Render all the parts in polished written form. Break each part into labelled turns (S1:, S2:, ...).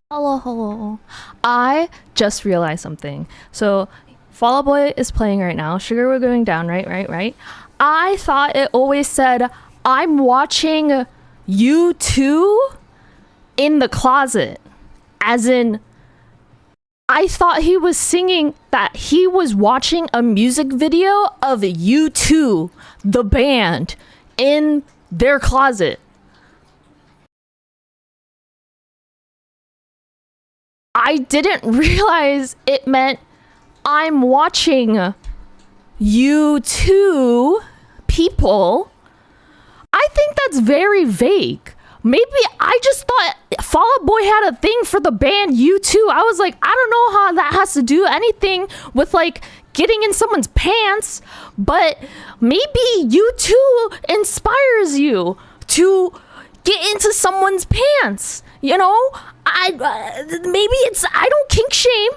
S1: Hello, hello. I just realized something. So, Fall Out Boy is playing right now. Sugar We're Going Down, right. I thought it always said, I'm watching you two in the closet. As in, I thought he was singing that he was watching a music video of U2, the band, in their closet. I didn't realize it meant I'm watching you two people. I think that's very vague. Maybe I just thought Fall Out Boy had a thing for the band U2. I was like, I don't know how that has to do anything with like getting in someone's pants, but maybe U2 inspires you to get into someone's pants. You know, maybe it's I don't kink shame.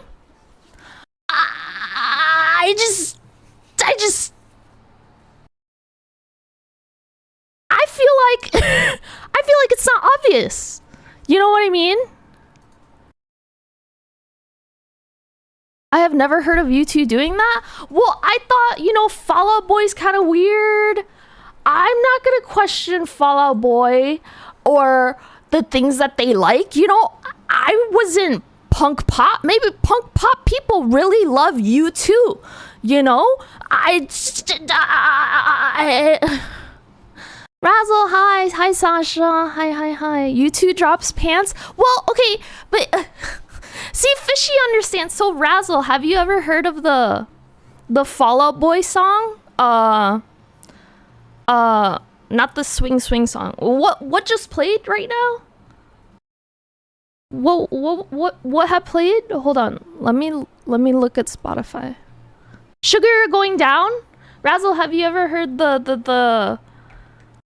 S1: I just I feel like I feel like it's not obvious. You know what I mean? I have never heard of you two doing that. Well, I thought, Fall Out Boy's kind of weird. I'm not gonna question Fall Out Boy or the things that they like. I wasn't punk pop. Maybe punk pop people really love you too. I Razzle, hi Sasha, hi. You two drops pants. Well, okay, but see, Fishy understands. So Razzle, have you ever heard of the Fall Out Boy song? Not the swing song. What just played right now? What had played? Hold on. Let me look at Spotify. Sugar Going Down? Razzle, have you ever heard the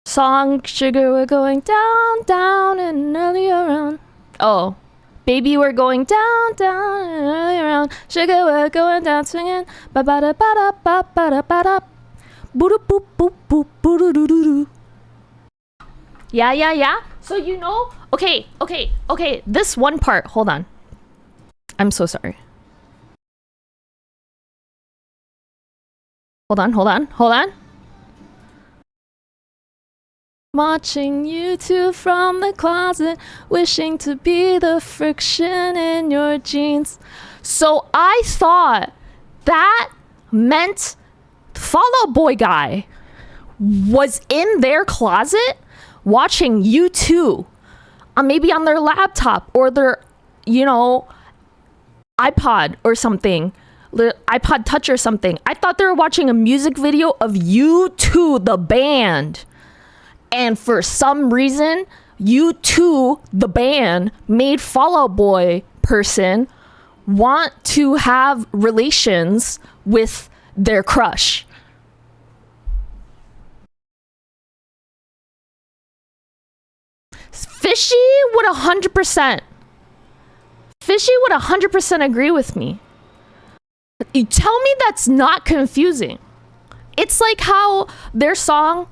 S1: song Sugar We're Going Down and early around? Oh. Baby, we're going down and early around. Sugar, we're going down swinging. Ba ba da ba da ba ba da ba da. Boo boop boop boop boo doo doo doo doo. Yeah. So okay. This one part. Hold on. I'm so sorry. Hold on. Watching you two from the closet, wishing to be the friction in your jeans. So I thought that meant Fall Out Boy guy was in their closet watching you two, maybe on their laptop or their, iPod or something, iPod Touch or something. I thought they were watching a music video of U2, the band. And for some reason, U2, the band, made Fall Out Boy person want to have relations with their crush. Fishy would 100% agree with me. You tell me that's not confusing. It's like how their song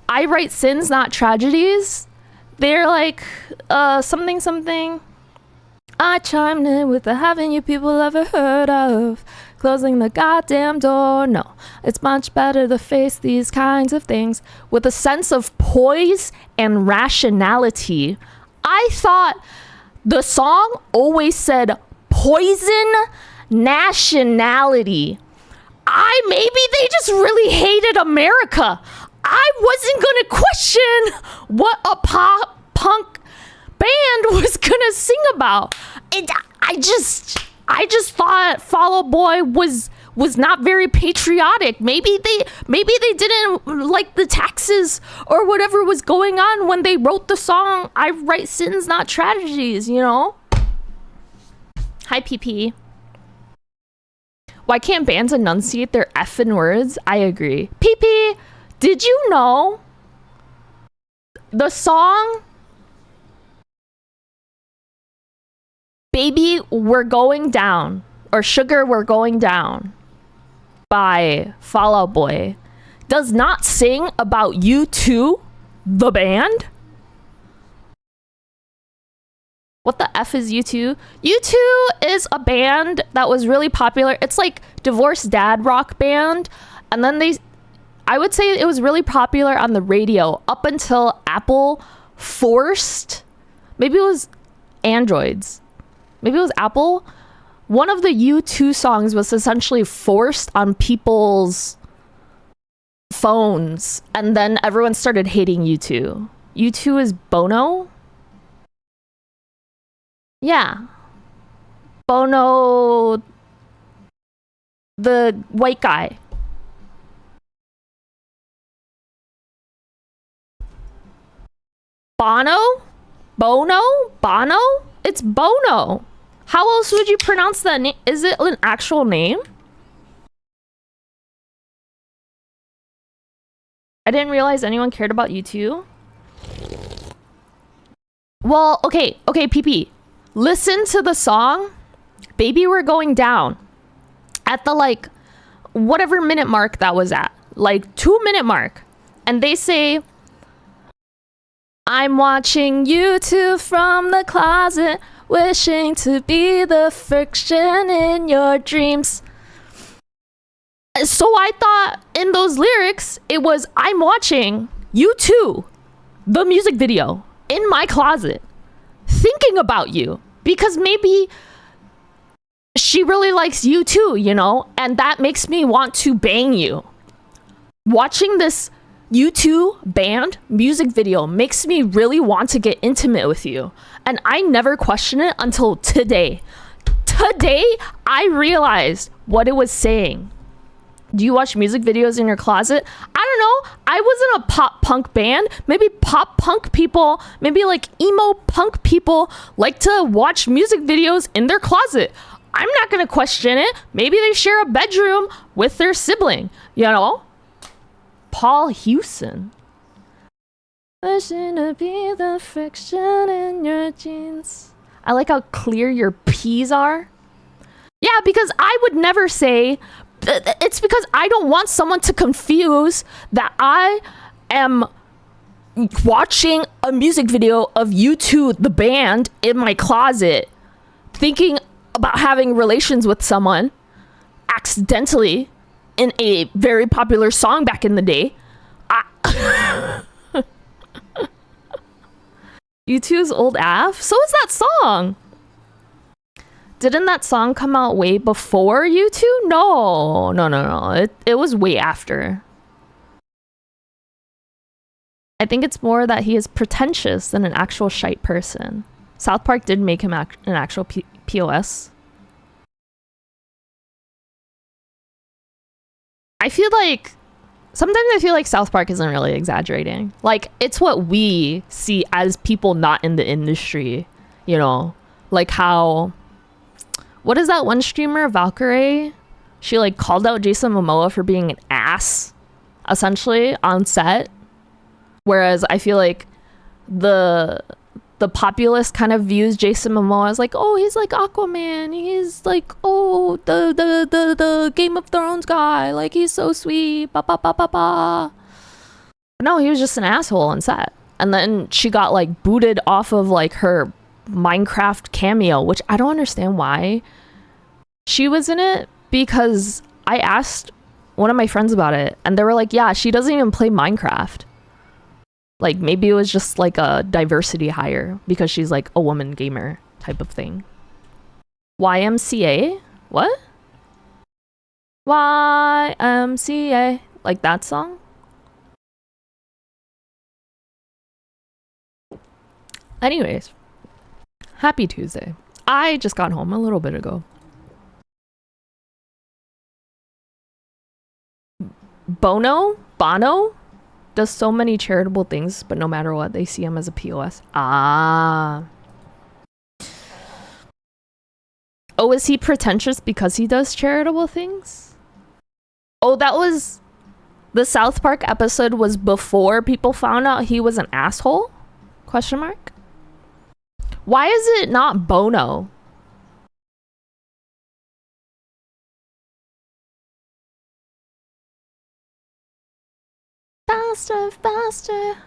S1: I Write Sins, Not Tragedies. They're like, something. I chimed in with the haven't you people ever heard of? Closing the goddamn door. No, it's much better to face these kinds of things with a sense of poise and rationality. I thought the song always said poison nationality. Maybe they just really hated America. I wasn't gonna question what a pop punk band was gonna sing about. I just thought Fall Out Boy was not very patriotic. Maybe they didn't like the taxes or whatever was going on when they wrote the song I Write Sins, Not Tragedies, Hi PP. Why can't bands enunciate their effing words? I agree. PP, did you know the song Baby We're Going Down or Sugar We're Going Down by Fall Out Boy does not sing about U2, the band? What the F is U2? U2 is a band that was really popular. It's like divorced dad rock band. And then I would say it was really popular on the radio up until Apple forced, maybe it was Androids, maybe it was Apple. One of the U2 songs was essentially forced on people's phones. And then everyone started hating U2. U2 is Bono? Yeah. Bono, the white guy. Bono? Bono? It's Bono. How else would you pronounce that name? Is it an actual name? I didn't realize anyone cared about you too. Well, okay, PP. Listen to the song, Baby We're Going Down. At the like, whatever minute mark that was at. Like 2-minute mark. And they say, I'm watching you two from the closet, wishing to be the friction in your dreams. So I thought in those lyrics, it was, I'm watching you two, the music video, in my closet, thinking about you. Because maybe she really likes you too, you know? And that makes me want to bang you. Watching this U2 band music video makes me really want to get intimate with you. And I never questioned it until today. Today, I realized what it was saying. Do you watch music videos in your closet? I don't know. I was in a pop punk band. Maybe pop punk people, maybe like emo punk people like to watch music videos in their closet. I'm not going to question it. Maybe they share a bedroom with their sibling, you know? Paul Hewson. Wishing to be the friction in your jeans. I like how clear your P's are. Yeah, because I would never say, it's because I don't want someone to confuse that I am watching a music video of U2, the band, in my closet, thinking about having relations with someone accidentally in a very popular song back in the day. U2's old AF? So is that song. Didn't that song come out way before U2? No. It was way after. I think it's more that he is pretentious than an actual shite person. South Park did make him an actual POS. Sometimes I feel like South Park isn't really exaggerating. Like, it's what we see as people not in the industry, you know? Like how, what is that one streamer, Valkyrie? She like called out Jason Momoa for being an ass, essentially, on set. Whereas I feel like the populace kind of views Jason Momoa as like, oh, he's like Aquaman. He's like, oh, the Game of Thrones guy. Like, he's so sweet. Ba ba ba ba ba. No, he was just an asshole on set. And then she got like booted off of like her Minecraft cameo, which I don't understand why she was in it, because I asked one of my friends about it and they were like, yeah, she doesn't even play Minecraft. Like, maybe it was just like a diversity hire because she's like a woman gamer type of thing. YMCA? What? YMCA. Like that song? Anyways, happy Tuesday. I just got home a little bit ago. Bono does so many charitable things, but no matter what, they see him as a POS. Ah. Oh, is he pretentious because he does charitable things? Oh, that was... The South Park episode was before people found out he was an asshole? Question mark? Why is it not Bono? Faster.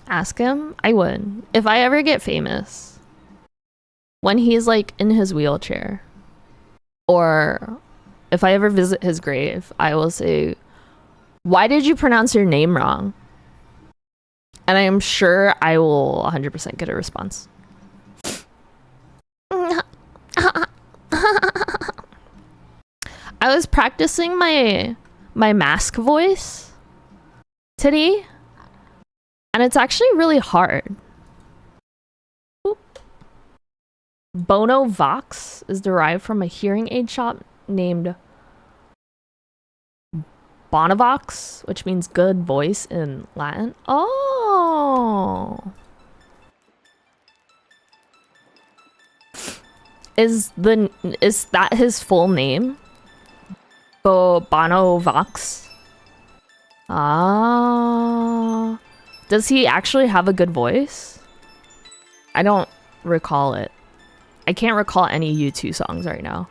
S1: Ask him? I would. If I ever get famous, when he's like in his wheelchair, or if I ever visit his grave, I will say, why did you pronounce your name wrong? And I am sure I will 100% get a response. I was practicing my mask voice today, and it's actually really hard. Oop. Bono Vox is derived from a hearing aid shop named Bonavox, which means good voice in Latin. Oh. Is that his full name? Bonavox. Ah. Does he actually have a good voice? I don't recall it. I can't recall any U2 songs right now.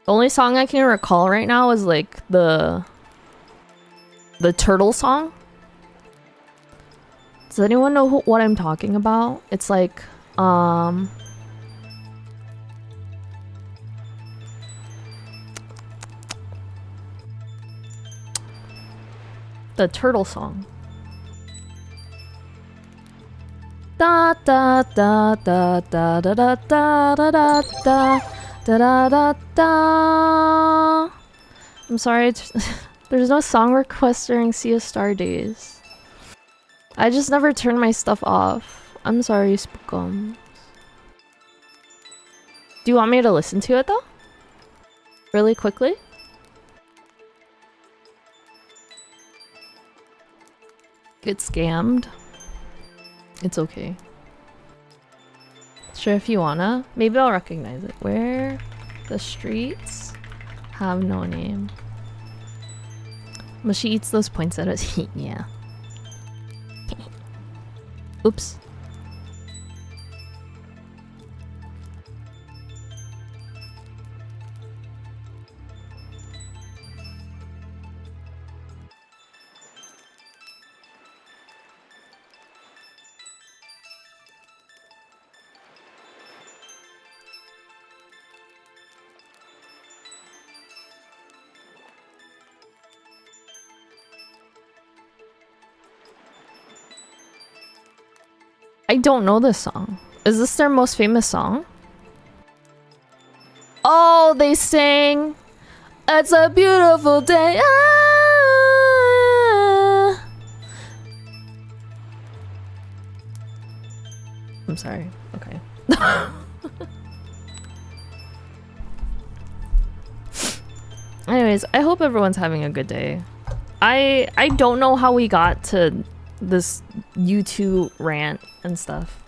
S1: The only song I can recall right now is like the turtle song. Does anyone know what I'm talking about? It's like the turtle song. Da da da da da da da da da da da da da da. I'm sorry, there's no song request during Sea of Star days. I just never turn my stuff off. I'm sorry, Spookums. Do you want me to listen to it though? Really quickly? Get scammed. It's okay. Sure, if you wanna. Maybe I'll recognize it. Where the streets have no name. But she eats those poinsettias. Yeah. Oops. I don't know this song. Is this their most famous song? Oh, they sang "It's a Beautiful Day." Ah. I'm sorry. Okay. Anyways, I hope everyone's having a good day. I don't know how we got to this U2 rant and stuff.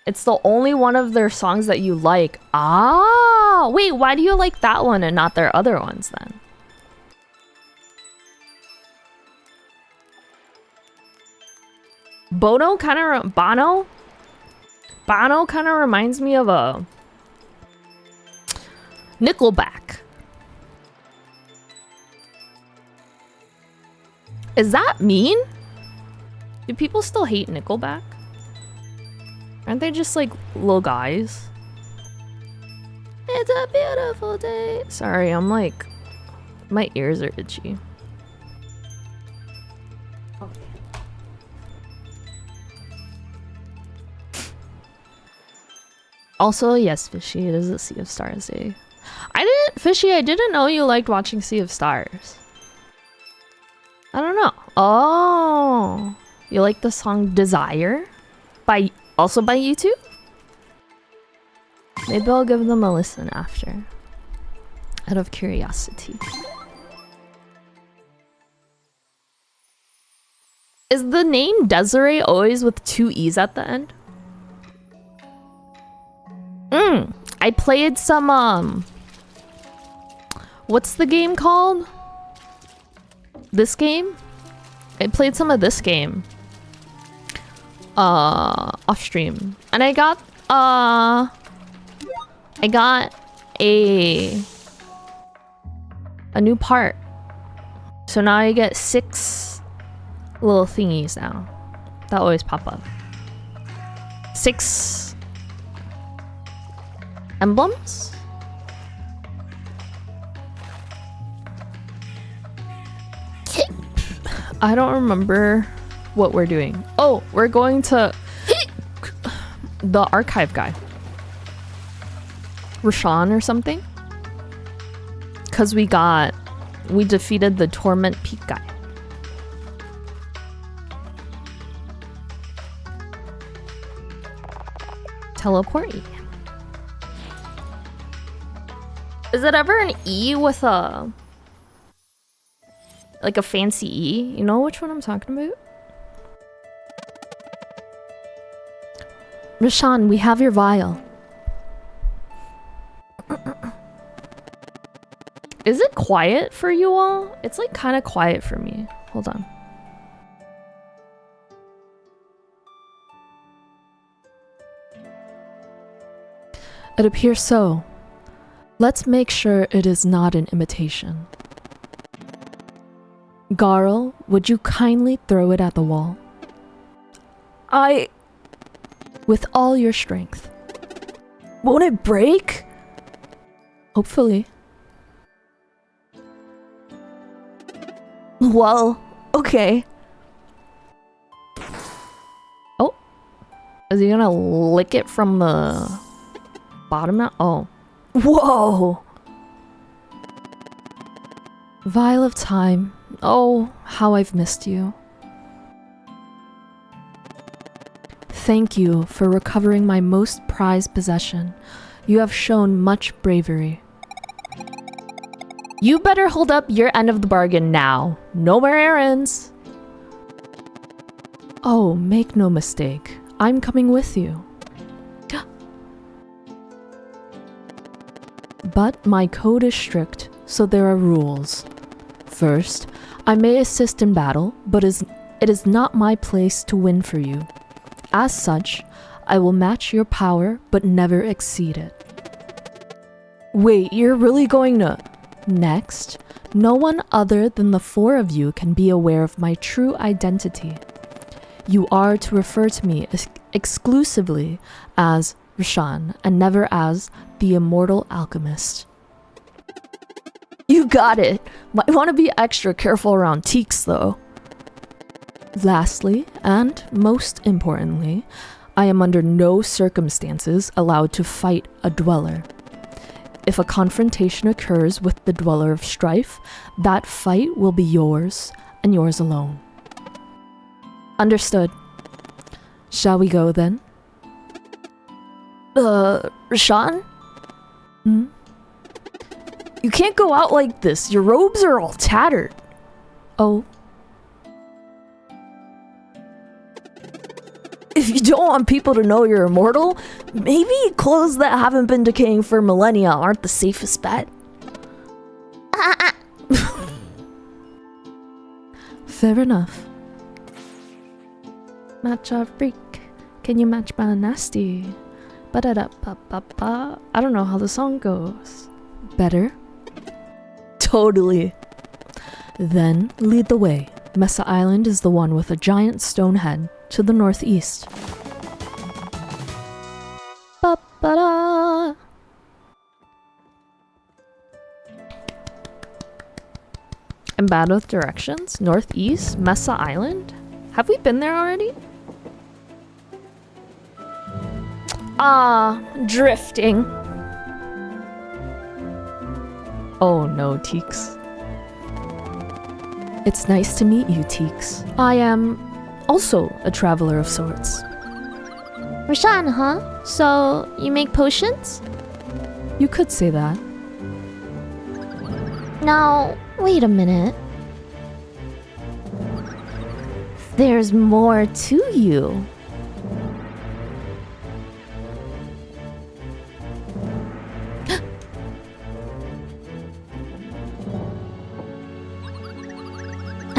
S1: It's the only one of their songs that you like. Ah, wait, why do you like that one and not their other ones then? Bono kind of Bono kind of reminds me of a Nickelback. Is that mean? Do people still hate Nickelback? Aren't they just like little guys? It's a beautiful day. Sorry, I'm like, my ears are itchy. Okay. Also, yes, Fishy, it is a Sea of Stars day. Fishy, I didn't know you liked watching Sea of Stars. I don't know. Oh. You like the song Desire? Also by U2? Maybe I'll give them a listen after. Out of curiosity. Is the name Desiree always with 2 E's at the end? I played some, what's the game called? This game? I played some of this game. Off stream. And I got a new part. So now I get 6 little thingies now. That always pop up. 6 emblems? I don't remember what we're doing. Oh, we're going to the archive guy. Rashawn or something? Because we defeated the Torment Peak guy. Teleport E. Is it ever an E with a... like a fancy E? You know which one I'm talking about? Rashawn, we have your vial. Is it quiet for you all? It's like kind of quiet for me. Hold on. It appears so. Let's make sure it is not an imitation. Garl, would you kindly throw it at the wall? With all your strength. Won't it break? Hopefully. Well, okay. Oh. Is he gonna lick it from the bottom now? Oh. Whoa! Vial of time. Oh, how I've missed you. Thank you for recovering my most prized possession. You have shown much bravery. You better hold up your end of the bargain now. No more errands. Oh, make no mistake. I'm coming with you. But my code is strict, so there are rules. First, I may assist in battle, but it is not my place to win for you. As such, I will match your power, but never exceed it. Wait, you're really going to... Next, no one other than the 4 of you can be aware of my true identity. You are to refer to me exclusively as Rashawn, and never as the Immortal Alchemist. You got it! Might want to be extra careful around Teaks, though. Lastly, and most importantly, I am under no circumstances allowed to fight a dweller. If a confrontation occurs with the Dweller of Strife, that fight will be yours, and yours alone. Understood. Shall we go, then? Rashawn? Hmm? You can't go out like this. Your robes are all tattered. Oh. If you don't want people to know you're immortal, maybe clothes that haven't been decaying for millennia aren't the safest bet. Fair enough. Match a freak. Can you match my nasty? Ba-da-da-ba-ba-ba. I don't know how the song goes. Better? Totally. Then lead the way. Mesa Island is the one with a giant stone head to the northeast. Ba-ba-da. I'm bad with directions. Northeast? Mesa Island? Have we been there already? Drifting. Oh no, Teaks. It's nice to meet you, Teaks. I am also a traveler of sorts.
S2: Rashawn, huh? So, you make potions?
S1: You could say that.
S2: Now, wait a minute. There's more to you.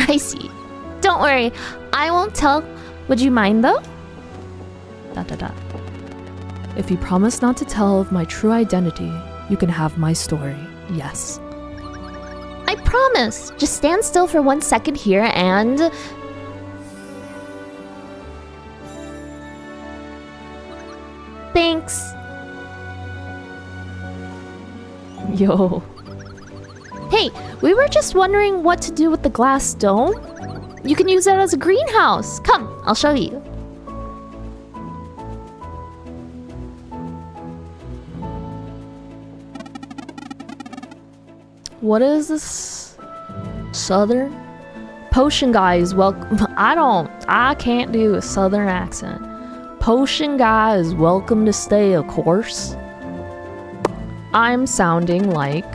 S2: I see. Don't worry, I won't tell. Would you mind though? ...
S1: If you promise not to tell of my true identity, you can have my story. Yes.
S2: I promise. Just stand still for 1 second here and... Thanks.
S1: Yo.
S2: Hey, we were just wondering what to do with the glass dome. You can use it as a greenhouse. Come, I'll show you.
S1: What is this? Southern? Potion guy is welcome. I can't do a southern accent. Potion guy is welcome to stay, of course. I'm sounding like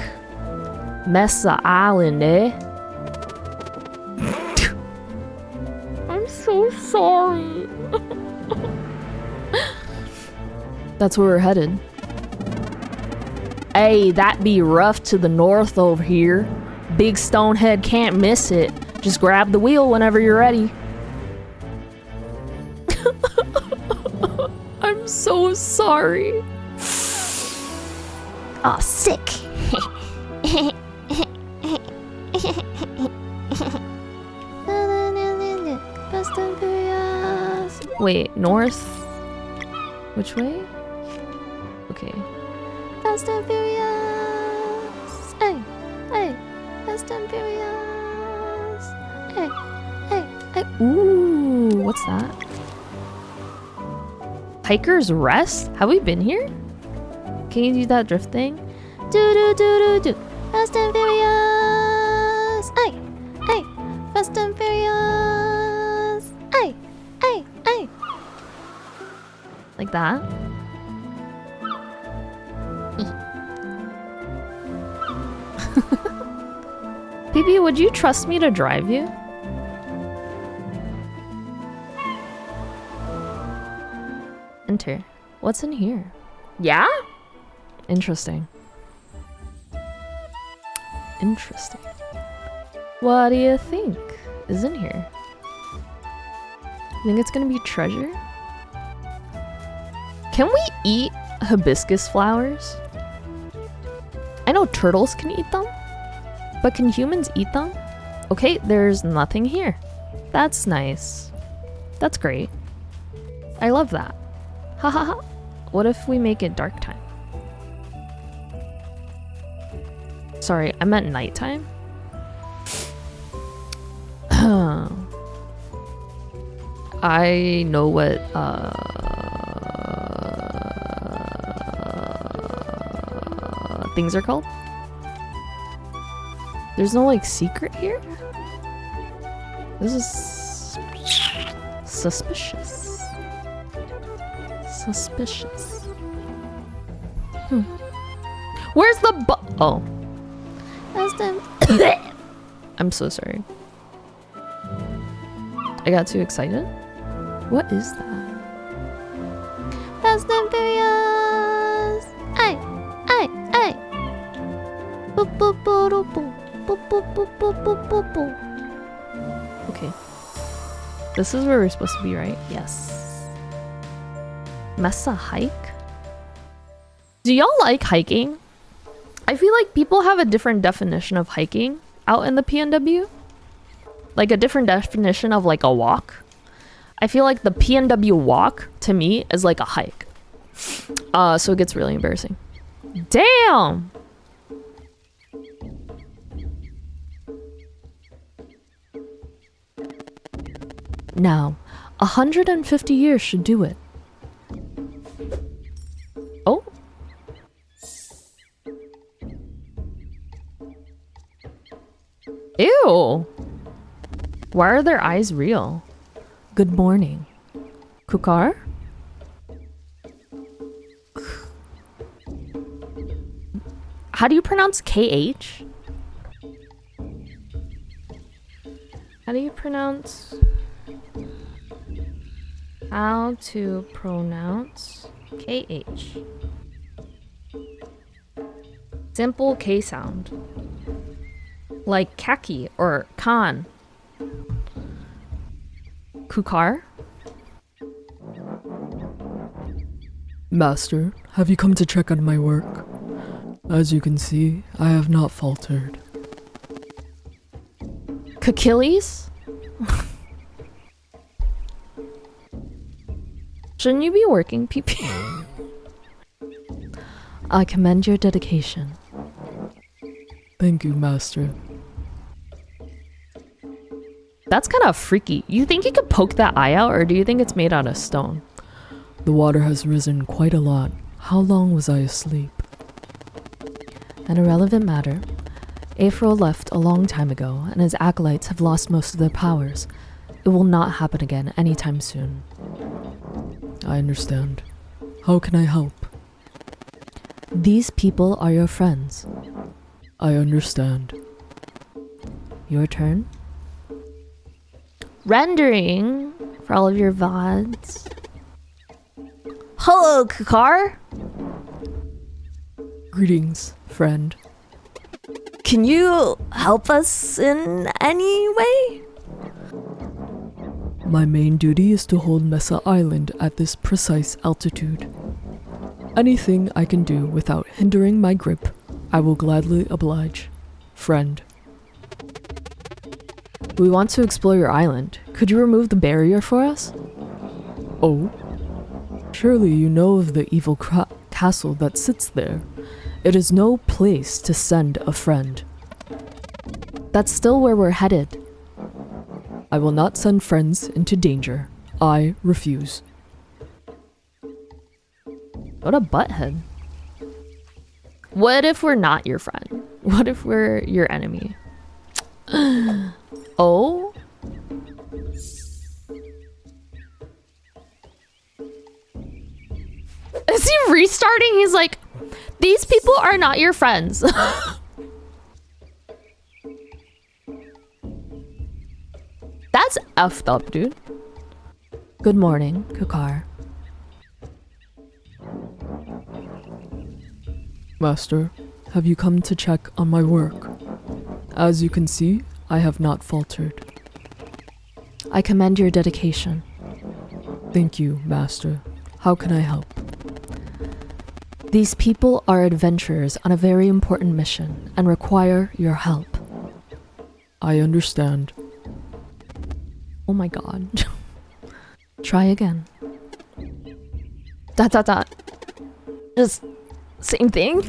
S1: Mesa Island, eh? I'm so sorry. That's where we're headed. Hey, that be rough to the north over here. Big Stonehead can't miss it. Just grab the wheel whenever you're ready. I'm so sorry.
S2: Oh, sick.
S1: Wait, north? Which way? Okay.
S2: Fast and Furious. Hey, hey. Fast and Furious. Hey, hey, hey.
S1: Ooh, what's that? Hiker's Rest? Have we been here? Can you do that drift thing?
S2: Do do do do do. Fast and Furious. Hey, hey. Fast and Furious. Hey, hey, hey.
S1: Like that? Phoebe, would you trust me to drive you? Enter. What's in here? Yeah? Interesting. Interesting. What do you think is in here? You think it's gonna be treasure? Can we eat hibiscus flowers? I know turtles can eat them, but can humans eat them? Okay, there's nothing here. That's nice. That's great. I love that. Ha ha ha. What if we make it dark time? Sorry, I meant nighttime. I know what things are called. There's no like secret here? This is suspicious. Suspicious. Where's the oh.
S2: Fast and
S1: I'm so sorry. I got too excited. What is that?
S2: Fast and Furious. Hey, hey, hey. Boop boop boop boop boop boop boop boop boop boop boop.
S1: Okay. This is where we're supposed to be, right? Yes. Mesa hike? Do y'all like hiking? I feel like people have a different definition of hiking out in the PNW. Like a different definition of like a walk. I feel like the PNW walk to me is like a hike. So it gets really embarrassing. Damn! Now, 150 years should do it. Oh. Ew. Why are their eyes real? Good morning. Kukar? How do you pronounce KH? How do you pronounce... How to pronounce KH? Simple K sound. Like khaki or Khan. Kukar?
S3: Master, have you come to check on my work? As you can see, I have not faltered.
S1: Kakilles? Shouldn't you be working, PP? I commend your dedication.
S3: Thank you, Master.
S1: That's kind of freaky. You think you could poke that eye out, or do you think it's made out of stone?
S3: The water has risen quite a lot. How long was I asleep?
S1: An irrelevant matter. April left a long time ago, and his acolytes have lost most of their powers. It will not happen again anytime soon.
S3: I understand. How can I help?
S1: These people are your friends.
S3: I understand.
S1: Your turn. Rendering for all of your VODs. Hello, Kakar.
S3: Greetings, friend.
S1: Can you help us in any way?
S3: My main duty is to hold Mesa Island at this precise altitude. Anything I can do without hindering my grip, I will gladly oblige. Friend.
S1: We want to explore your island. Could you remove the barrier for us?
S3: Oh? Surely you know of the evil castle that sits there. It is no place to send a friend.
S1: That's still where we're headed.
S3: I will not send friends into danger. I refuse.
S1: What a butthead. What if we're not your friend? What if we're your enemy? Oh? Is he restarting? He's like, these people are not your friends. That's effed up, dude. Good morning, Kakar.
S3: Master, have you come to check on my work? As you can see, I have not faltered.
S1: I commend your dedication.
S3: Thank you, Master. How can I help?
S1: These people are adventurers on a very important mission and require your help.
S3: I understand.
S1: Oh my god. Try again. Dot dot dot. Just same thing?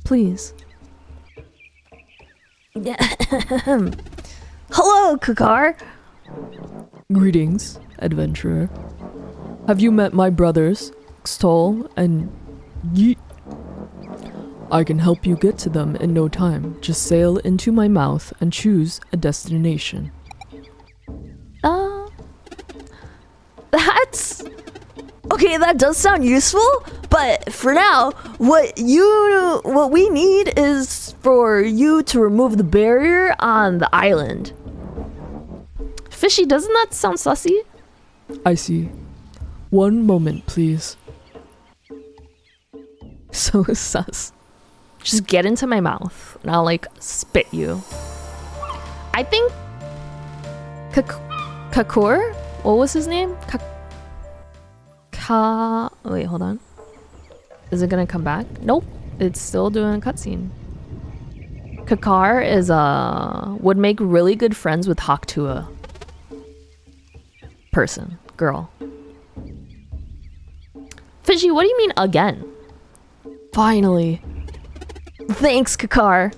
S1: Please. Hello, Kakar.
S3: Greetings, adventurer. Have you met my brothers, Xtol and Yeet? I can help you get to them in no time. Just sail into my mouth and choose a destination.
S1: That's... Okay, that does sound useful, but for now, what we need is for you to remove the barrier on the island. Fishy, doesn't that sound sussy?
S3: I see. One moment, please.
S1: So sus. Just get into my mouth and I'll like spit you. I think Kakur? What was his name? Wait, hold on. Is it gonna come back? Nope. It's still doing a cutscene. Kakar is would make really good friends with Haktua. Person. Girl. Fishy, what do you mean again? Finally. Thanks, Kakar.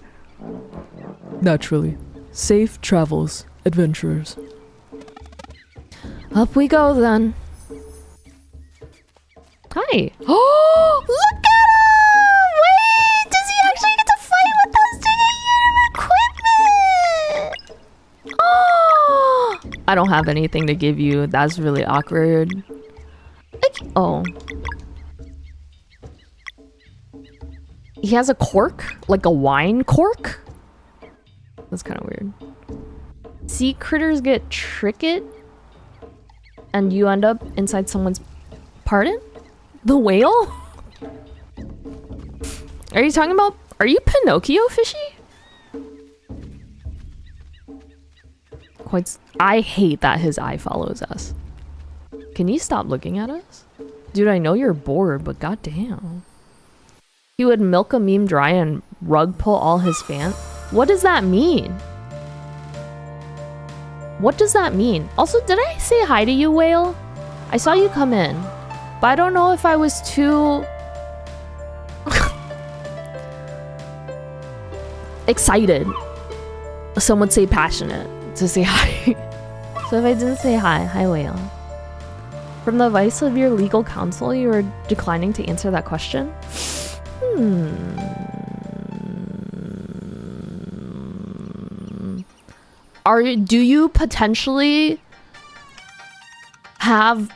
S3: Naturally. Safe travels, adventurers.
S1: Up we go then. Hi. Oh, look at him! Wait, does he actually get to fight with us to get equipment? Oh, I don't have anything to give you. That's really awkward. Like, oh. He has a cork? Like a wine cork? That's kind of weird. Sea critters get tricked and you end up inside someone's... Pardon? The whale? Are you talking about... Are you Pinocchio, Fishy? I hate that his eye follows us. Can you stop looking at us? Dude, I know you're bored, but goddamn. He would milk a meme dry and rug pull all his fans. What does that mean? What does that mean? Also, did I say hi to you, whale? I saw you come in, but I don't know if I was too excited. Some would say passionate to say hi. So if I didn't say hi whale. From the advice of your legal counsel, you are declining to answer that question? Do you potentially have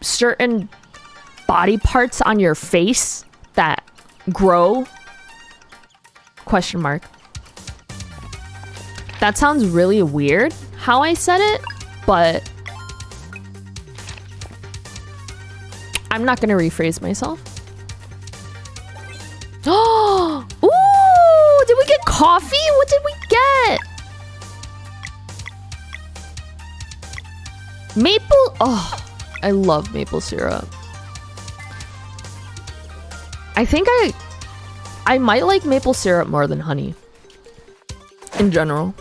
S1: certain body parts on your face that grow? Question mark. That sounds really weird how I said it, but I'm not gonna rephrase myself. Oh, ooh, did we get coffee? What did we get? Maple, oh, I love maple syrup. I think I might like maple syrup more than honey in general.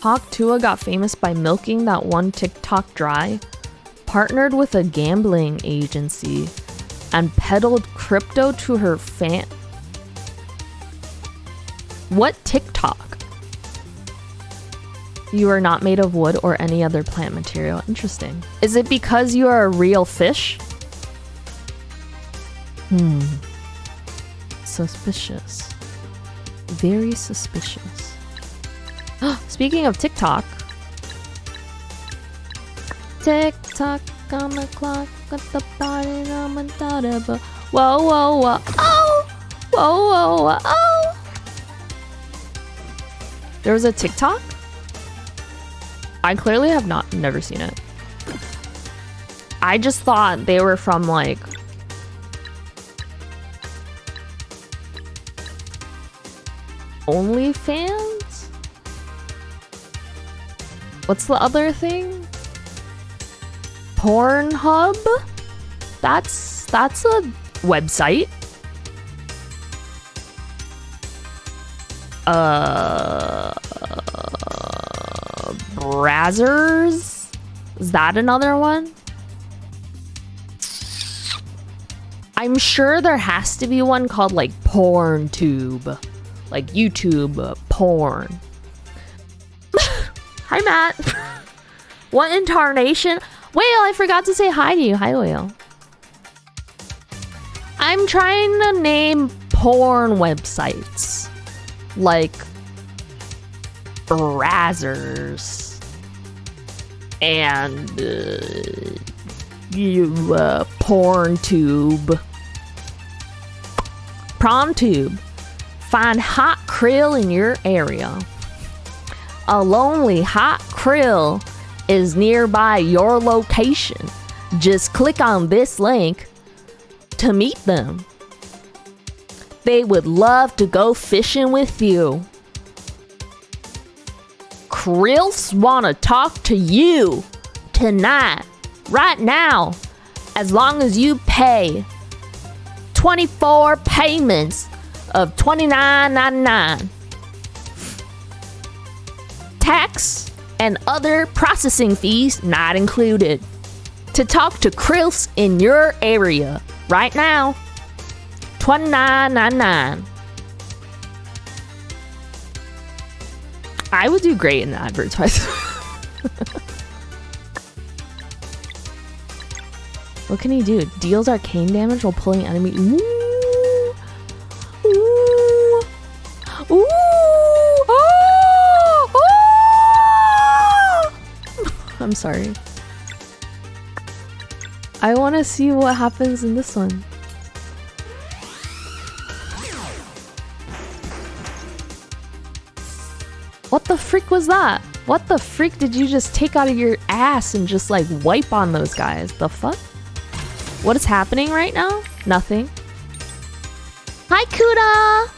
S1: Hawk Tua got famous by milking that one TikTok dry, partnered with a gambling agency, and peddled crypto to her fan. What TikTok? You are not made of wood or any other plant material. Interesting. Is it because you are a real fish? Suspicious. Very suspicious. Speaking of TikTok. TikTok on the clock at the party. Whoa, whoa, whoa. Oh! Whoa, whoa, whoa. Oh! There was a TikTok? I clearly have never seen it. I just thought they were from like OnlyFans? What's the other thing? Pornhub? That's a website. Brazzers? Is that another one? I'm sure there has to be one called like PornTube. Like YouTube porn. Hi, Matt. What incarnation? Whale, I forgot to say hi to you. Hi, Whale. I'm trying to name porn websites. Like Brazzers. And PornTube. PromTube. Find hot krill in your area. A lonely hot krill is nearby your location. Just click on this link to meet them. They would love to go fishing with you. Krills want to talk to you tonight, right now, as long as you pay 24 payments of $29.99. Tax and other processing fees not included. To talk to Krills in your area right now, $29.99. I would do great in advertising. What can he do? Deals arcane damage while pulling enemy. Ooh. Ooh. Ooh. Oh. Oh. I'm sorry. I want to see what happens in this one. What the freak was that? What the freak did you just take out of your ass and just like wipe on those guys? The fuck? What is happening right now? Nothing. Hi, Kuda!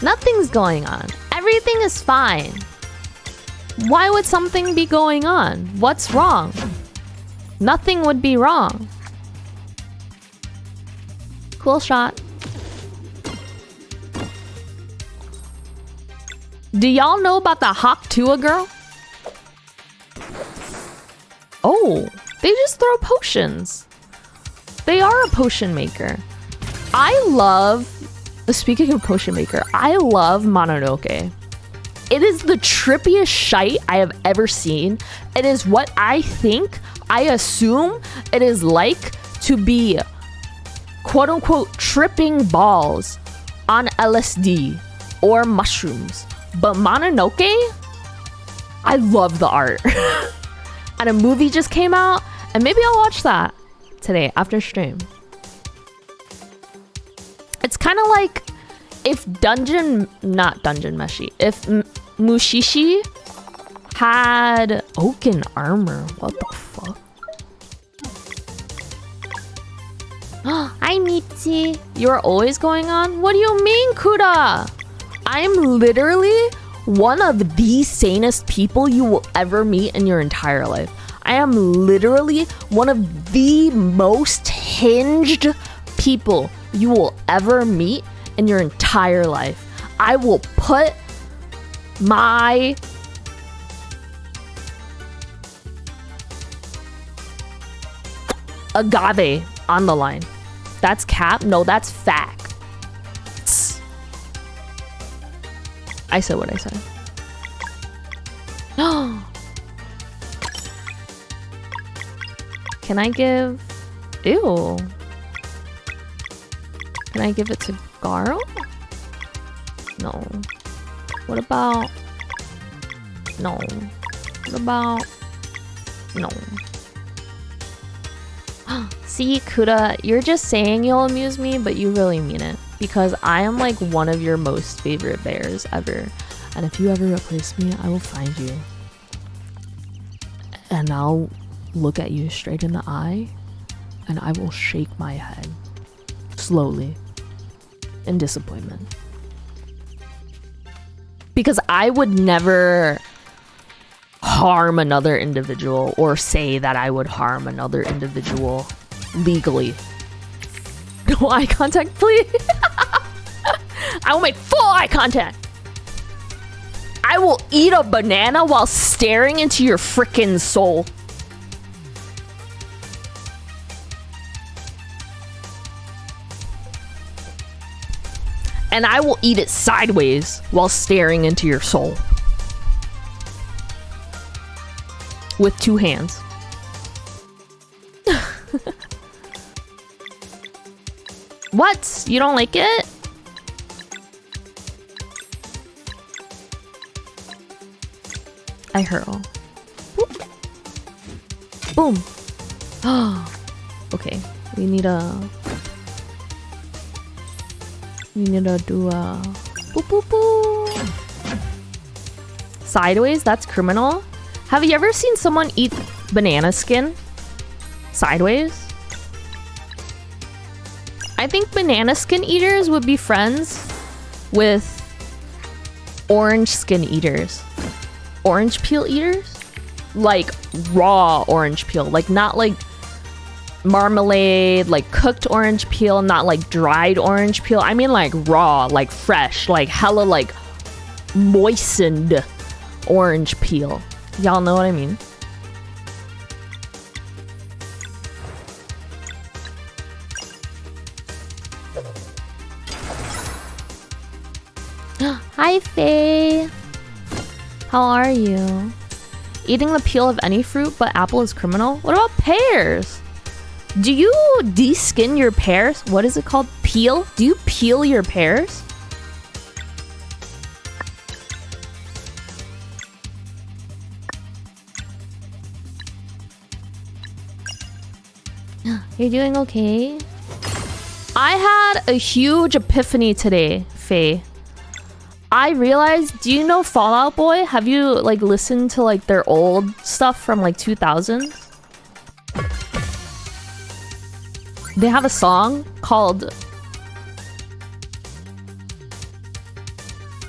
S1: Nothing's going on. Everything is fine. Why would something be going on? What's wrong? Nothing would be wrong. Cool shot. Do y'all know about the Hawk Tua girl? Oh, they just throw potions. They are a potion maker. I love, speaking of Potion Maker, I love Mononoke. It is the trippiest shite I have ever seen. It is what I think, I assume it is like to be quote unquote tripping balls on LSD or mushrooms. But Mononoke, I love the art. And a movie just came out, and maybe I'll watch that today after stream. It's kind of like if not Dungeon Meshi, if Mushishi had oaken armor. What the fuck?
S2: Hi, Mitzi.
S1: You're always going on? What do you mean, Kuda? I'm literally one of the sanest people you will ever meet in your entire life. I am literally one of the most hinged people you will ever meet in your entire life. I will put my agave on the line. That's cap? No, that's fact. I said what I said. Can I give... Ew. Can I give it to Garo? No. What about... No. What about... No. See, Kuda, you're just saying you'll amuse me, but you really mean it. Because I am like one of your most favorite bears ever. And if you ever replace me, I will find you. And I'll look at you straight in the eye. And I will shake my head. Slowly. In disappointment. Because I would never harm another individual or say that I would harm another individual legally. No eye contact, please. I will make full eye contact. I will eat a banana while staring into your frickin' soul. And I will eat it sideways while staring into your soul. With 2 hands. What? You don't like it? I hurl. Whoop. Boom. Okay. We need to do a boop boop boop. Sideways? That's criminal. Have you ever seen someone eat banana skin? Sideways? I think banana skin eaters would be friends with orange skin eaters. Orange peel eaters? Like raw orange peel. Like not like marmalade, like cooked orange peel, not like dried orange peel. I mean like raw, like fresh, like hella like moistened orange peel. Y'all know what I mean? Hi, Faye. How are you? Eating the peel of any fruit, but apple is criminal? What about pears? Do you de-skin your pears? What is it called? Peel? Do you peel your pears? You're doing okay? I had a huge epiphany today, Faye. I realized, do you know Fall Out Boy? Have you like listened to like their old stuff from like 2000s? They have a song called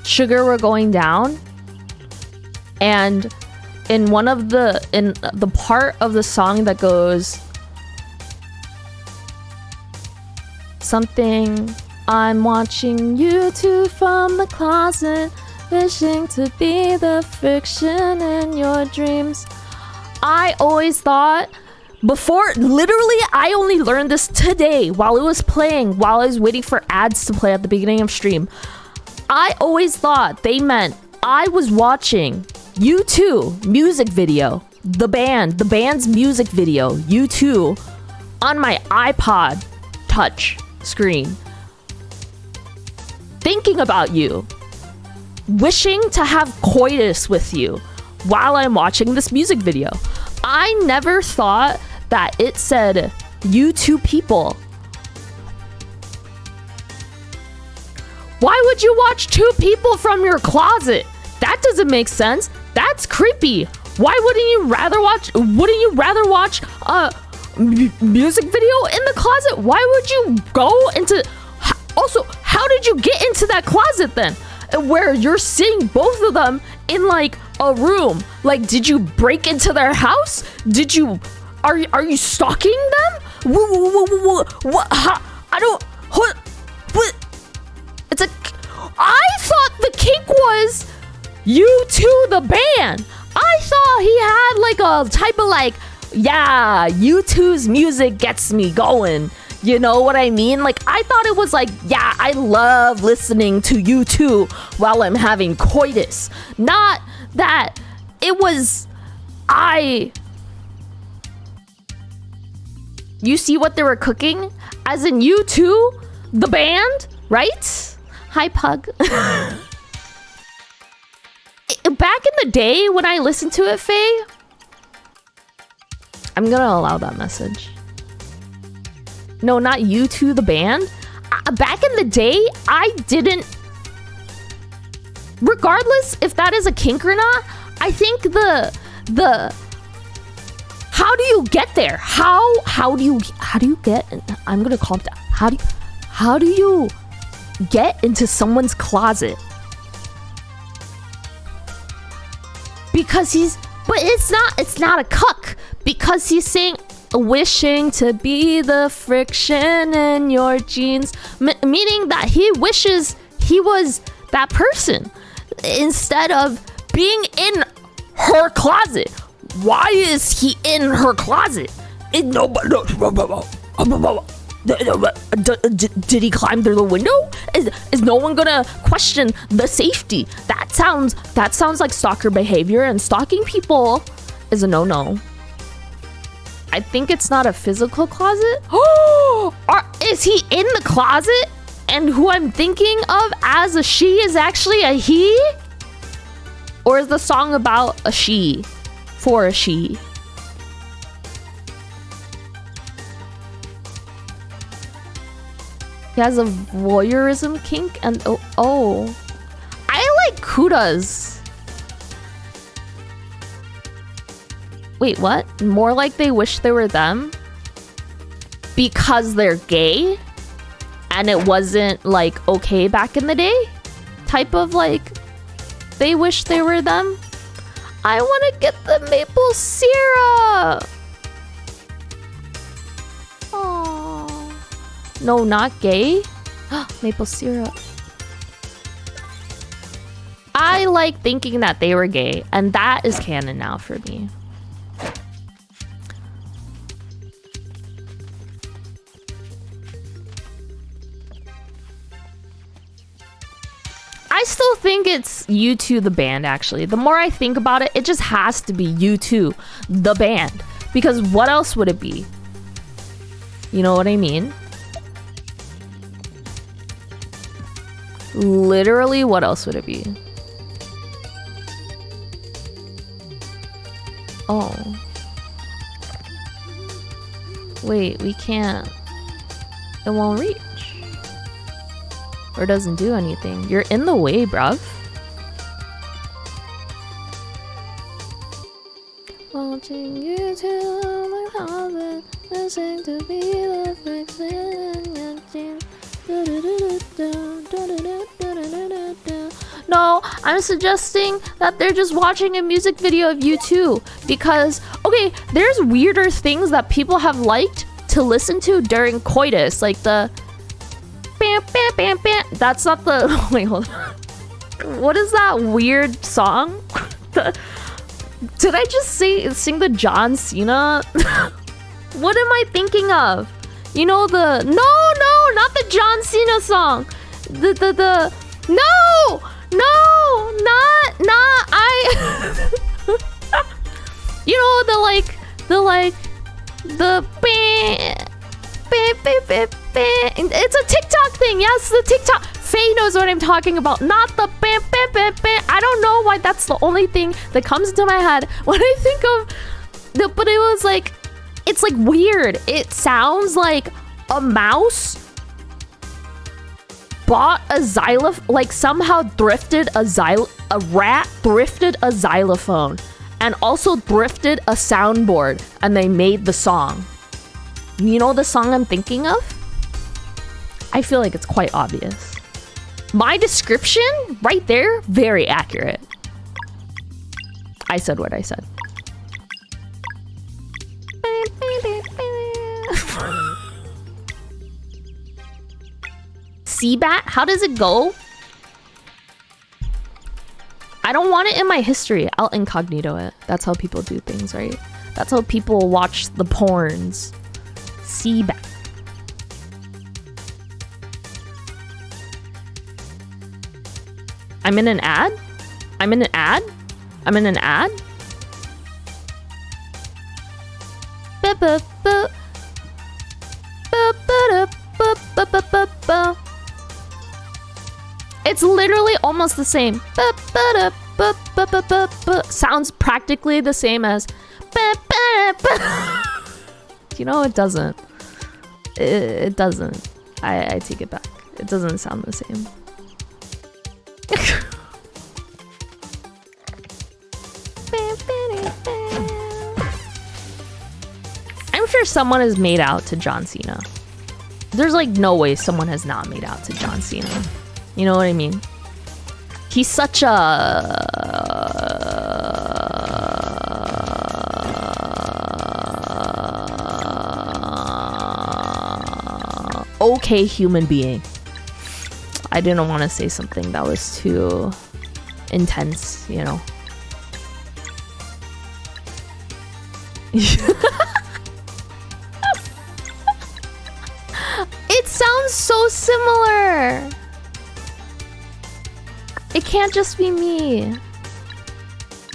S1: Sugar We're Going Down. And in the part of the song that goes something, I'm watching you two from the closet, wishing to be the friction in your dreams. I always thought Before, literally, I only learned this today while it was playing, while I was waiting for ads to play at the beginning of stream. I always thought they meant I was watching U2 music video, the band's music video, U2, on my iPod touch screen. Thinking about you. Wishing to have coitus with you while I'm watching this music video. I never thought that it said U2 people. Why would you watch two people from your closet? That doesn't make sense. That's creepy. Why wouldn't you rather watch a music video in the closet? Why would you go into... Also, how did you get into that closet then? Where you're seeing both of them in like a room. Like, did you break into their house? Are you stalking them? What? I don't... What? It's a... I thought the kink was U2 the band. I thought he had like a type of like, yeah, U2's music gets me going. You know what I mean? Like, I thought it was like, yeah, I love listening to U2 while I'm having coitus. Not that it was, You see what they were cooking? As in U2, the band, right? Hi, Pug. Back in the day when I listened to it, Faye, I'm gonna allow that message. No, not U2 the band. Back in the day, I didn't... Regardless if that is a kink or not, I think the... How do you get there? How do you get... I'm gonna calm down. How do you get into someone's closet? Because he's... But it's not a cuck. Because he's saying... Wishing to be the friction in your jeans, meaning that he wishes he was that person instead of being in her closet. Why is he in her closet? Did he climb through the window? Is no one gonna question the safety? That sounds like stalker behavior, and stalking people is a no-no. I think it's not a physical closet. Is he in the closet? And who I'm thinking of as a she is actually a he? Or is the song about a she? For a she? He has a voyeurism kink and oh. I like kudas. Wait, what? More like they wish they were them? Because they're gay? And it wasn't, like, okay back in the day? Type of, like, they wish they were them? I want to get the maple syrup! Aww. No, not gay? Maple syrup. I like thinking that they were gay, and that is canon now for me. I still think it's U2 the band, actually. The more I think about it, it just has to be U2 the band. Because what else would it be? You know what I mean? Literally, what else would it be? Oh. Wait, we can't. It won't reach. Or doesn't do anything. You're in the way, bruv. Watching you to my closet, listening to be the fiction in your jeans. No, I'm suggesting that they're just watching a music video of U2 because, okay, there's weirder things that people have liked to listen to during coitus, like the bam, bam, bam, bam. That's not the... Wait, hold on. What is that weird song? Did I just sing the John Cena? What am I thinking of? You know the no, not the John Cena song. The no, not I. You know the it's a TikTok thing. Yes, the TikTok. Faye knows what I'm talking about. Not the I don't know why that's the only thing that comes into my head when I think of but it was like, it's like weird. It sounds like a mouse bought a xylophone, like somehow thrifted a rat thrifted a xylophone and also thrifted a soundboard and they made the song. You know the song I'm thinking of? I feel like it's quite obvious. My description right there, very accurate. I said what I said. Seabat? How does it go? I don't want it in my history. I'll incognito it. That's how people do things, right? That's how people watch the porns. Seabat. I'm in an ad? I'm in an ad? I'm in an ad? It's literally almost the same. Sounds practically the same as. You know, it doesn't. It doesn't. I take it back. It doesn't sound the same. I'm sure someone has made out to John Cena. There's like no way someone has not made out to John Cena. You know what I mean? He's such a okay human being. I didn't want to say something that was too intense, you know. It sounds so similar. It can't just be me,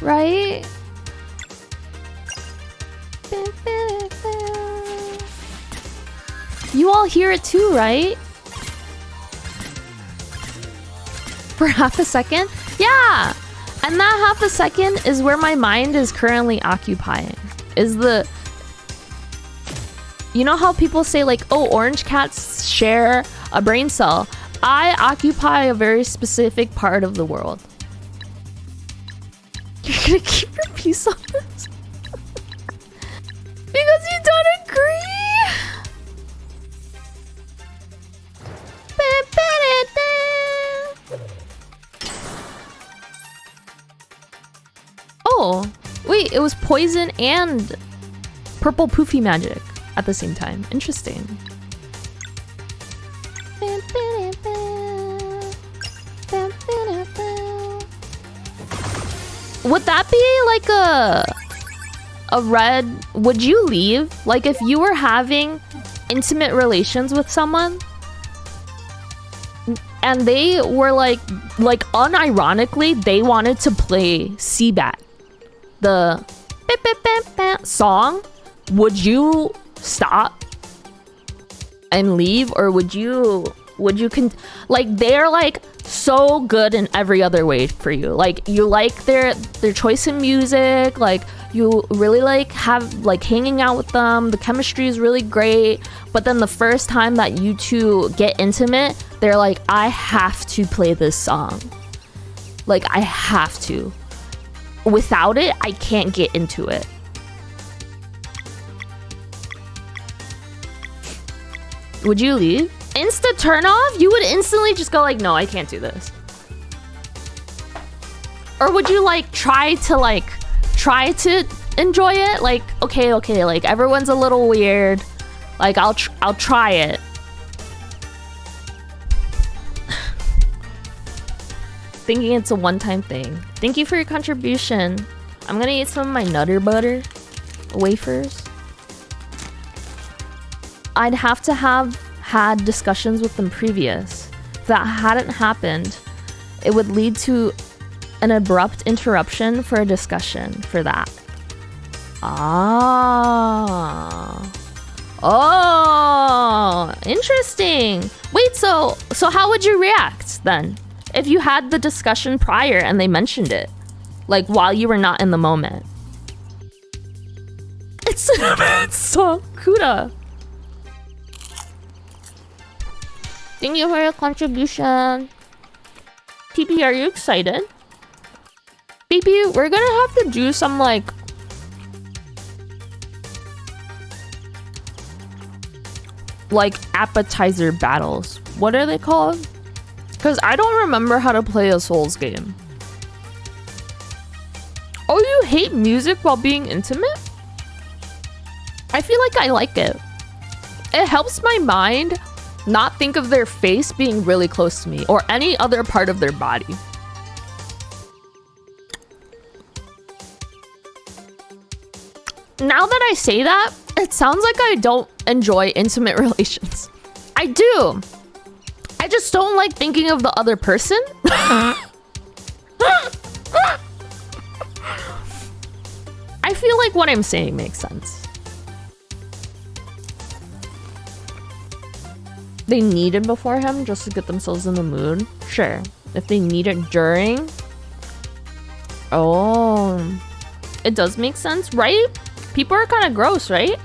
S1: right? You all hear it too, right? For half a second? Yeah! And that half a second is where my mind is currently occupying. Is the... You know how people say like, oh, orange cats share a brain cell? I occupy a very specific part of the world. You're gonna keep your peace on this? Because you don't agree? Oh, wait, it was poison and purple poofy magic at the same time. Interesting. Would that be like a red? Would you leave? Like if you were having intimate relations with someone and they were like unironically they wanted to play Seabat, the song, would you stop and leave, or would you like they're like so good in every other way for you, like you like their choice in music, like you really like have like hanging out with them, the chemistry is really great, but then the first time that you two get intimate, they're like, I have to play this song, like I have to, without it I can't get into it. Would you leave? Insta turn off? You would instantly just go like, no, I can't do this. Or would you like try to enjoy it? Like, okay, like everyone's a little weird. Like I'll try it. Thinking it's a one-time thing. Thank you for your contribution. I'm gonna eat some of my Nutter Butter wafers. I'd have to have had discussions with them previous. If that hadn't happened, it would lead to an abrupt interruption for a discussion for that. Ah. Oh, interesting. Wait, so how would you react then if you had the discussion prior and they mentioned it, like while you were not in the moment? It's so Kuda. Thank you for your contribution. TP, are you excited? BP, we're gonna have to do some like appetizer battles. What are they called? Because I don't remember how to play a Souls game. Oh, you hate music while being intimate? I feel like I like it. It helps my mind not think of their face being really close to me or any other part of their body. Now that I say that, it sounds like I don't enjoy intimate relations. I do. I just don't like thinking of the other person. I feel like what I'm saying makes sense. They need it beforehand just to get themselves in the mood? Sure. If they need it during? Oh. It does make sense, right? People are kind of gross, right?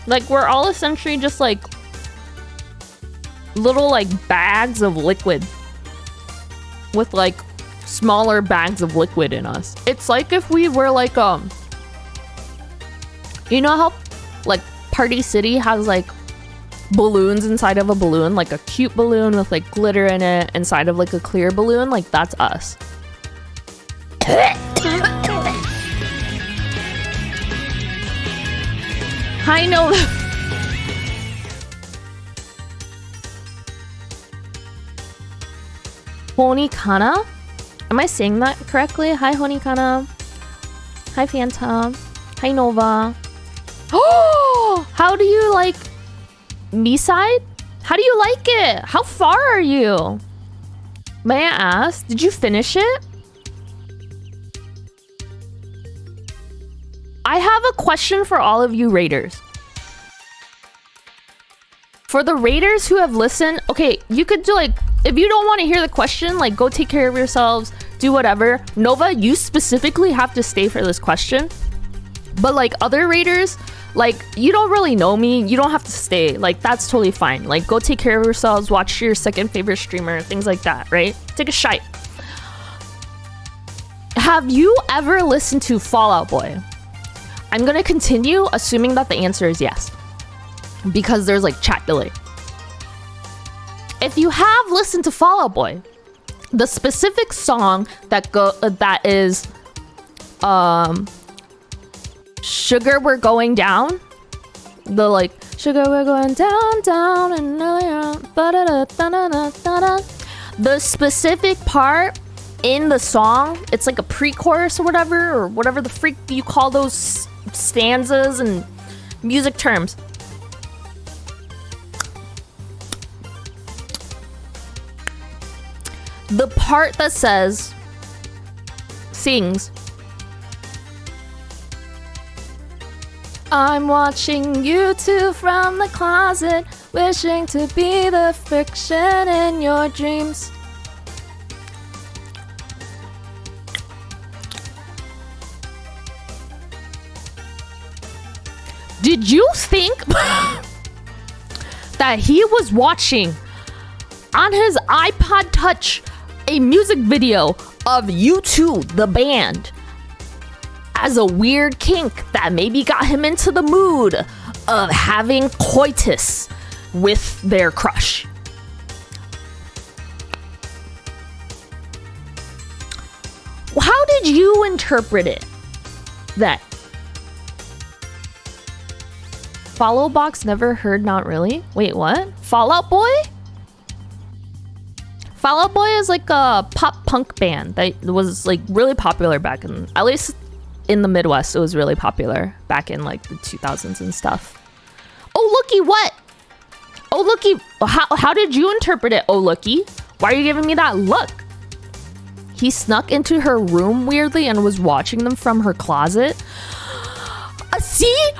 S1: Like, we're all essentially just like little like bags of liquid with like smaller bags of liquid in us. It's like if we were like you know how like Party City has like balloons inside of a balloon, like a cute balloon with like glitter in it inside of like a clear balloon? Like, that's us. I know. Honikana? Am I saying that correctly? Hi, Honikana. Hi, Phantom. Hi, Nova. Oh, how do you like me side? How do you like it? How far are you? May I ask? Did you finish it? I have a question for all of you raiders. For the raiders who have listened, okay, you could do like, if you don't want to hear the question, like go take care of yourselves, do whatever. Nova, you specifically have to stay for this question. But like other raiders, like you don't really know me, you don't have to stay. Like that's totally fine. Like go take care of yourselves, watch your second favorite streamer, things like that, right? Take a shite. Have you ever listened to Fall Out Boy? I'm gonna continue assuming that the answer is yes, because there's like chat delay. If you have listened to Fall Out Boy, the specific song that is Sugar We're Going Down, the like Sugar We're Going Down, down and the specific part in the song, it's like a pre-chorus or whatever the freak you call those stanzas and music terms. The part that sings, I'm watching you two from the closet, wishing to be the fiction in your dreams. Did you think that he was watching on his iPod Touch a music video of U2, the band, as a weird kink that maybe got him into the mood of having coitus with their crush? How did you interpret it? That Follow Box never heard, not really. Wait, what? Fall Out Boy? Fall Out Boy is like a pop punk band that was like really popular back in, at least in the Midwest, it was really popular back in like the 2000s and stuff. Oh, looky, what? Oh, looky, how did you interpret it? Oh, looky, why are you giving me that look? He snuck into her room weirdly and was watching them from her closet. See?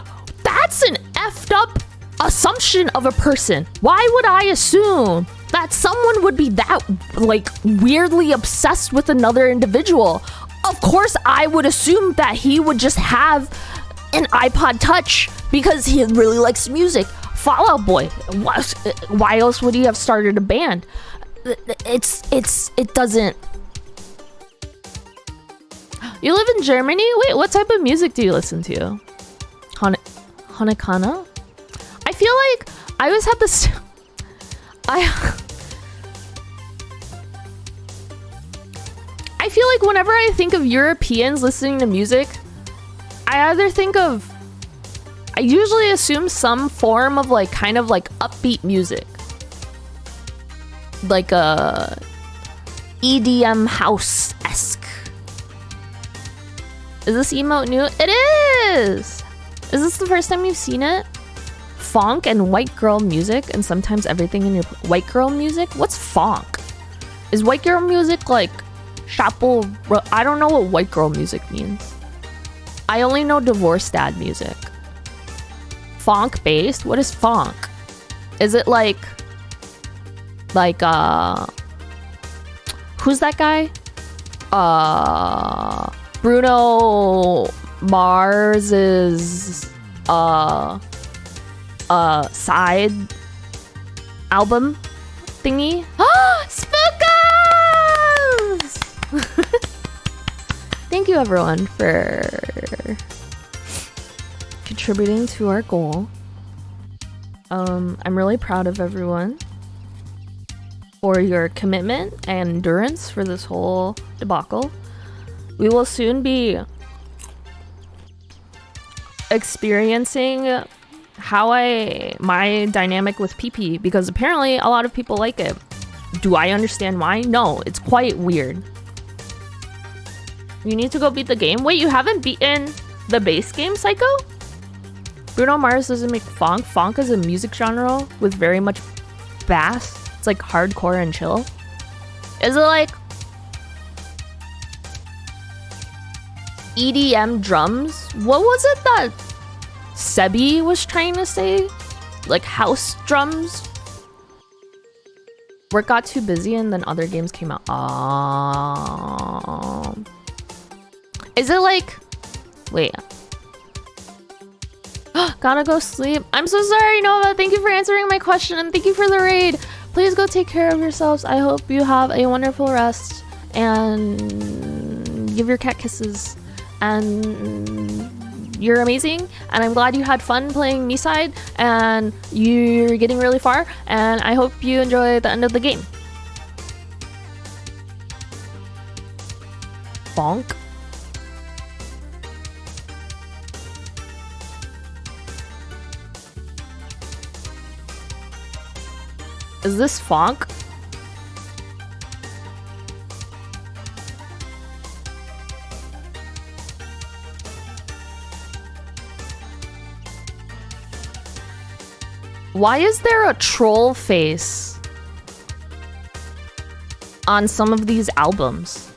S1: That's an effed up assumption of a person. Why would I assume that someone would be that, like, weirdly obsessed with another individual? Of course, I would assume that he would just have an iPod Touch because he really likes music. Fall Out Boy. Why else would he have started a band? It doesn't. You live in Germany? Wait, what type of music do you listen to? Hanekana? I feel like I always have this. I feel like whenever I think of Europeans listening to music, I usually assume some form of like kind of like upbeat music, like a EDM house-esque. Is this emote new? It is! Is this the first time you've seen it? Funk and white girl music, and sometimes everything in your white girl music? What's funk? Is white girl music like shuffle? I don't know what white girl music means. I only know divorce dad music. Funk based? What is funk? Is it like who's that guy? Bruno Mars's side album thingy. Spookers! Thank you everyone for contributing to our goal. I'm really proud of everyone for your commitment and endurance for this whole debacle. We will soon be experiencing my dynamic with PP, because apparently a lot of people like it. Do I understand why? No, it's quite weird. You need to go beat the game. Wait, you haven't beaten the base game, Psycho? Bruno Mars doesn't make funk. Funk is a music genre with very much bass. It's like hardcore and chill. Is it like EDM drums? What was it that Sebi was trying to say? Like house drums? Work got too busy and then other games came out. Is it like... Wait. Gotta go sleep. I'm so sorry, Nova. Thank you for answering my question and thank you for the raid. Please go take care of yourselves. I hope you have a wonderful rest and give your cat kisses. And you're amazing, and I'm glad you had fun playing me side, and you're getting really far, and I hope you enjoy the end of the game. Bonk. Is this funk? Why is there a troll face on some of these albums?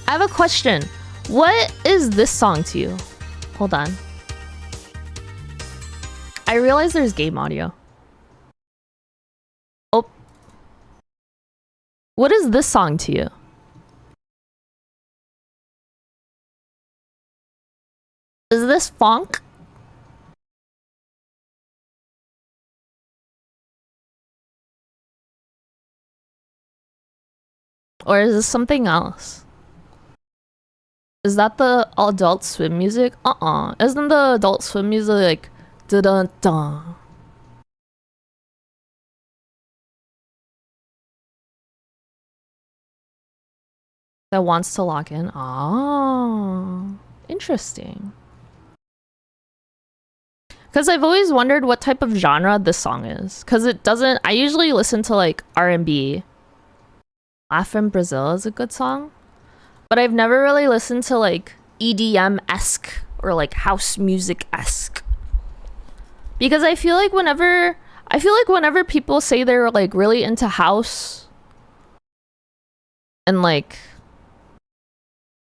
S1: I have a question. What is this song to you? Hold on. I realize there's game audio. Oh. What is this song to you? Is this funk? Or is this something else? Is that the Adult Swim music? Isn't the Adult Swim music like da-da-da? That wants to log in? Oh, interesting. Because I've always wondered what type of genre this song is. Because it doesn't... I usually listen to like R&B. Laugh from Brazil is a good song. But I've never really listened to like EDM-esque or like house music-esque. Because I feel like whenever people say they're like really into house and like...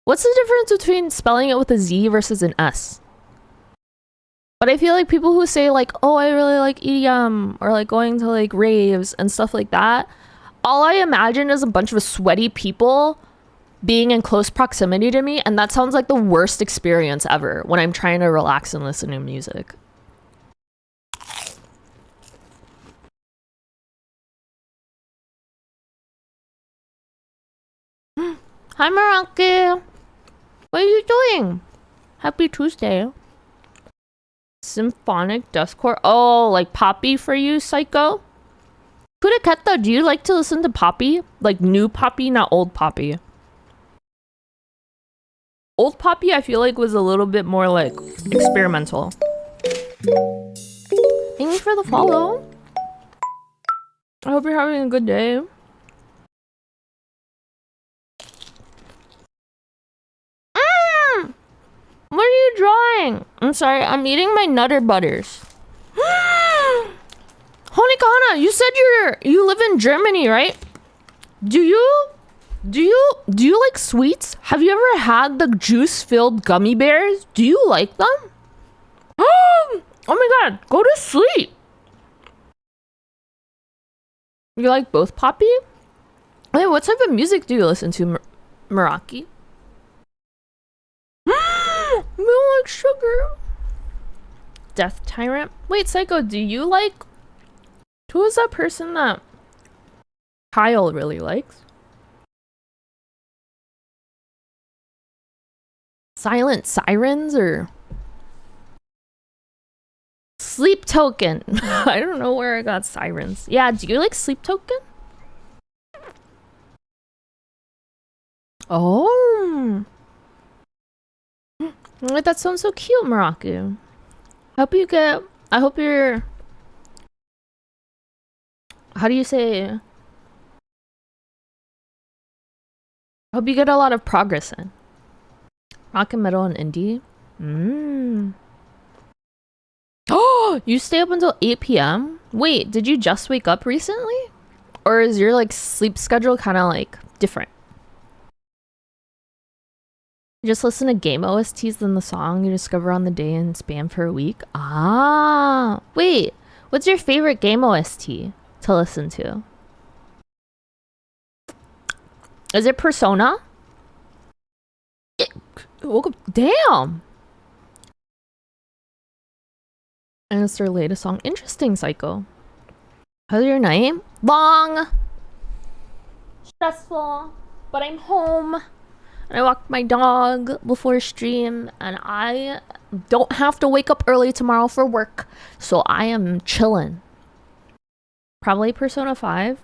S1: What's the difference between spelling it with a Z versus an S? But I feel like people who say like, oh, I really like EDM or like going to like raves and stuff like that, all I imagine is a bunch of sweaty people being in close proximity to me, and that sounds like the worst experience ever when I'm trying to relax and listen to music. Hi, Meraki. What are you doing? Happy Tuesday. Symphonic deathcore. Oh, like poppy for you, Psycho? Kuraketa, do you like to listen to poppy? Like new poppy, not old poppy. Old poppy, I feel like, was a little bit more like experimental. Thank you for the follow. I hope you're having a good day. What are you drawing? I'm sorry, I'm eating my Nutter Butters. Honikana, you said you live in Germany, right? Do you like sweets? Have you ever had the juice-filled gummy bears? Do you like them? Oh my god, go to sleep. You like both, Poppy? Wait, what type of music do you listen to, Meraki? We don't like sugar. Death Tyrant. Wait, Psycho, do you like... Who is that person that Kyle really likes? Silent Sirens or... Sleep Token. I don't know where I got Sirens. Yeah, do you like Sleep Token? Oh... That sounds so cute, Maraku. I hope you're... How do you say... I hope you get a lot of progress in. Rock and metal and indie? Oh! You stay up until 8 p.m? Wait, did you just wake up recently? Or is your like sleep schedule kind of like different? You just listen to game OSTs, then the song you discover on the day and spam for a week? Ah, wait. What's your favorite game OST to listen to? Is it Persona? Damn. And it's their latest song. Interesting, Psycho. How's your night? Long. Stressful. But I'm home. And I walked my dog before stream, and I don't have to wake up early tomorrow for work, so I am chilling. Probably Persona 5.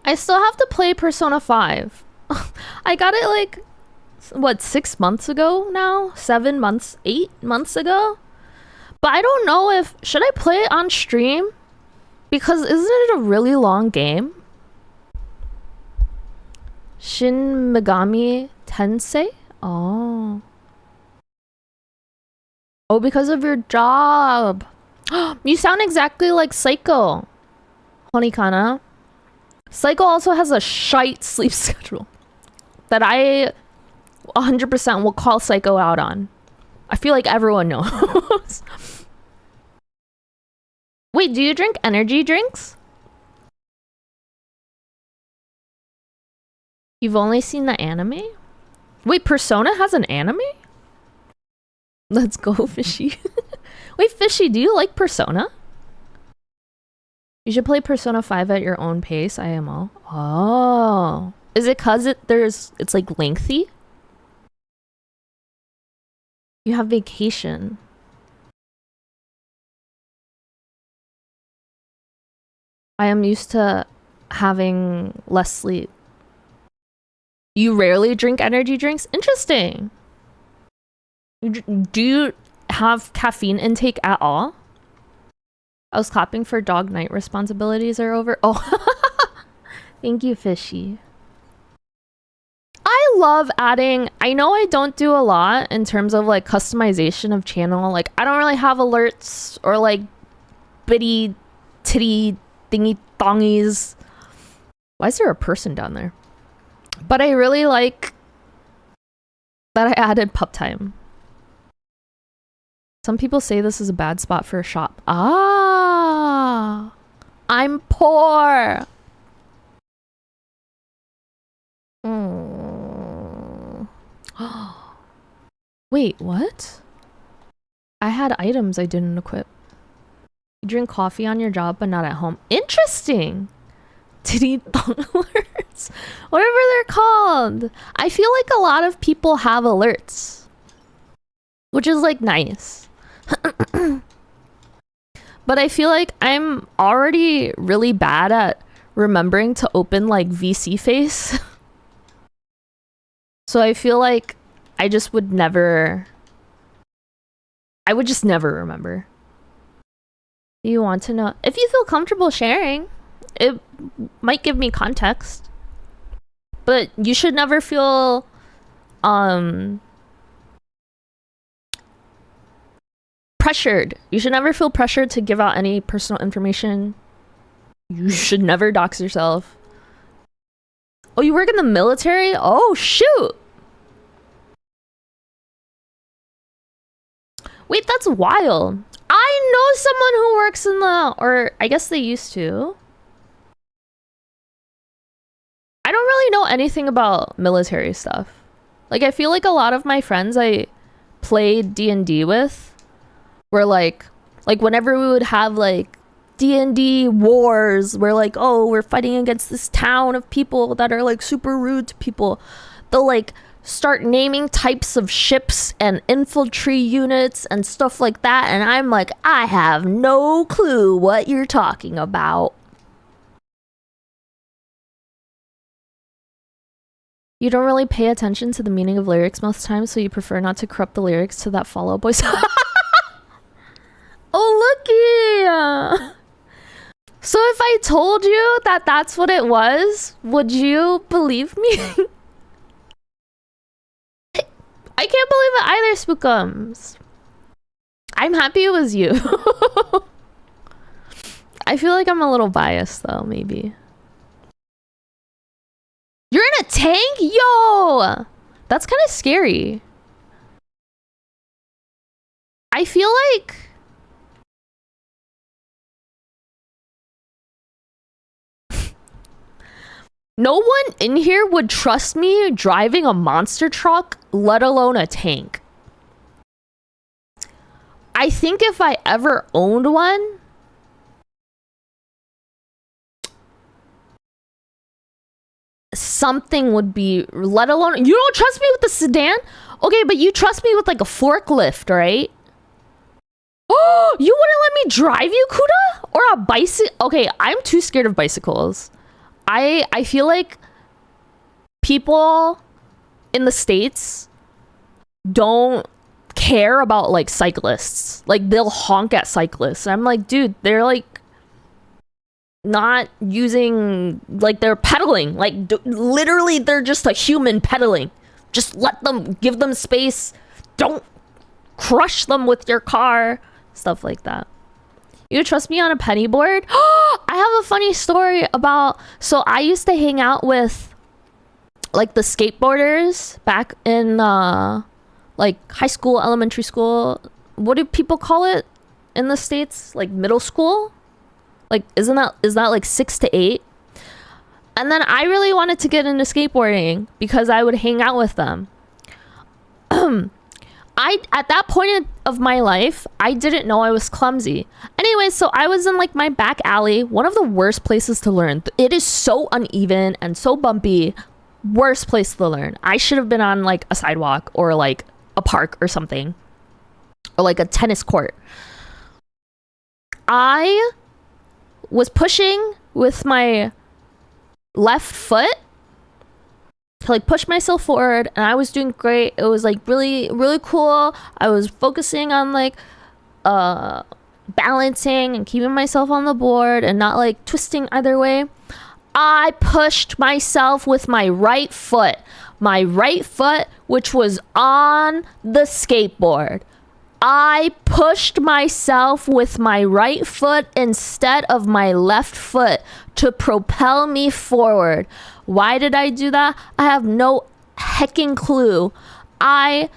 S1: I still have to play Persona 5. I got it like, what, 6 months ago now? 7 months, 8 months ago? But I don't know if, should I play it on stream? Because isn't it a really long game? Shin Megami Tensei? Oh. Oh, because of your job. You sound exactly like Psycho. Honikana. Psycho also has a shite sleep schedule that I 100% will call Psycho out on. I feel like everyone knows. Wait, do you drink energy drinks? You've only seen the anime? Wait, Persona has an anime? Let's go, Fishy. Wait, Fishy, do you like Persona? You should play Persona 5 at your own pace, IMO. Oh. Is it cause it's like lengthy? You have vacation. I am used to having less sleep. You rarely drink energy drinks? Interesting. have caffeine intake at all. I was clapping for dog night responsibilities are over. Oh, thank you, Fishy. I love adding, I know I don't do a lot in terms of like customization of channel. Like I don't really have alerts or like bitty titty thingy thongies. Why is there a person down there? But I really like that I added pup time. Some people say this is a bad spot for a shop. Ah, I'm poor. Wait, what? I had items I didn't equip. You drink coffee on your job, but not at home. Interesting. Titty thong alerts. Whatever they're called. I feel like a lot of people have alerts. Which is like nice. But I feel like I'm already really bad at remembering to open like VC face. So I feel like I just would never... I would just never remember. You want to know? If you feel comfortable sharing, it might give me context. But you should never feel... pressured. You should never feel pressured to give out any personal information. You should never dox yourself. Oh, you work in the military? Oh, shoot! Wait, that's wild. I know someone who works in the... Or, I guess they used to. I don't really know anything about military stuff. Like, I feel like a lot of my friends I played D&D with were like whenever we would have, like, D&D wars, we're like, oh, we're fighting against this town of people that are like super rude to people. They'll like start naming types of ships and infantry units and stuff like that, and I'm like, I have no clue what you're talking about. You don't really pay attention to the meaning of lyrics most times, so you prefer not to corrupt the lyrics to that Fall Out Boy song. Oh, looky! So if I told you that that's what it was, would you believe me? I can't believe it either, Spookums. I'm happy it was you. I feel like I'm a little biased though, maybe. You're in a tank? Yo! That's kind of scary. I feel like... no one in here would trust me driving a monster truck, let alone a tank. I think if I ever owned one, something would be, let alone, you don't trust me with the sedan? Okay, but you trust me with like a forklift, right? Oh, you wouldn't let me drive you, Kuda? Or a bicycle? Okay, I'm too scared of bicycles. I feel like people in the States don't care about like cyclists. Like they'll honk at cyclists. I'm like, dude, they're like not using, like they're pedaling. Like literally they're just a human pedaling. Just let them, give them space. Don't crush them with your car. Stuff like that. You trust me on a penny board? I have a funny story about... So I used to hang out with like the skateboarders back in like high school, elementary school. What do people call it in the States? Like middle school? Like is that like 6 to 8? And then I really wanted to get into skateboarding because I would hang out with them. At that point of my life, I didn't know I was clumsy. Anyway, so I was in like my back alley, one of the worst places to learn. It is so uneven and so bumpy. Worst place to learn. I should have been on like a sidewalk or like a park or something. Or like a tennis court. I was pushing with my left foot. like push myself forward, and I was doing great. It was like really, really cool. I was focusing on like balancing and keeping myself on the board and not like twisting either way. I pushed myself with my right foot, which was on the skateboard. I pushed myself with my right foot instead of my left foot to propel me forward. Why did I do that? I have no hecking clue. I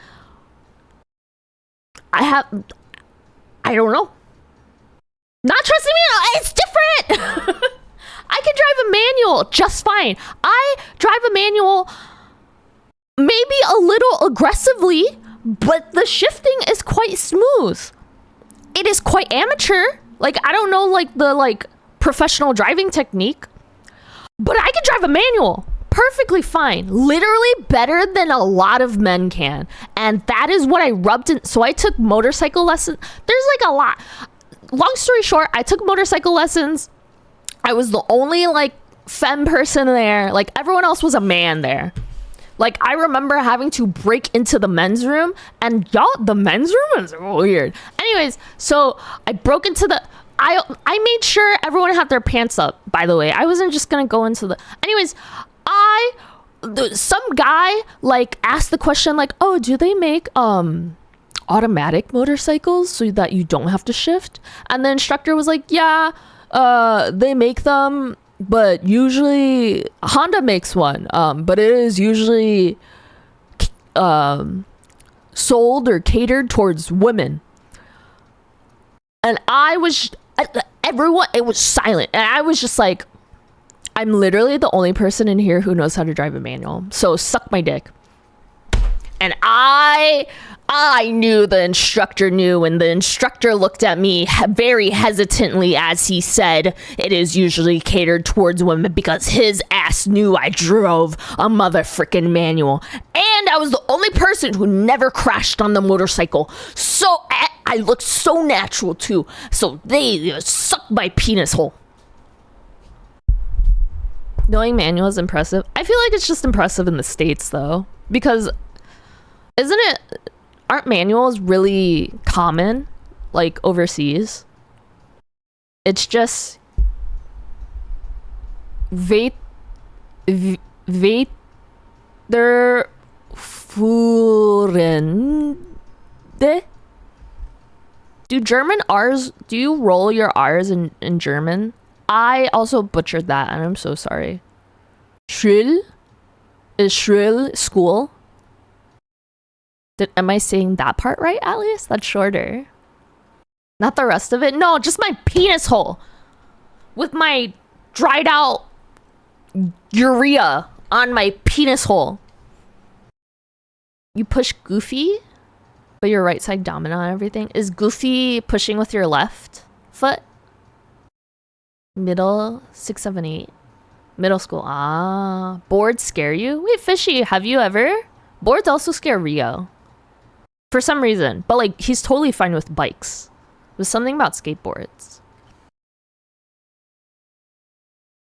S1: don't know. Not trusting me, it's different. I can drive a manual just fine. I drive a manual maybe a little aggressively, but the shifting is quite smooth. It is quite amateur. Like, I don't know like the like professional driving technique, but I can drive a manual perfectly fine. Literally better than a lot of men can. And that is what I rubbed in. So I took motorcycle lessons. There's like a lot. Long story short, I took motorcycle lessons. I was the only like femme person there. Like everyone else was a man there. Like I remember having to break into the men's room, and y'all, the men's room is weird. Anyways, so I broke into the, I made sure everyone had their pants up, by the way. I wasn't just gonna go into the, anyways, some guy like asked the question like, oh, do they make automatic motorcycles so that you don't have to shift? And the instructor was like, yeah, they make them, but usually Honda makes one, but it is usually sold or catered towards women. And everyone, it was silent, and I was just like, I'm literally the only person in here who knows how to drive a manual, so suck my dick. And I knew the instructor knew, and the instructor looked at me very hesitantly as he said, it is usually catered towards women, because his ass knew I drove a motherfucking manual. And I was the only person who never crashed on the motorcycle. So I looked so natural too. So they sucked my penis hole. Knowing manual is impressive. I feel like it's just impressive in the States though, because aren't manuals really common like overseas? It's just Weiterführende. Do you roll your R's in German? I also butchered that, and I'm so sorry. Schule? Is Schule school? Am I saying that part right, at least? That's shorter. Not the rest of it? No, just my penis hole. With my dried out urea on my penis hole. You push Goofy, but your right side dominant on everything. Is Goofy pushing with your left foot? Middle, 6, 7, 8. Middle school. Boards scare you? Wait, Fishy, have you ever? Boards also scare Rio. For some reason. But like, he's totally fine with bikes. There's something about skateboards.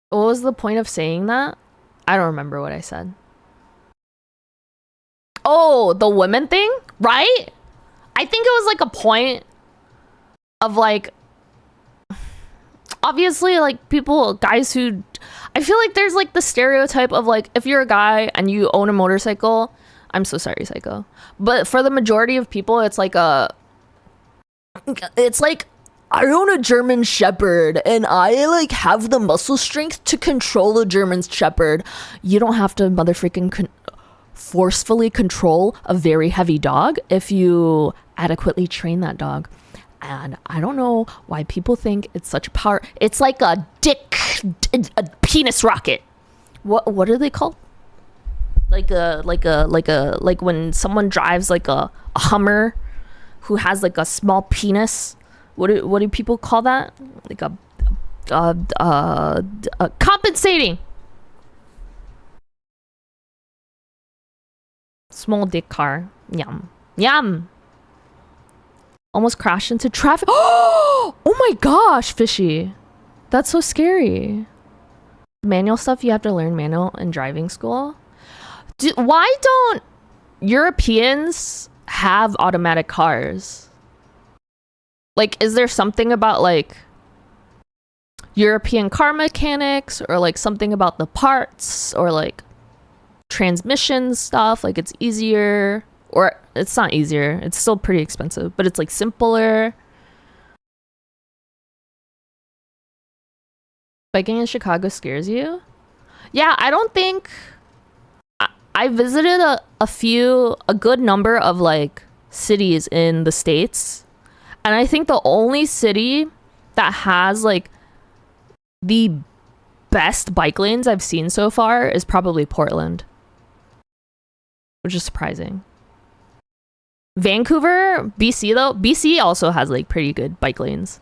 S1: What was the point of saying that? I don't remember what I said. Oh, the women thing? Right? I think it was like a point of like, obviously like guys who, I feel like there's like the stereotype of like, if you're a guy and you own a motorcycle, I'm so sorry, Psycho, but for the majority of people, it's like I own a German Shepherd and I like have the muscle strength to control a German Shepherd. You don't have to motherfucking forcefully control a very heavy dog if you adequately train that dog. And I don't know why people think it's such power. It's like a penis rocket. What are they called? Like when someone drives like a Hummer who has like a small penis. What do people call that? Like a compensating. Small dick car. Yum. Yum. Almost crashed into traffic. Oh my gosh, Fishy. That's so scary. Manual stuff, you have to learn manual in driving school. Why don't Europeans have automatic cars? Like, is there something about like European car mechanics, or like something about the parts, or like transmission stuff? Like, it's easier, or it's not easier. It's still pretty expensive, but it's like simpler. Biking in Chicago scares you? Yeah, I don't think. I visited a good number of like cities in the States, and I think the only city that has like the best bike lanes I've seen so far is probably Portland, which is surprising. Vancouver, BC though, BC also has like pretty good bike lanes.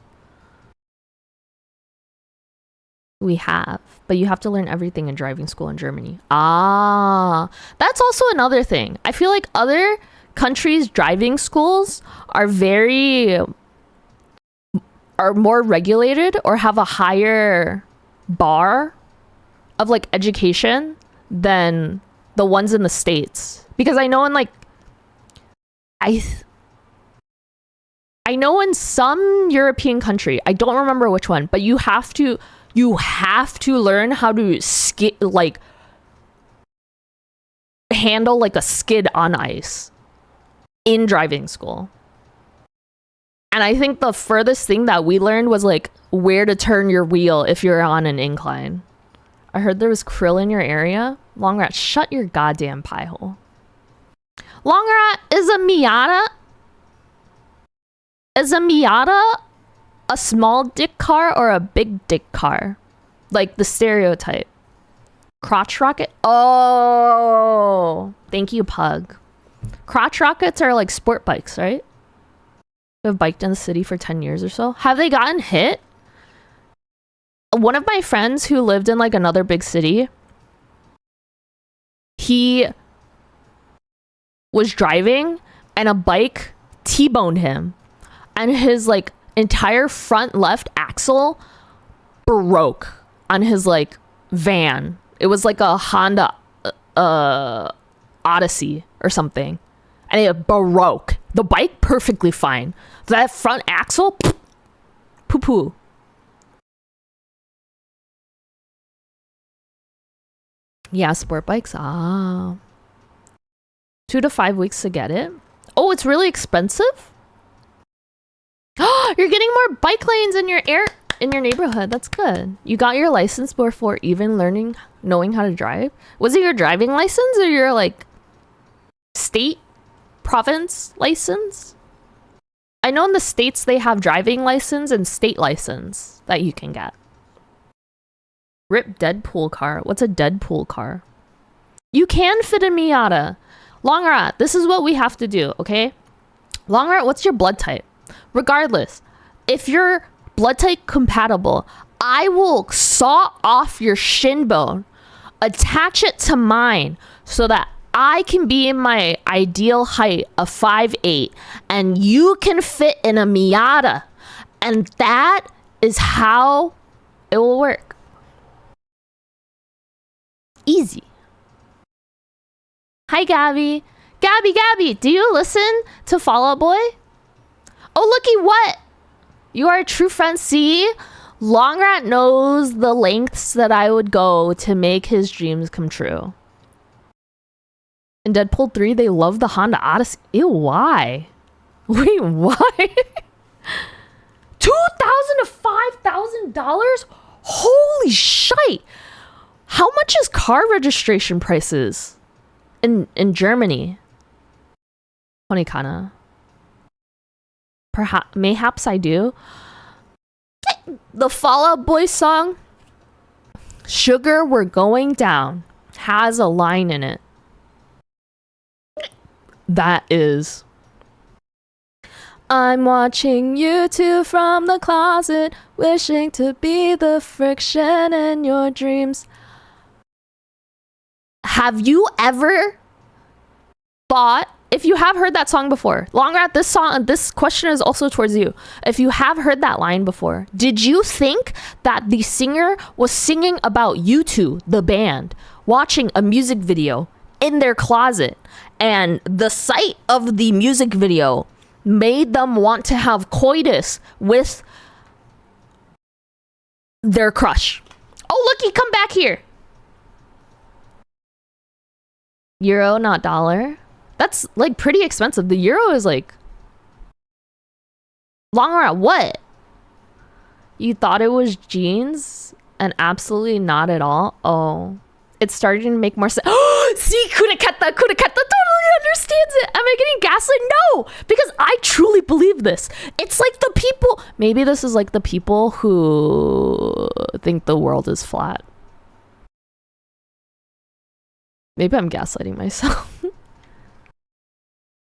S1: We have, but you have to learn everything in driving school in Germany. That's also another thing. I feel like other countries' driving schools are more regulated, or have a higher bar of like education than the ones in the States. Because I know in like I know in some European country, I don't remember which one, but you have to learn how to handle like a skid on ice in driving school. And I think the furthest thing that we learned was like where to turn your wheel if you're on an incline. I heard there was krill in your area. Longrat, shut your goddamn pie hole. Longrat, is a Miata a small dick car or a big dick car? Like the stereotype. Crotch rocket? Oh, thank you, Pug. Crotch rockets are like sport bikes, right? I've biked in the city for 10 years or so. Have they gotten hit? One of my friends who lived in like another big city, he was driving and a bike T-boned him, and his like entire front left axle broke on his like van. It was like a Honda Odyssey or something, and it broke. The bike perfectly fine. That front axle, poo poo. Yeah, sport bikes. 2 to 5 weeks to get it. Oh, it's really expensive. You're getting more bike lanes in your neighborhood. That's good. You got your license before even knowing how to drive. Was it your driving license or your like state province license? I know in the States they have driving license and state license that you can get. Rip Deadpool car. What's a Deadpool car? You can fit a Miata. Longrat, this is what we have to do, okay? Longrat, what's your blood type? Regardless, if you're blood type compatible, I will saw off your shin bone, attach it to mine so that I can be in my ideal height of 5'8", and you can fit in a Miata. And that is how it will work. Easy. Hi, Gabby. Gabby, do you listen to Fall Out Boy? Oh, looky what? You are a true friend. See? Longrat knows the lengths that I would go to make his dreams come true. In Deadpool 3, they love the Honda Odyssey. Ew, why? Wait, why? $2,000 to $5,000? Holy shite! How much is car registration prices in Germany? Funny kinda. Mayhaps I do. The Fall Out Boy song, Sugar We're Going Down, has a line in it that is, I'm watching you two from the closet, wishing to be the friction in your dreams. Have you ever thought, if you have heard that song before, Longrat, this question is also towards you. If you have heard that line before, did you think that the singer was singing about you two, the band, watching a music video in their closet. And the sight of the music video made them want to have coitus with their crush. Oh, looky, come back here. Euro, not dollar. That's like pretty expensive. The euro is like long run. What? You thought it was jeans and absolutely not at all. Oh, it's starting to make more sense. See, Kuraketa totally understands it. Am I getting gaslit? No, because I truly believe this. It's like the people, maybe this is like the people who think the world is flat. Maybe I'm gaslighting myself.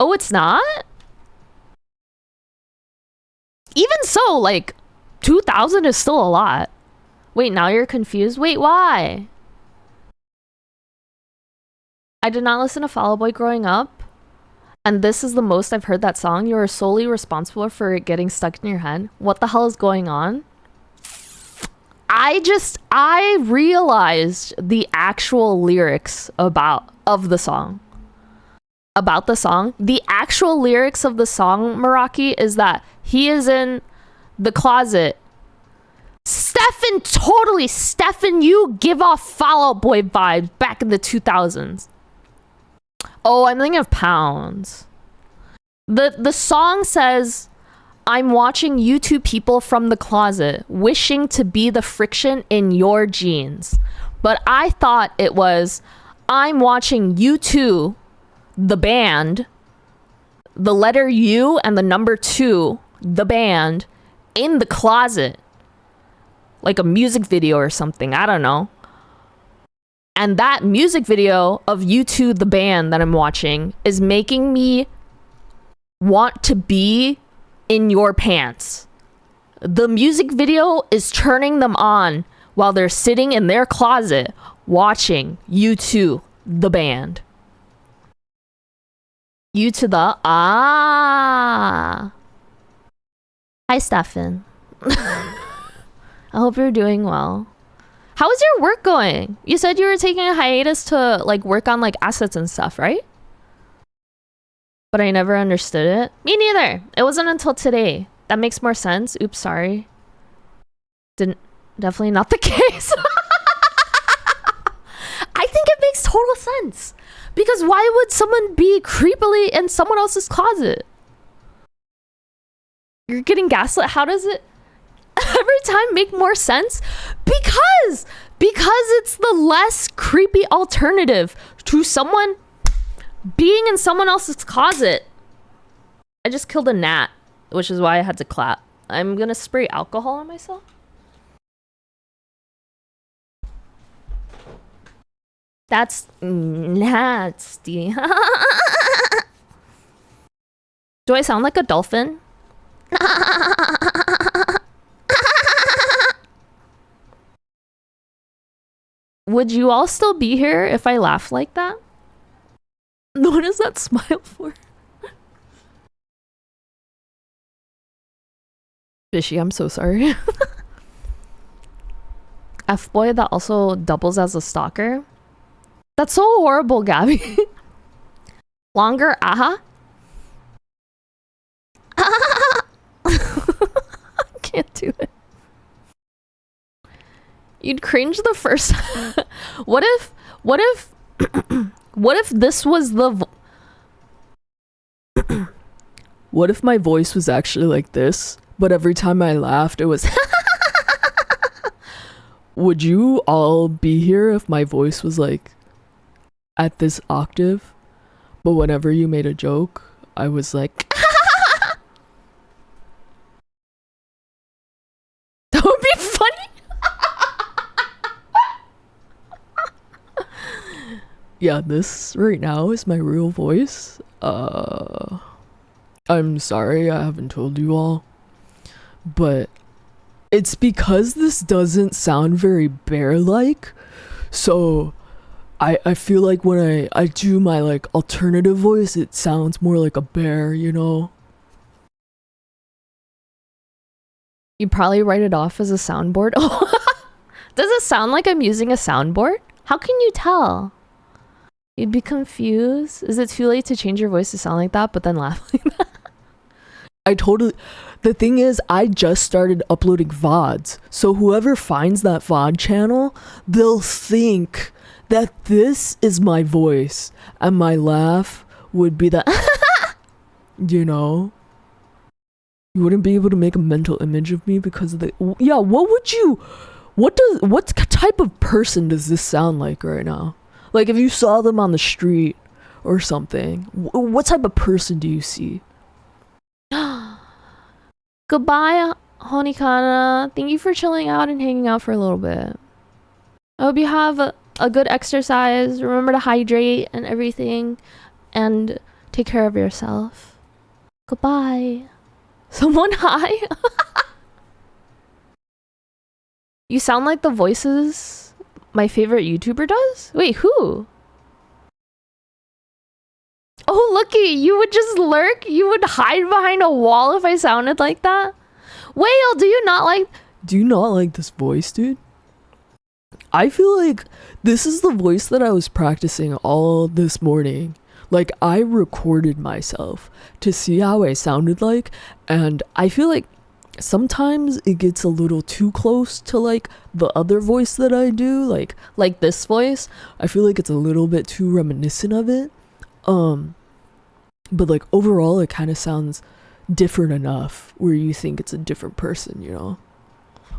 S1: Oh, it's not? Even so, like, 2,000 is still a lot. Wait, now you're confused? Wait, why? I did not listen to Fall Out Boy growing up, and this is the most I've heard that song. You are solely responsible for it getting stuck in your head. What the hell is going on? I realized the actual lyrics of the song. About the song. The actual lyrics of the song, Meraki, is that he is in the closet. Stefan, you give off Fall Out Boy vibes back in the 2000s. Oh, I'm thinking of pounds. The song says, I'm watching you two people from the closet, wishing to be the friction in your jeans. But I thought it was, I'm watching you two, the band, the letter U and the number 2, the band, in the closet. Like a music video or something, I don't know. And that music video of U2, the band that I'm watching, is making me want to be in your pants. The music video is turning them on while they're sitting in their closet watching U2, the band. U2 the Hi, Stefan. I hope you're doing well. How is your work going? You said you were taking a hiatus to like work on like assets and stuff, right? But I never understood it. Me neither. It wasn't until today. That makes more sense. Oops, sorry. Definitely not the case. I think it makes total sense. Because why would someone be creepily in someone else's closet? You're getting gaslit. How does it every time make more sense? Because it's the less creepy alternative to someone being in someone else's closet. I just killed a gnat, which is why I had to clap. I'm gonna spray alcohol on myself. That's nasty. Do I sound like a dolphin? Would you all still be here if I laughed like that? What is that smile for? Fishy, I'm so sorry. F-boy that also doubles as a stalker. That's so horrible, Gabby. Longer, aha. Can't do it. You'd cringe the first. What if this was the
S3: What if my voice was actually like this, but every time I laughed it was Would you all be here if my voice was like at this octave, but whenever you made a joke, I was like
S1: that would be funny.
S3: Yeah, this right now is my real voice. I'm sorry I haven't told you all, but it's because this doesn't sound very bear-like, so I feel like when I do my like alternative voice, it sounds more like a bear, you know?
S1: You probably write it off as a soundboard. Does it sound like I'm using a soundboard? How can you tell? You'd be confused. Is it too late to change your voice to sound like that, but then laugh like that?
S3: The thing is, I just started uploading VODs. So whoever finds that VOD channel, they'll think that this is my voice. And my laugh would be that, you know? You wouldn't be able to make a mental image of me because of the... Yeah, what type of person does this sound like right now? Like if you saw them on the street or something, what type of person do you see?
S1: Goodbye, Honikana. Thank you for chilling out and hanging out for a little bit. I hope you have a good exercise. Remember to hydrate and everything. And take care of yourself. Goodbye. Someone hi. You sound like the voices my favorite YouTuber does? Wait, who? Oh, looky, you would just lurk? You would hide behind a wall if I sounded like that? Whale, do you not like
S3: this voice, dude? I feel like this is the voice that I was practicing all this morning. Like, I recorded myself to see how I sounded like, and I feel like sometimes it gets a little too close to, like, the other voice that I do, like this voice. I feel like it's a little bit too reminiscent of it. But, like, overall, it kind of sounds different enough where you think it's a different person, you know?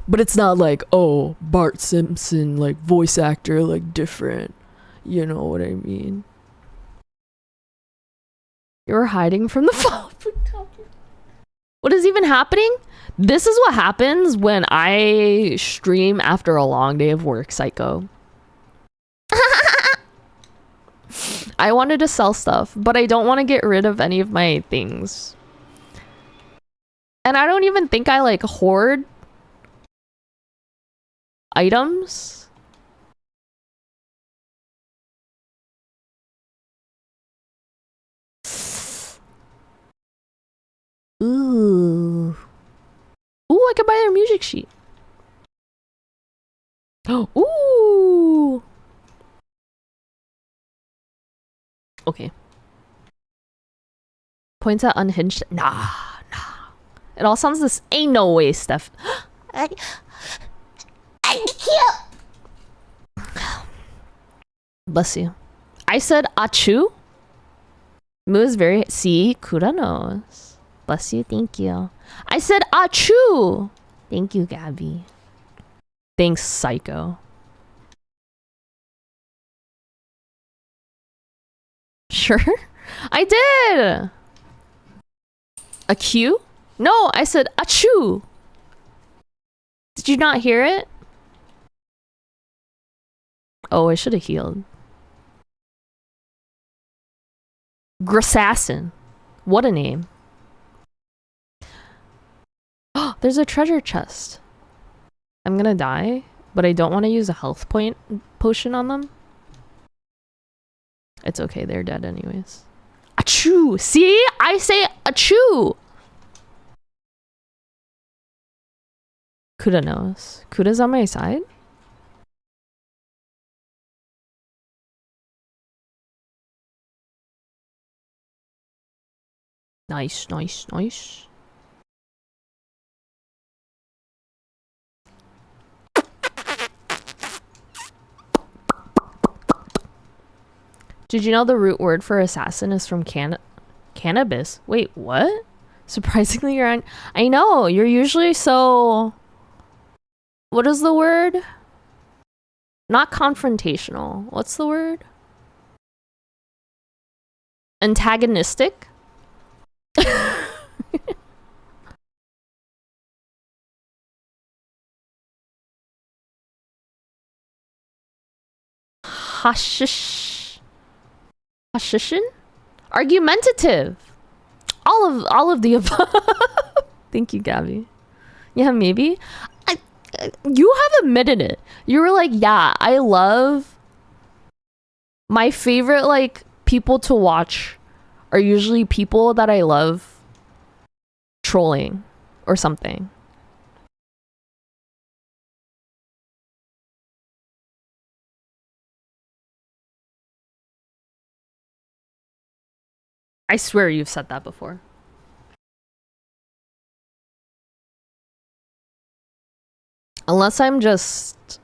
S3: But it's not like, oh, Bart Simpson, like, voice actor, like, different. You know what I mean?
S1: You're hiding from the phone. What is even happening? This is what happens when I stream after a long day of work, psycho. I wanted to sell stuff, but I don't want to get rid of any of my things. And I don't even think I, like, hoard items. Ooh. Ooh, I could buy their music sheet. Ooh. Okay. Points at unhinged. Nah. It all sounds this. Ain't no way, Steph.
S2: I
S1: Bless you. I said achu. Moo is very. See, Kura knows. Bless you. Thank you. I said achu. Thank you, Gabby. Thanks, psycho. Sure. I did. A Q? No, I said achoo. Did you not hear it? Oh, I should have healed. Grasassin. What a name. Oh, there's a treasure chest. I'm gonna die, but I don't want to use a health point potion on them. It's okay, they're dead anyways. Achoo! See? I say achoo! Kuda knows. Kuda's on my side? Nice. Did you know the root word for assassin is from cannabis? Wait, what? Surprisingly, you're on... I know, you're usually so... What is the word? Not confrontational. What's the word? Antagonistic? Hashishin? Argumentative. All of the above. Thank you, Gabby. Yeah, maybe. You have admitted it. You were like, yeah, I love... My favorite, like, people to watch are usually people that I love trolling or something. I swear you've said that before. Unless I'm just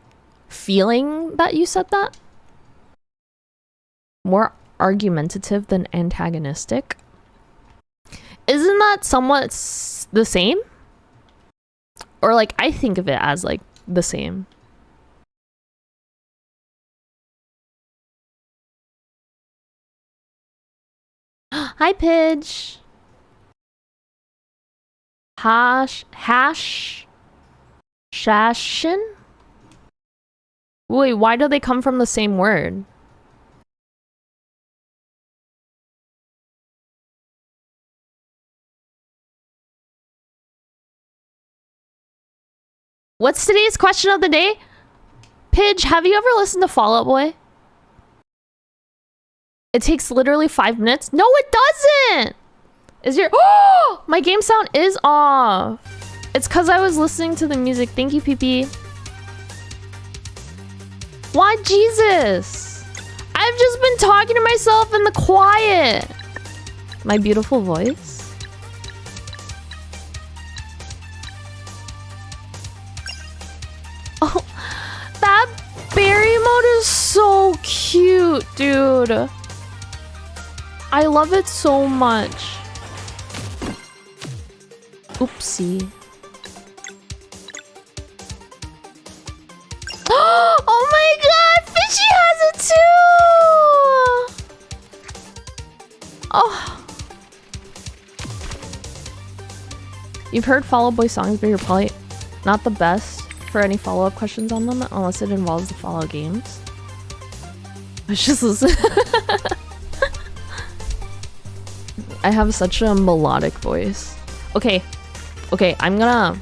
S1: feeling that you said that. More argumentative than antagonistic. Isn't that somewhat the same? Or like, I think of it as like the same. Hi, Pidge. Shashin? Wait, why do they come from the same word? What's today's question of the day? Pidge, have you ever listened to Fall Out Boy? It takes literally 5 minutes. No, it doesn't! Is your... Oh! My game sound is off. It's because I was listening to the music. Thank you, PP. Why, Jesus? I've just been talking to myself in the quiet. My beautiful voice. Oh, that berry mode is so cute, dude. I love it so much. Oopsie. Oh my god, Fishy has it too! Oh. You've heard Fall Out Boy songs, but you're probably not the best for any follow-up questions on them unless it involves the Fallout games. Let's just listen. I have such a melodic voice. Okay, I'm gonna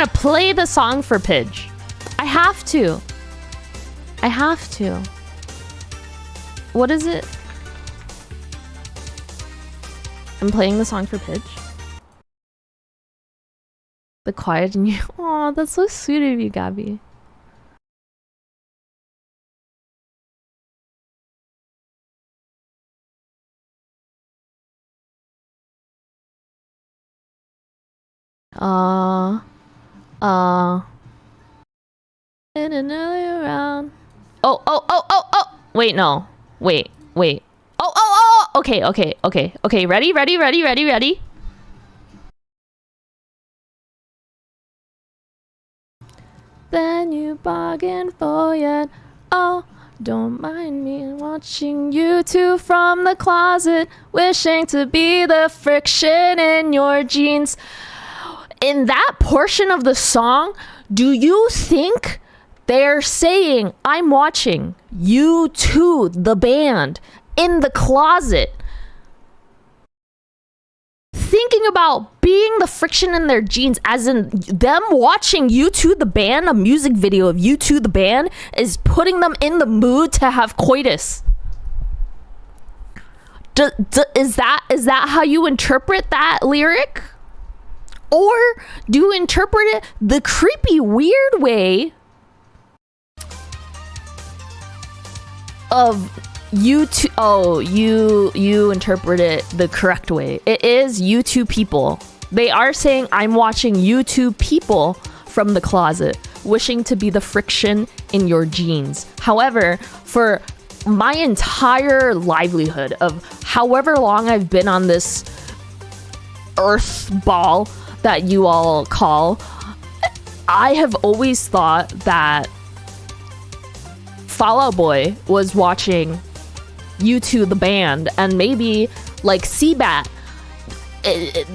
S1: play the song for Pidge. I have to. What is it? I'm playing the song for Pidge. The quiet in you. Aw, that's so sweet of you, Gabby. In an earlier round. Oh. Wait, no. Wait. Oh. Okay. Ready? Then you bargain for it. Oh, don't mind me watching you two from the closet, wishing to be the friction in your jeans. In that portion of the song, do you think they're saying, I'm watching you two, the band, in the closet, thinking about being the friction in their jeans, as in them watching U2 the band, a music video of U2 the band, is putting them in the mood to have coitus? Is that how you interpret that lyric? Or do you interpret it the creepy, weird way of U2? Oh, you interpret it the correct way. It is U2 people. They are saying, I'm watching U2 people from the closet, wishing to be the friction in your jeans. However, for my entire livelihood of however long I've been on this earth ball that you all call, I have always thought that Fall Out Boy was watching U2 the band, and maybe like Seabat, it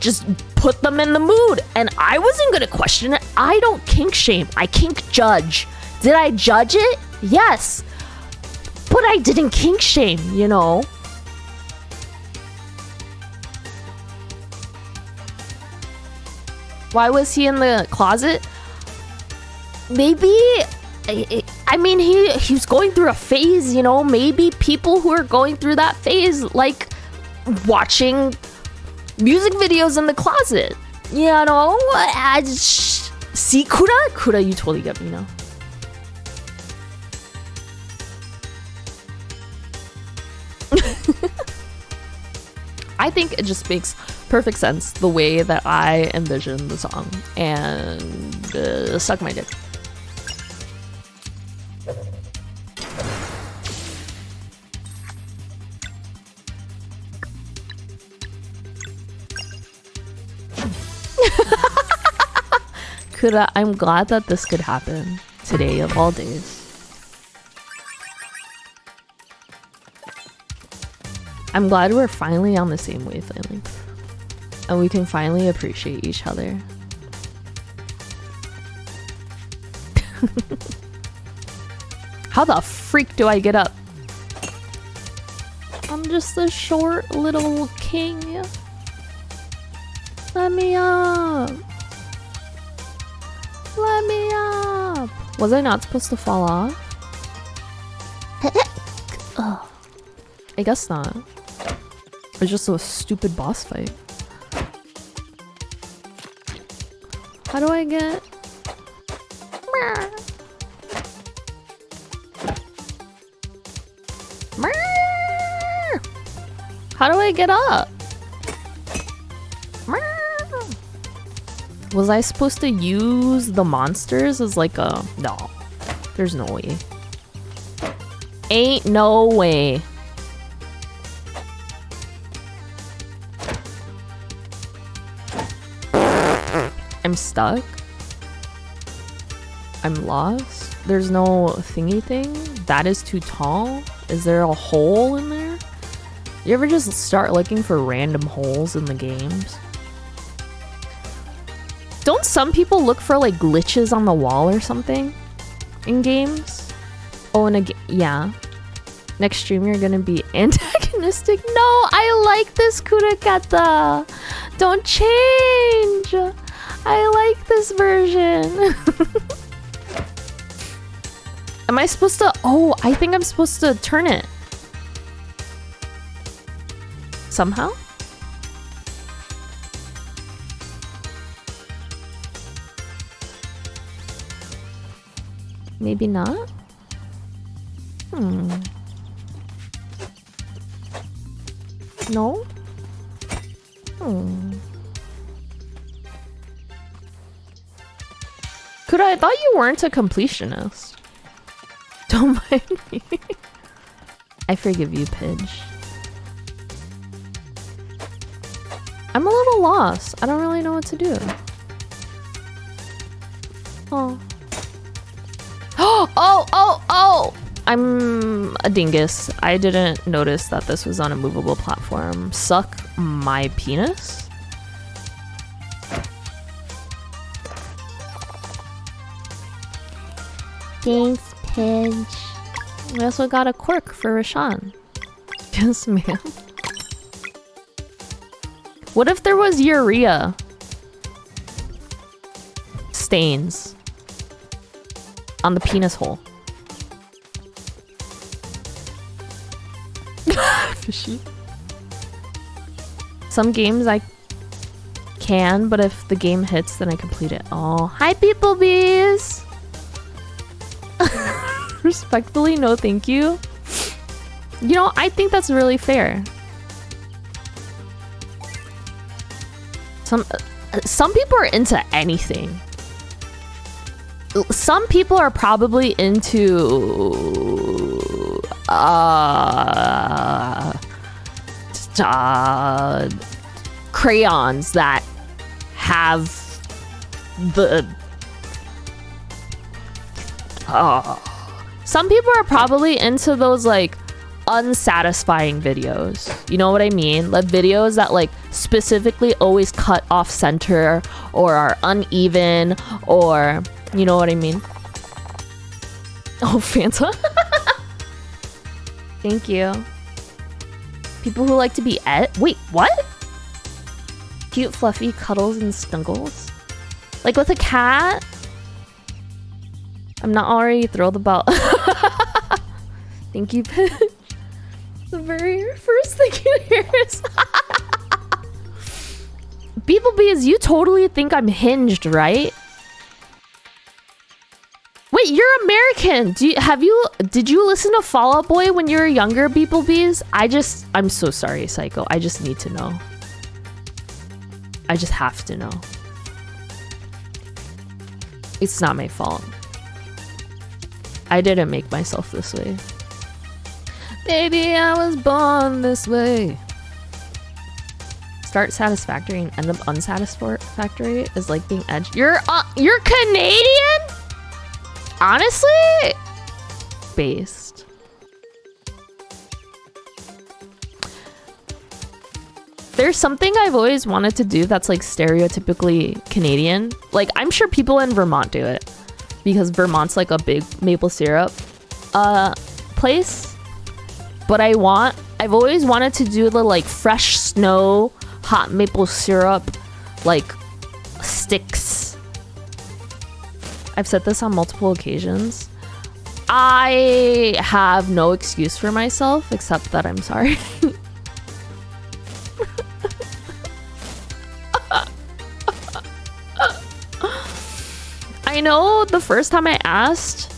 S1: just put them in the mood, and I wasn't gonna question it. I don't kink shame, I kink judge. Did I judge it? Yes, but I didn't kink shame, you know. Why was he in the closet? Maybe, I mean, he was going through a phase, you know. Maybe people who are going through that phase like watching music videos in the closet, you know. See, Kura, you totally get me now. I think it just makes perfect sense the way that I envision the song. And suck my dick. I'm glad that this could happen today of all days. I'm glad we're finally on the same wavelength. And we can finally appreciate each other. How the freak do I get up? I'm just a short little king. Let me up. Let me up. Was I not supposed to fall off? Oh, I guess not. It's just a stupid boss fight. How do I get... How do I get up? Was I supposed to use the monsters as like a... No. There's no way. Ain't no way. I'm stuck. I'm lost. There's no thingy thing. That is too tall. Is there a hole in there? You ever just start looking for random holes in the games? Don't some people look for like glitches on the wall or something in games? Oh, in a yeah. Next stream you're gonna be antagonistic. No, I like this Kurakata. Don't change. I like this version. Am I supposed to? Oh, I think I'm supposed to turn it. Somehow? Maybe not? No? Kuda, I thought you weren't a completionist. Don't mind me. I forgive you, Pidge. I'm a little lost. I don't really know what to do. Oh. Oh! I'm a dingus. I didn't notice that this was on a movable platform. Suck my penis?
S2: Thanks, Pidge.
S1: We also got a quirk for Rashawn. Yes, ma'am. What if there was urea stains on the penis hole? Fishy. Some games I can, but if the game hits, then I complete it. Oh, hi, people bees. Respectfully, no thank you. You know, I think that's really fair. Some people are into anything. Some people are probably into crayons that have the some people are probably into those like unsatisfying videos. You know what I mean? Like videos that like specifically always cut off center or are uneven, or you know what I mean? Oh, Fanta. Thank you. People who like to be wait, what? Cute, fluffy cuddles and snuggles? Like with a cat? I'm not already thrilled about... Thank you, Pitch. The very first thing you hear is... People Bees, you totally think I'm hinged, right? Wait, Wait, you're American. Did you listen to Fall Out Boy when you were younger, Beeple Bees? I'm so sorry, Psycho. I just need to know. I just have to know. It's not my fault. I didn't make myself this way. Maybe I was born this way. Start satisfactory and end up unsatisfactory is like being edged. You're Canadian? Honestly? Based. There's something I've always wanted to do that's like stereotypically Canadian. Like, I'm sure people in Vermont do it because Vermont's like a big maple syrup place. But I've always wanted to do the like fresh snow, hot maple syrup, like sticks. I've said this on multiple occasions. I have no excuse for myself except that I'm sorry. I know the first time I asked,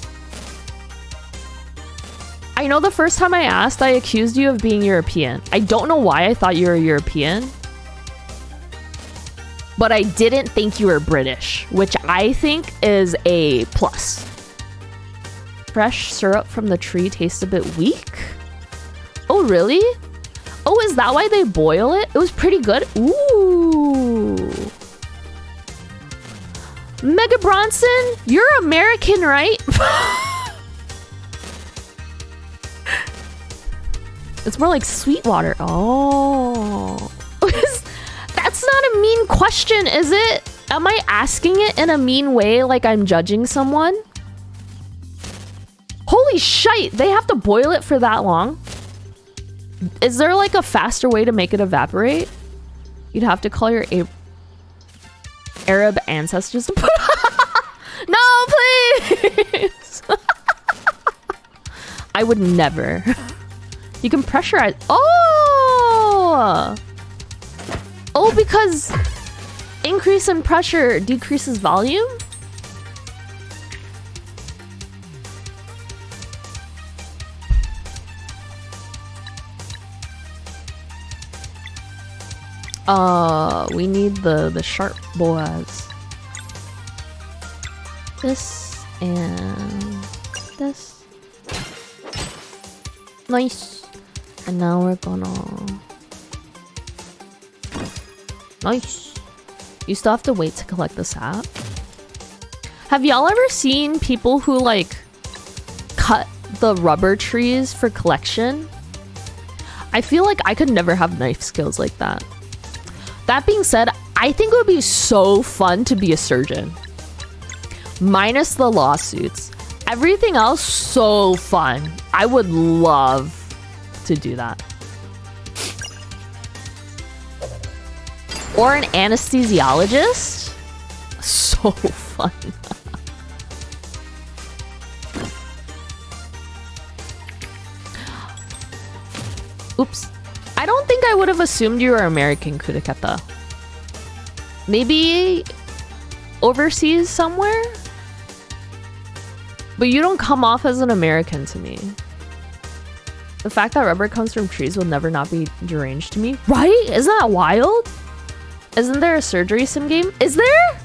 S1: I accused you of being European. I don't know why I thought you were European. But I didn't think you were British, which I think is a plus. Fresh syrup from the tree tastes a bit weak. Oh, really? Oh, is that why they boil it? It was pretty good. Ooh. Mega Bronson, you're American, right? It's more like Sweetwater. Oh. That's not a mean question, is it? Am I asking it in a mean way, like I'm judging someone? Holy shite, they have to boil it for that long? Is there like a faster way to make it evaporate? You'd have to call your Arab ancestors to put No, please! I would never. You can pressurize. Oh! Oh, because increase in pressure decreases volume? We need the sharp boas. This and this. Nice. And now we're gonna... Nice. You still have to wait to collect the sap. Have y'all ever seen people who like cut the rubber trees for collection? I feel like I could never have knife skills like that. That being said, I think it would be so fun to be a surgeon. Minus the lawsuits. Everything else, so fun. I would love to do that. Or an anesthesiologist? So fun. Oops. I don't think I would have assumed you were American, Kudaketa. Maybe overseas somewhere? But you don't come off as an American to me. The fact that rubber comes from trees will never not be deranged to me. Right? Isn't that wild? Isn't there a surgery sim game? Is there?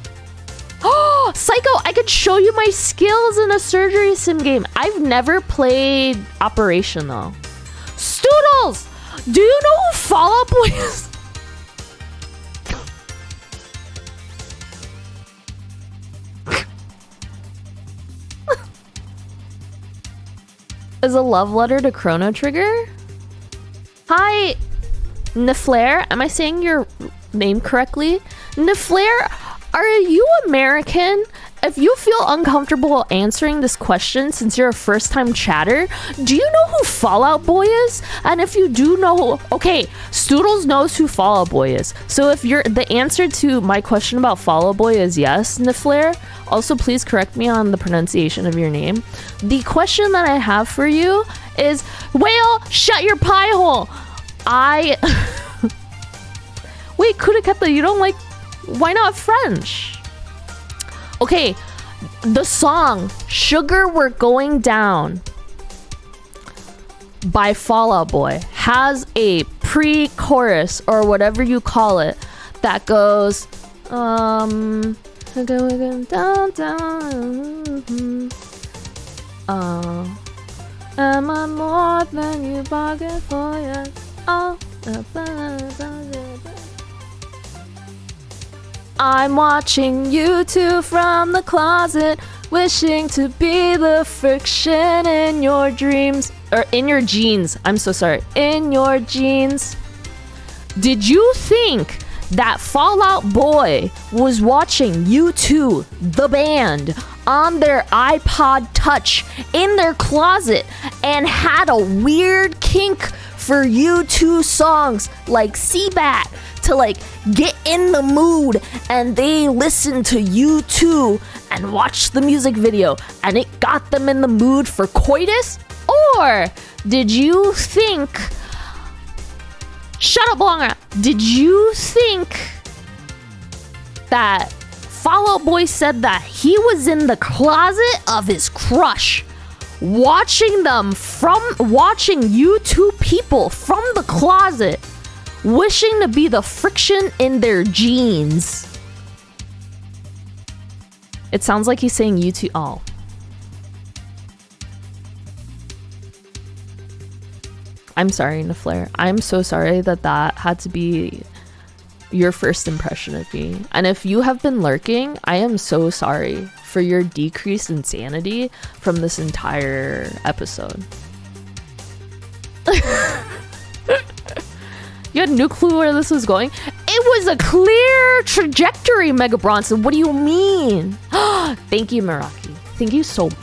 S1: Oh, Psycho, I could show you my skills in a surgery sim game. I've never played Operation though. Stoodles! Do you know who Fall Out Boy is? Is a love letter to Chrono Trigger? Hi, Neflair. Am I saying your name correctly? Neflair, are you American? If you feel uncomfortable answering this question since you're a first-time chatter, do you know who Fall Out Boy is? And if you do know, okay, Stoodles knows who Fall Out Boy is. So if the answer to my question about Fall Out Boy is yes, Neflair, also please correct me on the pronunciation of your name. The question that I have for you is, Whale, shut your pie hole! Wait, Kudaketa, you don't like... Why not French? Okay, The song Sugar We're Going Down by Fall Out Boy has a pre-chorus or whatever you call it that goes we're going down, down. Am I more than you bargained for? Yes. Oh. I'm watching you two from the closet, wishing to be the friction in your dreams. Or in your jeans. I'm so sorry. In your jeans. Did you think that Fall Out Boy was watching U2, the band, on their iPod Touch in their closet and had a weird kink for U2 songs like Seabat to like get in the mood, and they listened to U2 and watched the music video and it got them in the mood for coitus? Or did you think... Shut up, Longer. Did you think that Fall Out Boy said that he was in the closet of his crush, watching you two people from the closet, wishing to be the friction in their jeans? It sounds like he's saying you two all. I'm sorry, Naflair. I'm so sorry that had to be your first impression of me. And if you have been lurking, I am so sorry for your decreased insanity from this entire episode. You had no clue where this was going? It was a clear trajectory, Mega Bronson. What do you mean? Thank you, Meraki. Thank you so much.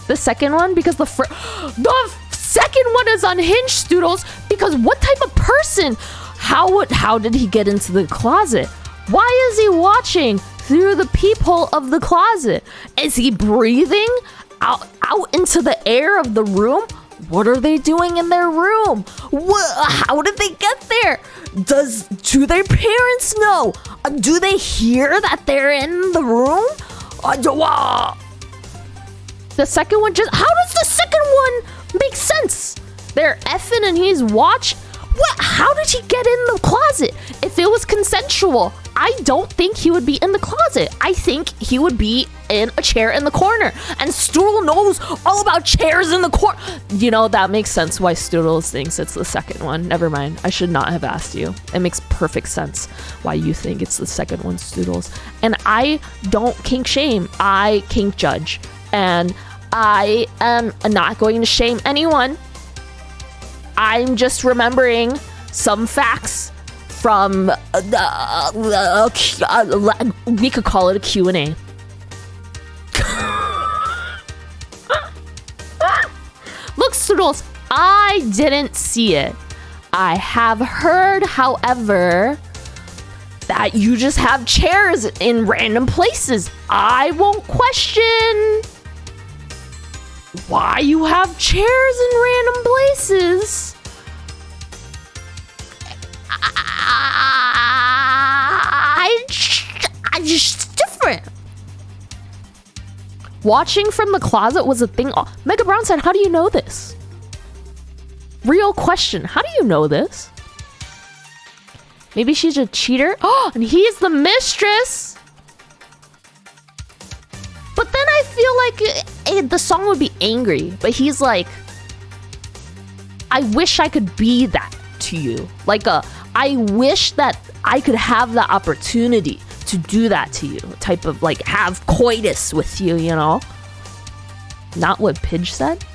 S1: The second one, because the second one is unhinged, Stoodles, because what type of person? How did he get into the closet? Why is he watching through the peephole of the closet? Is he breathing out into the air of the room? What are they doing in their room? How did they get there? Do their parents know? Do they hear that they're in the room? The second one how does the second one make sense? They're effing and he's watching. How did he get in the closet? If it was consensual, I don't think he would be in the closet. I think he would be in a chair in the corner. And Stoodle knows all about chairs in the corner. You know, that makes sense why Stoodles thinks it's the second one. Never mind. I should not have asked you. It makes perfect sense why you think it's the second one, Stoodles. And I don't kink shame. I kink judge. And I am not going to shame anyone. I'm just remembering some facts from we could call it a Q&A. Look, Stoodles, I didn't see it. I have heard, however, that you just have chairs in random places. I won't question why you have chairs in random places. I just different. Watching from the closet was a thing. Mega Brown said, how do you know this? Real question. How do you know this? Maybe she's a cheater. Oh, and he's the mistress. But then I feel like the song would be angry. But he's like, I wish I could be that to you. Like I wish that I could have the opportunity to do that to you. Type of like have coitus with you, you know? Not what Pidge said?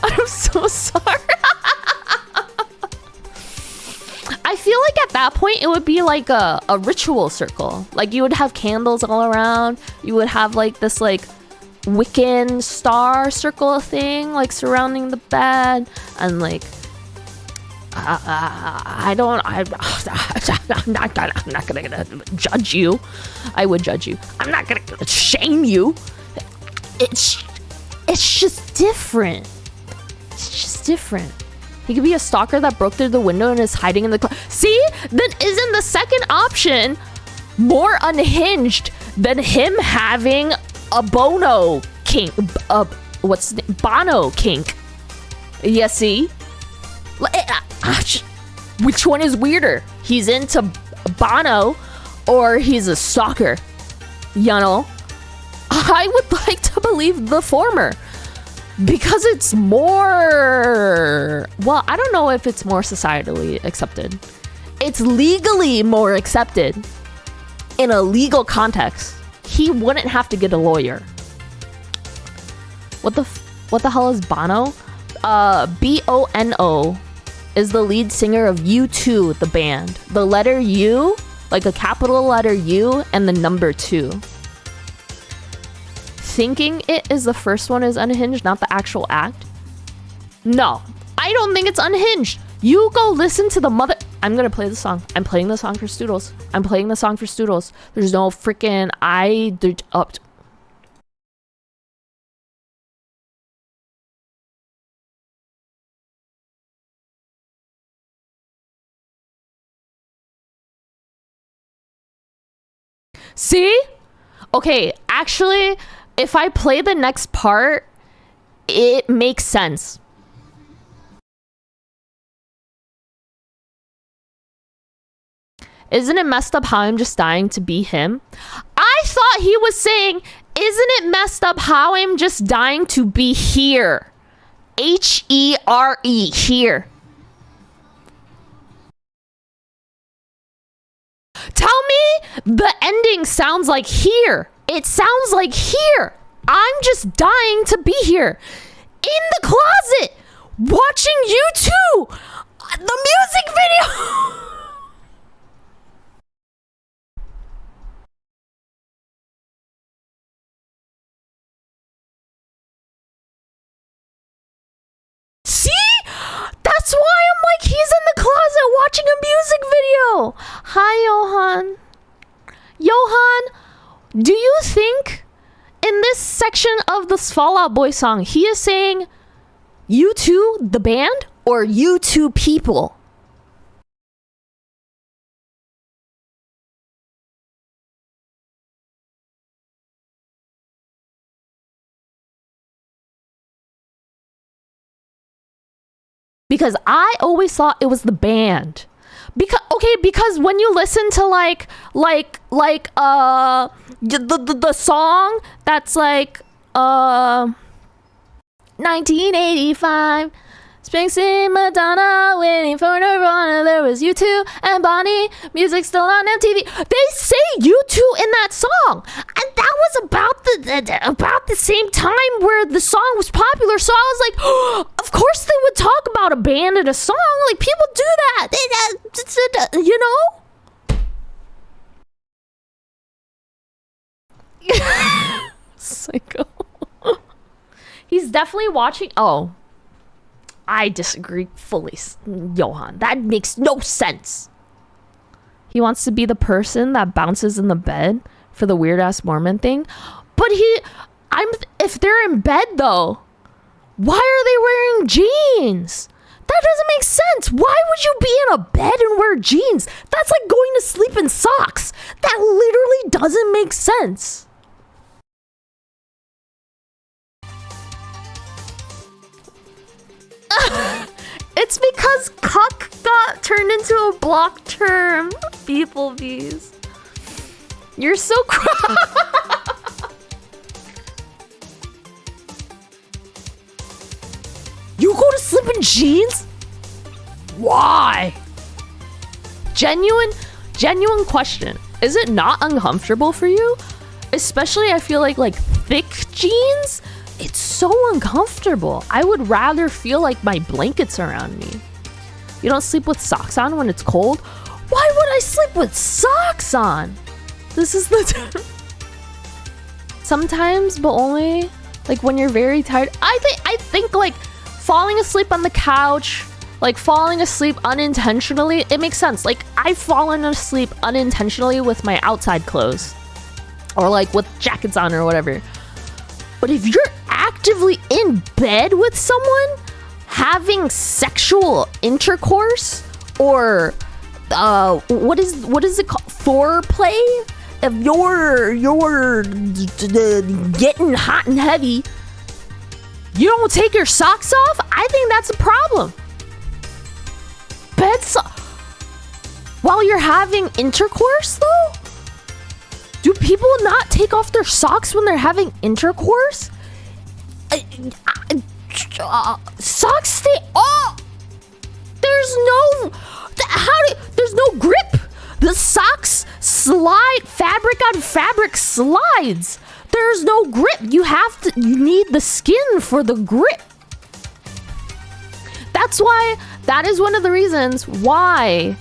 S1: I'm so sorry. I feel like at that point it would be like a ritual circle. Like you would have candles all around. You would have like this like Wiccan star circle thing like surrounding the bed, and like I'm not gonna judge you. I would judge you. I'm not gonna shame you. It's just different. It's just different. He could be a stalker that broke through the window and is hiding in the closet. See? Then isn't the second option more unhinged than him having a Bono kink? What's the name? Bono kink. You see? Which one is weirder? He's into Bono or he's a stalker? You know? I would like to believe the former. Because it's more... Well, I don't know if it's more societally accepted. It's legally more accepted. In a legal context, he wouldn't have to get a lawyer. What the hell is Bono? B-O-N-O is the lead singer of U2, the band. The letter U, like a capital letter U, and the number 2. Thinking it is the first one is unhinged, not the actual act? No, I don't think it's unhinged. You go listen to the mother... I'm gonna play the song. I'm playing the song for Stoodles. I'm playing the song for Stoodles. There's no freaking... up. See? Okay, actually... If I play the next part, it makes sense. Isn't it messed up how I'm just dying to be him? I thought he was saying, isn't it messed up how I'm just dying to be here? H-E-R-E, here. Tell me the ending sounds like here. It sounds like here. I'm just dying to be here. In the closet. Watching U2. The music video. See? That's why I'm like, he's in the closet watching a music video. Hi, Johan. Johan. Do you think in this section of this Fall Out Boy song, he is saying U2, the band, or U2 people? Because I always thought it was the band. Because when you listen to the song that's like 1985 Springsteen, Madonna, waiting for Nirvana, there was U2 and Bonnie, music still on MTV. They say U2 in that song, and that was about the same time where the song was popular. So I was like, oh, of course they would talk about a band in a song. Like, people do that, you know. Psycho. He's definitely watching. Oh, I disagree fully, Johan. That makes no sense. He wants to be the person that bounces in the bed for the weird ass Mormon thing. But if they're in bed though, why are they wearing jeans? That doesn't make sense. Why would you be in a bed and wear jeans? That's like going to sleep in socks. That literally doesn't make sense. It's because cuck got turned into a block term. People bees. You're so You go to sleep in jeans? Why? Genuine question. Is it not uncomfortable for you? Especially I feel like thick jeans? It's so uncomfortable. I would rather feel like my blanket's around me. You don't sleep with socks on when it's cold? Why would I sleep with socks on? This is the Sometimes, but only like when you're very tired. I think like falling asleep on the couch, like falling asleep unintentionally, it makes sense. Like I've fallen asleep unintentionally with my outside clothes or like with jackets on or whatever. But if you're actively in bed with someone, having sexual intercourse or what is it called, foreplay, if you're getting hot and heavy, you don't take your socks off, I think that's a problem. While you're having intercourse though, do people not take off their socks when they're having intercourse? Socks stay off. There's no grip. The socks slide, fabric on fabric slides. There's no grip. You need the skin for the grip. That is one of the reasons why.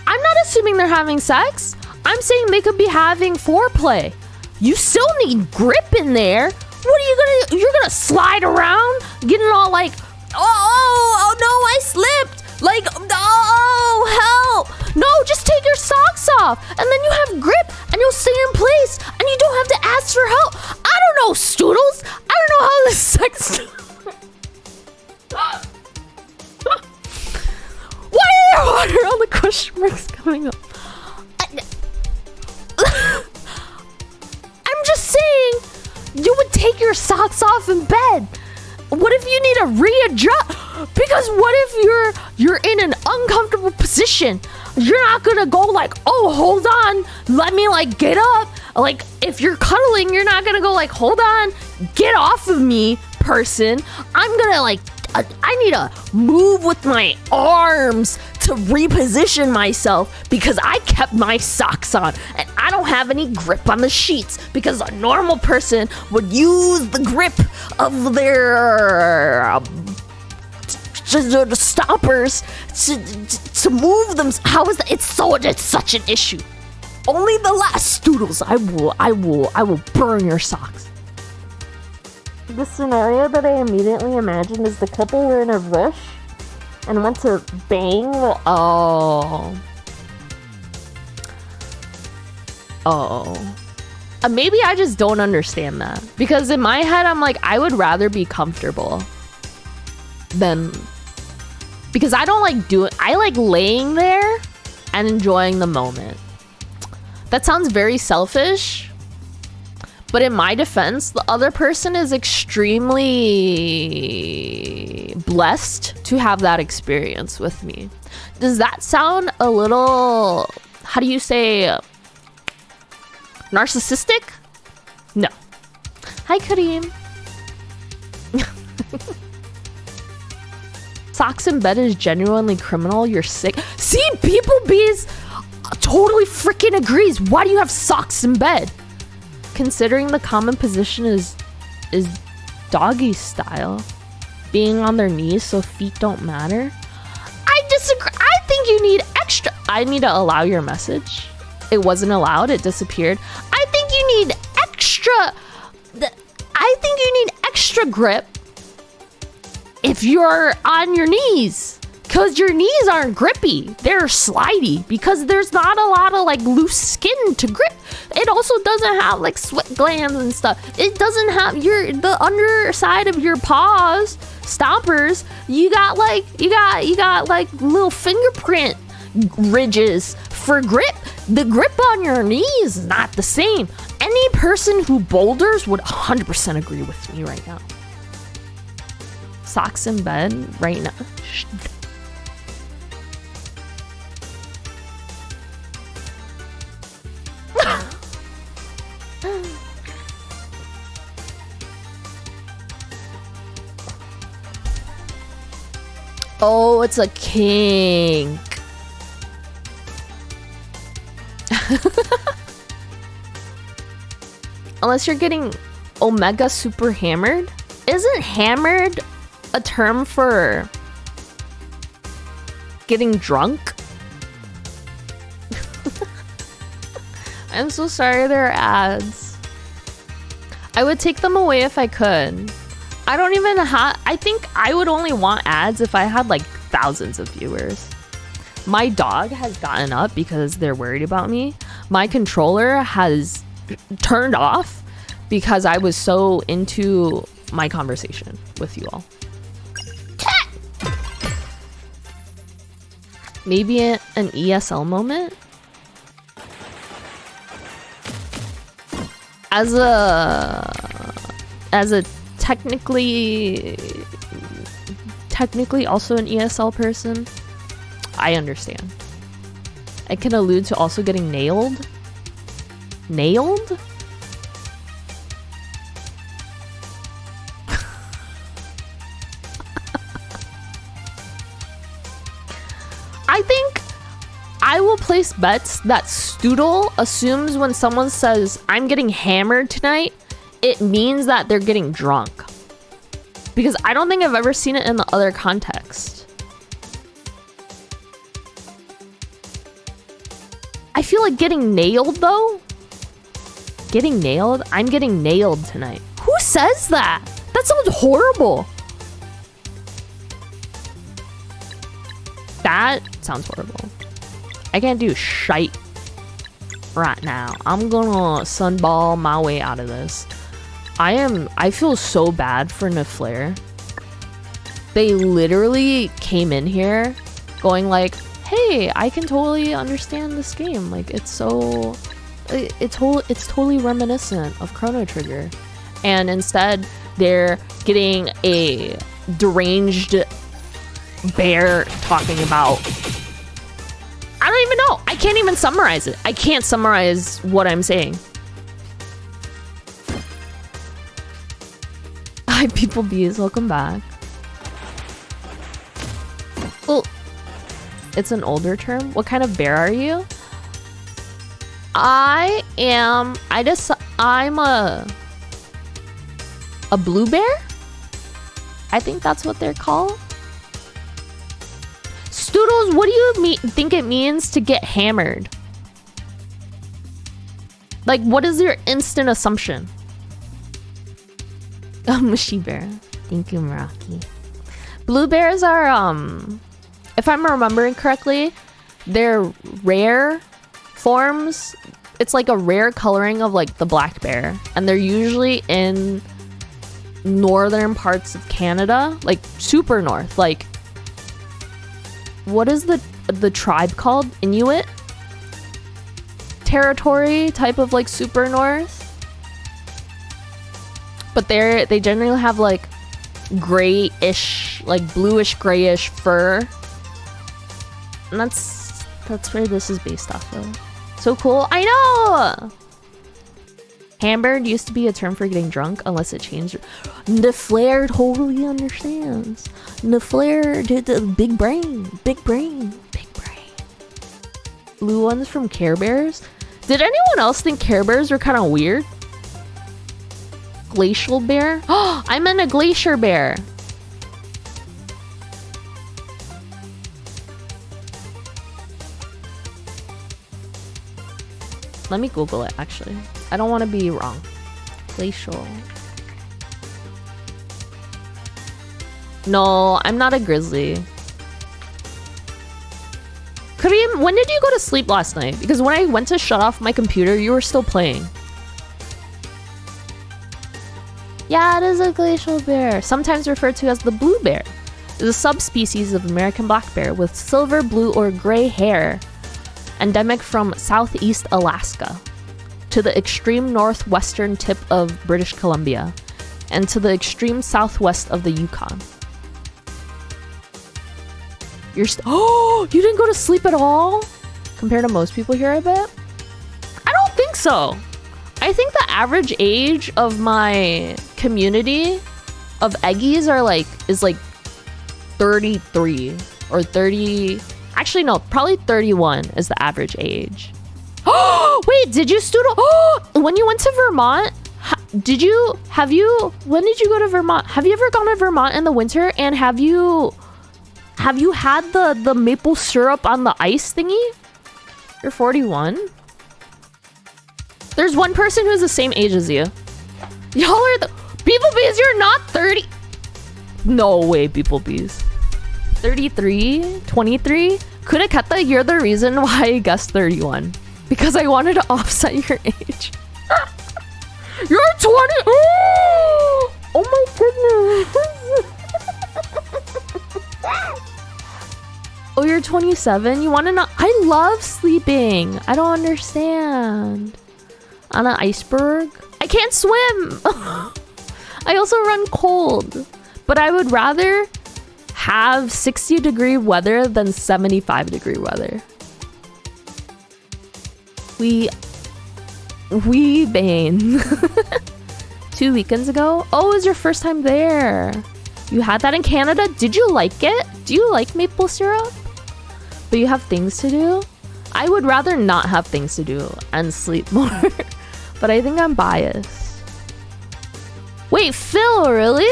S1: I'm not assuming they're having sex. I'm saying they could be having foreplay. You still need grip in there. What are you gonna do? You're gonna slide around, getting all like, oh no, I slipped. Like, oh, help. No, just take your socks off. And then you have grip and you'll stay in place and you don't have to ask for help. I don't know, Stoodles. I don't know how this sex... Why are there all the question marks coming up? I'm just saying, you would take your socks off in bed. What if you need to readjust? Because what if you're in an uncomfortable position? You're not gonna go like, oh, hold on, let me like get up. Like if you're cuddling, you're not gonna go like, hold on, get off of me, person. I'm gonna like, I need to move with my arms to reposition myself because I kept my socks on and I don't have any grip on the sheets because a normal person would use the grip of their stoppers to move them. How is that? It's such an issue. Only the last Stoodles. I will burn your socks. The scenario that I immediately imagined is the couple were in a rush and went to bang. Maybe I just don't understand that. Because in my head, I'm like, I would rather be comfortable than... Because I don't like doing... I like laying there and enjoying the moment. That sounds very selfish. But in my defense, the other person is extremely blessed to have that experience with me. Does that sound a little, how do you say, narcissistic? No. Hi, Kareem. Socks in bed is genuinely criminal. You're sick. See, People Bees totally freaking agrees. Why do you have socks in bed? Considering the common position is doggy style, being on their knees so feet don't matter. I disagree. I think you need extra. I need to allow your message. It wasn't allowed. It disappeared. I think you need extra. I think you need extra grip if you're on your knees. Because your knees aren't grippy. They're slidey because there's not a lot of like loose skin to grip. It also doesn't have like sweat glands and stuff. It doesn't have the underside of your paws, stompers. You got like little fingerprint ridges for grip. The grip on your knees is not the same. Any person who boulders would 100% agree with me right now. Socks in bed right now. Oh, it's a kink. Unless you're getting omega super hammered. Isn't hammered a term for getting drunk? I'm so sorry there are ads. I would take them away if I could. I don't even have... I think I would only want ads if I had like thousands of viewers. My dog has gotten up because they're worried about me. My controller has turned off because I was so into my conversation with you all. Maybe an ESL moment? As a technically also an ESL person, I understand. It can allude to also getting nailed. Nailed? I think I will place bets that Stoodle assumes when someone says, I'm getting hammered tonight, it means that they're getting drunk. Because I don't think I've ever seen it in the other context. I feel like getting nailed though. Getting nailed? I'm getting nailed tonight. Who says that? That sounds horrible. That sounds horrible. I can't do shite right now. I'm gonna sunball my way out of this. I feel so bad for Neflair. They literally came in here going like, hey, I can totally understand this game. Like it's totally reminiscent of Chrono Trigger. And instead they're getting a deranged bear talking about, I don't even know. I can't even summarize it. I can't summarize what I'm saying. Hi, people bees. Welcome back. Well, it's an older term. What kind of bear are you? I'm a blue bear? I think that's what they're called. Stoodles, what do you think it means to get hammered? Like, what is your instant assumption? A mushy bear. Thank you, Meraki. Blue bears are, if I'm remembering correctly, they're rare forms. It's like a rare coloring of like the black bear. And they're usually in northern parts of Canada, like super north. Like, what is the tribe called? Inuit territory type of like super north. But they generally have like grayish, like bluish grayish fur. And that's where this is based off of. So cool. I know. Hammered used to be a term for getting drunk unless it changed. Neflair totally understands. Neflair did the big brain. Big brain. Big brain. Blue ones from Care Bears? Did anyone else think Care Bears were kind of weird? Glacial bear? Oh, I meant a glacier bear. Let me Google it, actually. I don't want to be wrong. Glacial. No, I'm not a grizzly. Kareem, when did you go to sleep last night? Because when I went to shut off my computer, you were still playing. Yeah, it is a glacial bear, sometimes referred to as the blue bear. It is a subspecies of American black bear with silver, blue, or gray hair, endemic from southeast Alaska to the extreme northwestern tip of British Columbia and to the extreme southwest of the Yukon. You didn't go to sleep at all? Compared to most people here, I bet? I don't think so. I think the average age of my community of Eggies is like 33 or 30. Actually, no, probably 31 is the average age. Oh, wait, did you Stoodle? Oh, when you went to Vermont, when did you go to Vermont? Have you ever gone to Vermont in the winter? And have you had the maple syrup on the ice thingy? You're 41. There's one person who's the same age as you. Y'all are the people bees. You're not 30. No way, people bees. 33, 23. Kurakata, you're the reason why I guessed 31. Because I wanted to offset your age. You're 20. Oh my Oh, you're 27? You want to know? I love sleeping. I don't understand. On an iceberg? I can't swim. I also run cold. But I would rather have 60-degree weather than 75-degree weather. We Bane. 2 weekends ago? Oh, it was your first time there. You had that in Canada? Did you like it? Do you like maple syrup? But you have things to do? I would rather not have things to do and sleep more. But I think I'm biased. Wait, Phil, really?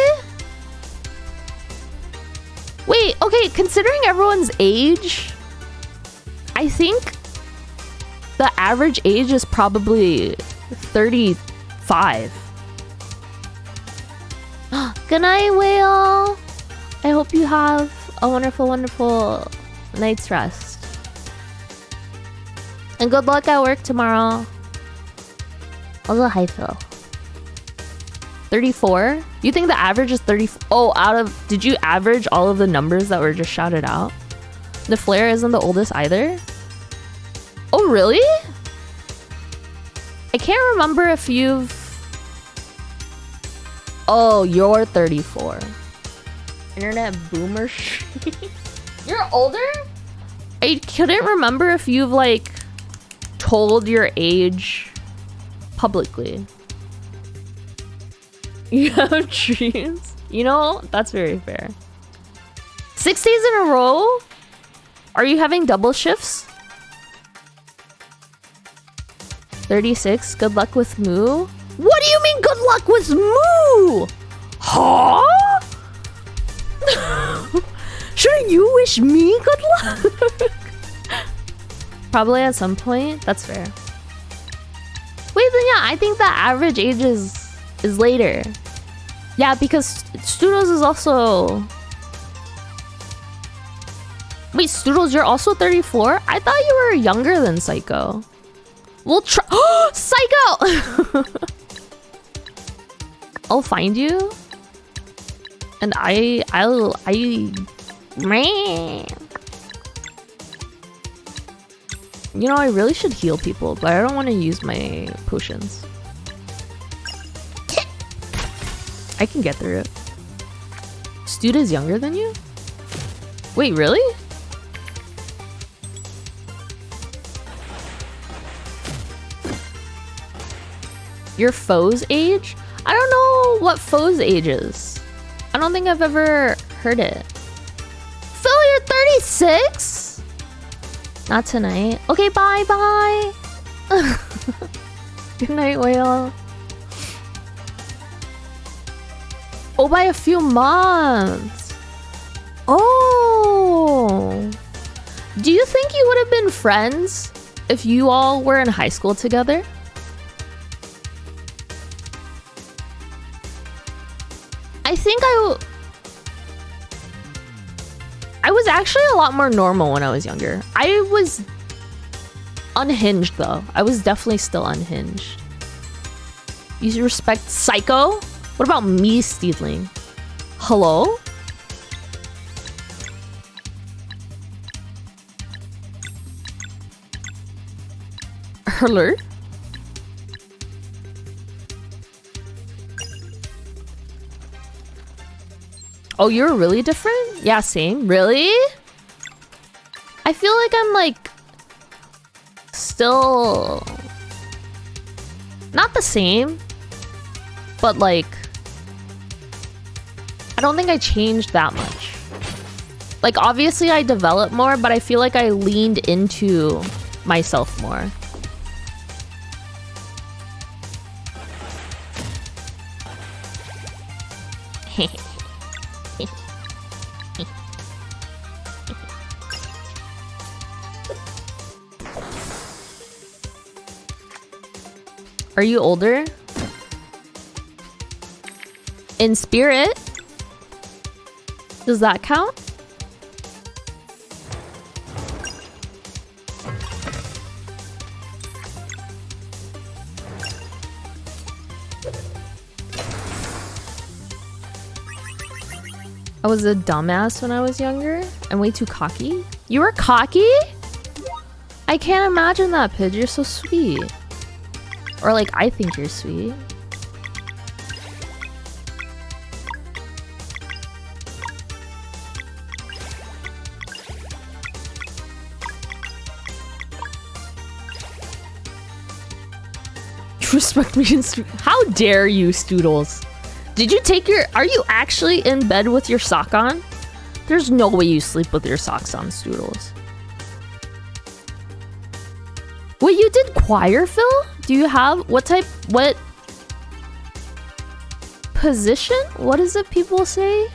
S1: Wait, okay, considering everyone's age, I think the average age is probably 35. Good night, whale. I hope you have a wonderful, wonderful night's rest. And good luck at work tomorrow. Also, hi, Phil. 34? You think the average is 30? Oh, did you average all of the numbers that were just shouted out? The Flare isn't the oldest either? Oh, really? I can't remember if you've... Oh, you're 34. Internet boomer. You're older? I couldn't remember if you've, like, told your age publicly. You have dreams? You know, that's very fair. 6 days in a row? Are you having double shifts? 36. Good luck with Moo. What do you mean good luck with Moo? Huh? Shouldn't you wish me good luck? Probably at some point. That's fair. Wait, then yeah, I think the average age is later. Yeah, because Studos is also... Wait, Studos, you're also 34? I thought you were younger than Psycho. We'll try. Oh, Psycho! I'll find you. And man. You know, I really should heal people, but I don't want to use my potions. I can get through it. Stud is younger than you? Wait, really? Your foe's age? I don't know what foe's age is. I don't think I've ever heard it. Phil, you're 36? Not tonight. Okay, bye. Good night, whale. Oh, by a few months. Oh. Do you think you would have been friends if you all were in high school together? I think I was actually a lot more normal when I was younger. I was unhinged though. I was definitely still unhinged. You respect Psycho? What about me stealing? Hello? Hello? Oh, you're really different? Yeah, same. Really? I feel like I'm like still not the same, but like I don't think I changed that much. Like obviously I developed more, but I feel like I leaned into myself more. Are you older? In spirit? Does that count? I was a dumbass when I was younger and way too cocky. You were cocky? I can't imagine that, Pidge. You're so sweet. Or like, I think you're sweet. Respect me and how dare you, Stoodles? Did you take your... Are you actually in bed with your sock on? There's no way you sleep with your socks on, Stoodles. Wait, you did choir, Phil? Do you have... What type... What... Position? What is it people say?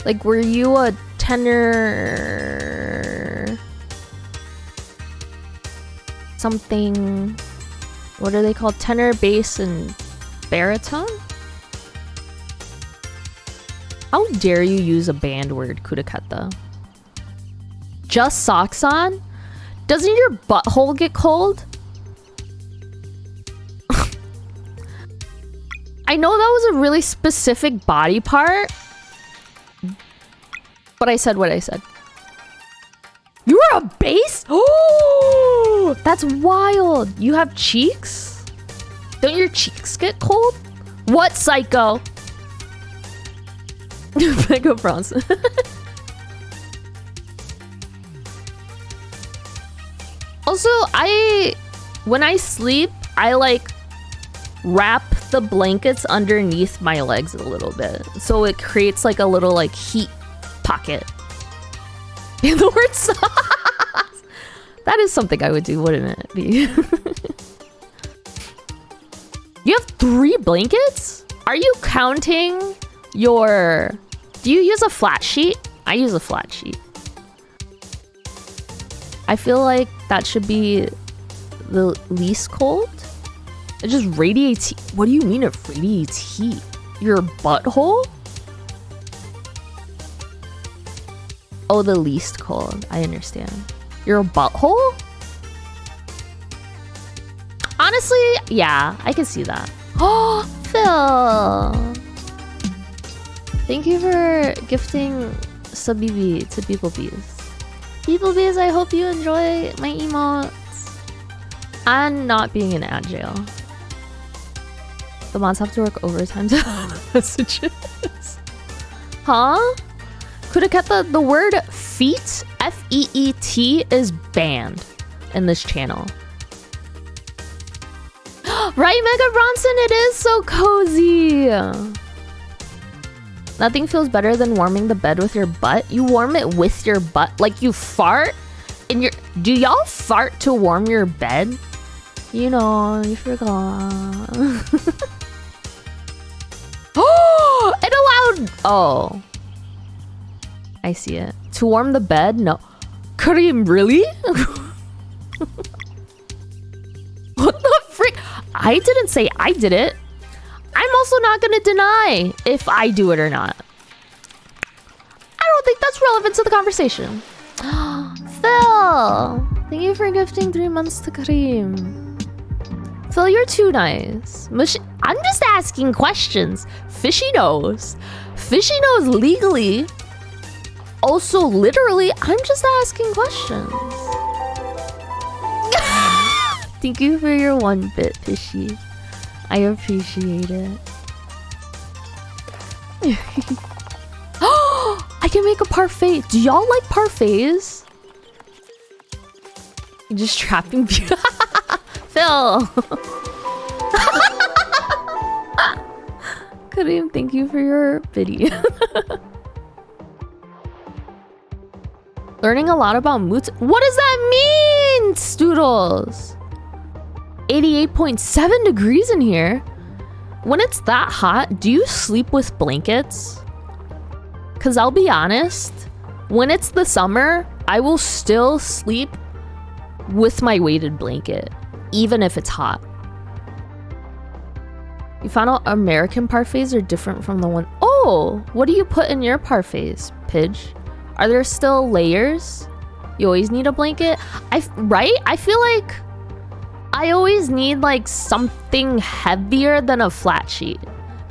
S1: Like, were you a tenor... Something... What are they called? Tenor, bass, and baritone? How dare you use a band word, Kudakata? Just socks on? Doesn't your butthole get cold? I know that was a really specific body part, but I said what I said. You were a bass? Oh, that's wild. You have cheeks? Don't your cheeks get cold? What, psycho? Mega Bronson. Also, when I sleep, I like wrap the blankets underneath my legs a little bit. So it creates like a little like heat pocket. In the word sauce. That is something I would do, wouldn't it be? You have 3 blankets? Are you counting your... Do you use a flat sheet? I use a flat sheet. I feel like that should be the least cold. It just radiates heat. What do you mean it radiates heat? Your butthole? Oh, the least cold. I understand. Your butthole? Honestly, yeah, I can see that. Oh, Phil! Thank you for gifting Sabibi to People Bees. People Bees, I hope you enjoy my emotes. And not being in ad jail. The mods have to work overtime to messages. Huh? Kudaketa, the word feet, F-E-E-T, is banned in this channel. Right, Mega Bronson? It is so cozy. Nothing feels better than warming the bed with your butt. You warm it with your butt. Like you fart in your... Do y'all fart to warm your bed? You know, you forgot. Oh, it allowed... Oh. I see it. To warm the bed? No. Kareem, really? What the frick? I didn't say I did it. I'm also not gonna deny if I do it or not. I don't think that's relevant to the conversation. Phil! Thank you for gifting 3 months to Kareem. Phil, you're too nice. I'm just asking questions. Fishy knows. Fishy knows legally. Also, literally, I'm just asking questions. Thank you for your 1 bit, Fishy. I appreciate it. I can make a parfait. Do y'all like parfaits? You're just trapping beauty. Phil. Kareem, thank you for your video. Learning a lot about moods. What does that mean, Stoodles? 88.7 degrees in here. When it's that hot, do you sleep with blankets? Because I'll be honest, when it's the summer, I will still sleep with my weighted blanket, even if it's hot. You found out American parfaits are different from the one... Oh, what do you put in your parfaits, Pidge? Are there still layers? You always need a blanket? Right? I feel like I always need like something heavier than a flat sheet.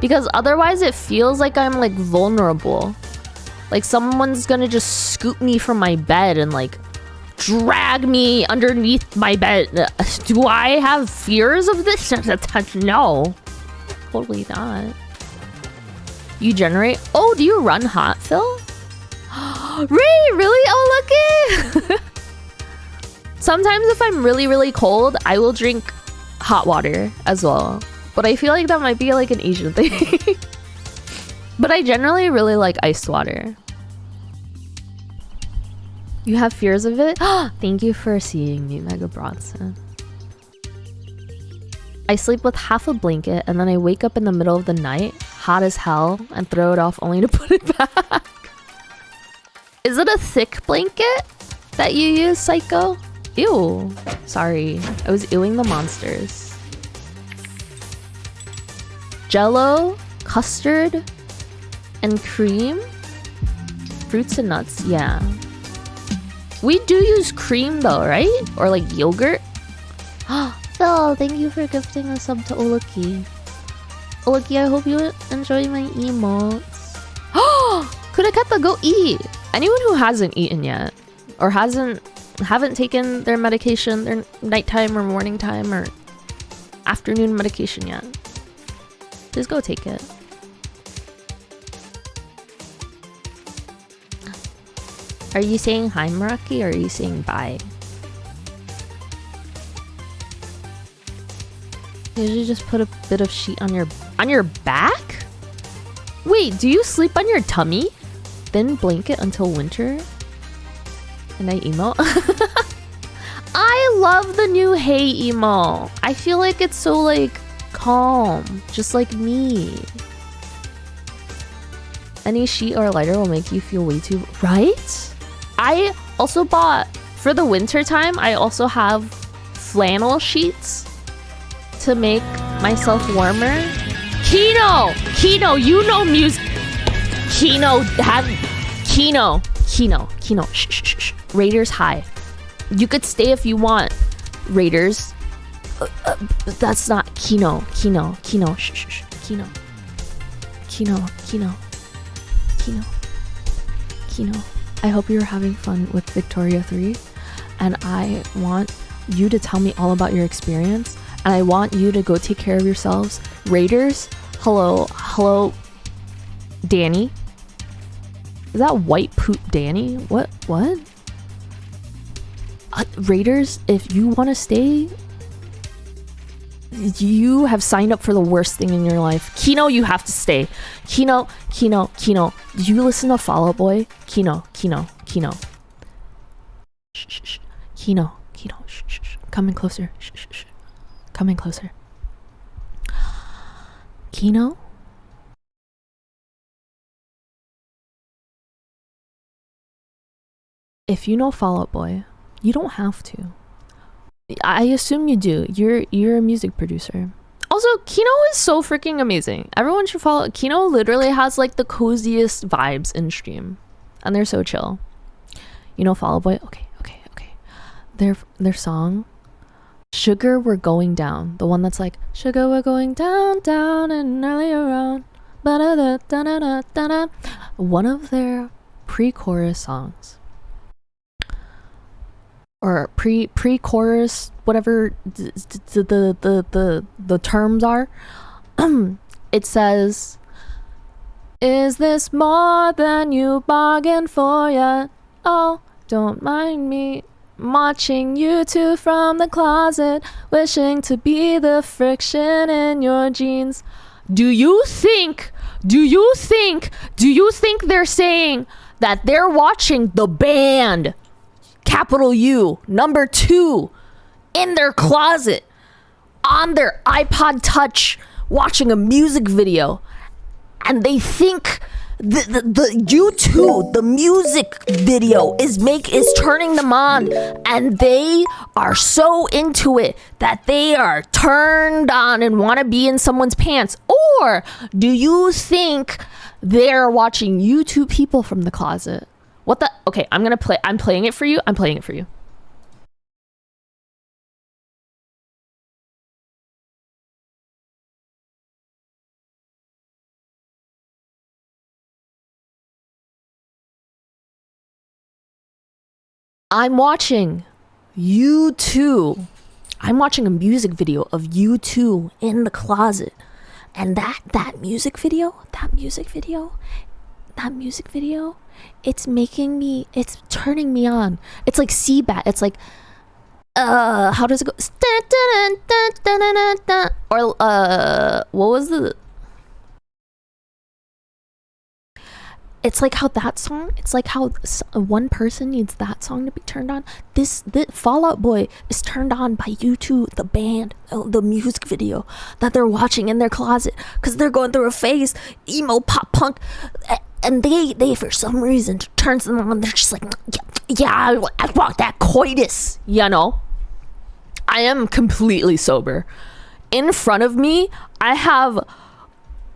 S1: Because otherwise it feels like I'm like vulnerable. Like someone's gonna just scoop me from my bed and like drag me underneath my bed. Do I have fears of this? No. Totally not. You generate... Oh, do you run hot fill? Ray, really? Oh, look it! Sometimes if I'm really, really cold, I will drink hot water as well. But I feel like that might be like an Asian thing. But I generally really like iced water. You have fears of it? Thank you for seeing me, Mega Bronson. I sleep with half a blanket and then I wake up in the middle of the night, hot as hell, and throw it off only to put it back. Is it a thick blanket that you use, Psycho? Ew. Sorry. I was ewing the monsters. Jello, custard, and cream? Fruits and nuts, yeah. We do use cream though, right? Or like yogurt? Phil, thank you for gifting a sub to Oluki. Oluki, I hope you enjoy my emotes. Kurakata, go eat! Anyone who hasn't eaten yet, or haven't taken their medication, their nighttime or morning time or afternoon medication yet, just go take it. Are you saying hi, Meraki, or are you saying bye? You should just put a bit of sheet on your back? Wait, do you sleep on your tummy? Thin blanket until winter? And I emo? I love the new Hey emo. I feel like it's so like calm, just like me. Any sheet or lighter will make you feel way too... Right? I also bought, for the winter time, I also have flannel sheets to make myself warmer. Kino, you know music. Kino, shh. Raiders, hi. You could stay if you want. Raiders. That's not Kino, shh. Kino. I hope you're having fun with Victoria 3, and I want you to tell me all about your experience, and I want you to go take care of yourselves. Raiders, hello, Danny. Is that white poop Danny? What? Raiders, if you want to stay, you have signed up for the worst thing in your life. Kino, you have to stay. Kino. Did you listen to Fall Out Boy? Kino. Shh. Kino. Shh. Come in closer. Shh. Come in closer. Kino? If you know Fall Out Boy, you don't have to. I assume you do. You're a music producer. Also, Kino is so freaking amazing. Everyone should follow. Kino literally has like the coziest vibes in stream, and they're so chill. You know Fall Out Boy? Okay. Their song, Sugar We're Going Down. The one that's like, Sugar We're Going down and earlier on. One of their pre-chorus songs. Or pre-chorus, whatever the terms are. It says, is this more than you bargained for yet? Oh, don't mind me watching you two from the closet, wishing to be the friction in your jeans. Do you think they're saying that they're watching the band, capital U, number 2, in their closet, on their iPod Touch, watching a music video, and they think the YouTube, the music video is turning them on, and they are so into it that they are turned on and want to be in someone's pants? Or do you think they're watching YouTube people from the closet? What the? Okay, I'm playing it for you. I'm watching U2. I'm watching a music video of U2 in the closet. And that music video, it's turning me on. It's like Seabat. It's like, how does it go? Or, what was the... It's like how that song, it's like how one person needs that song to be turned on. This Fall Out Boy is turned on by U2, the band, the music video that they're watching in their closet because they're going through a phase, emo, pop punk, and they for some reason turns them on. They're just like, yeah, I want that coitus, you know. I am completely sober. In front of me, I have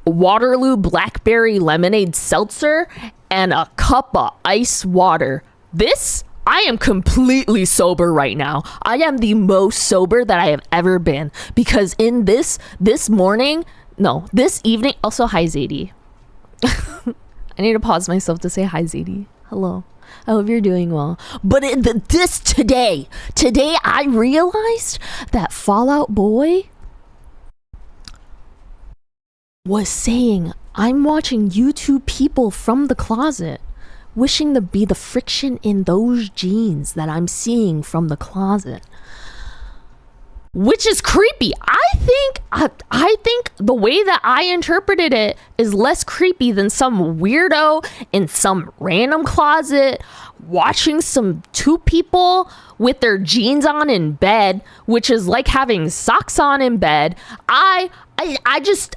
S1: Waterloo Blackberry Lemonade Seltzer and a cup of ice water. I am completely sober right now. I am the most sober that I have ever been because in this evening, also hi Zadie. I need to pause myself to say hi Zadie. Hello. I hope you're doing well. But today I realized that Fall Out Boy was saying, I'm watching YouTube people from the closet, wishing to be the friction in those jeans that I'm seeing from the closet. Which is creepy. I think the way that I interpreted it is less creepy than some weirdo in some random closet watching some two people with their jeans on in bed, which is like having socks on in bed. I just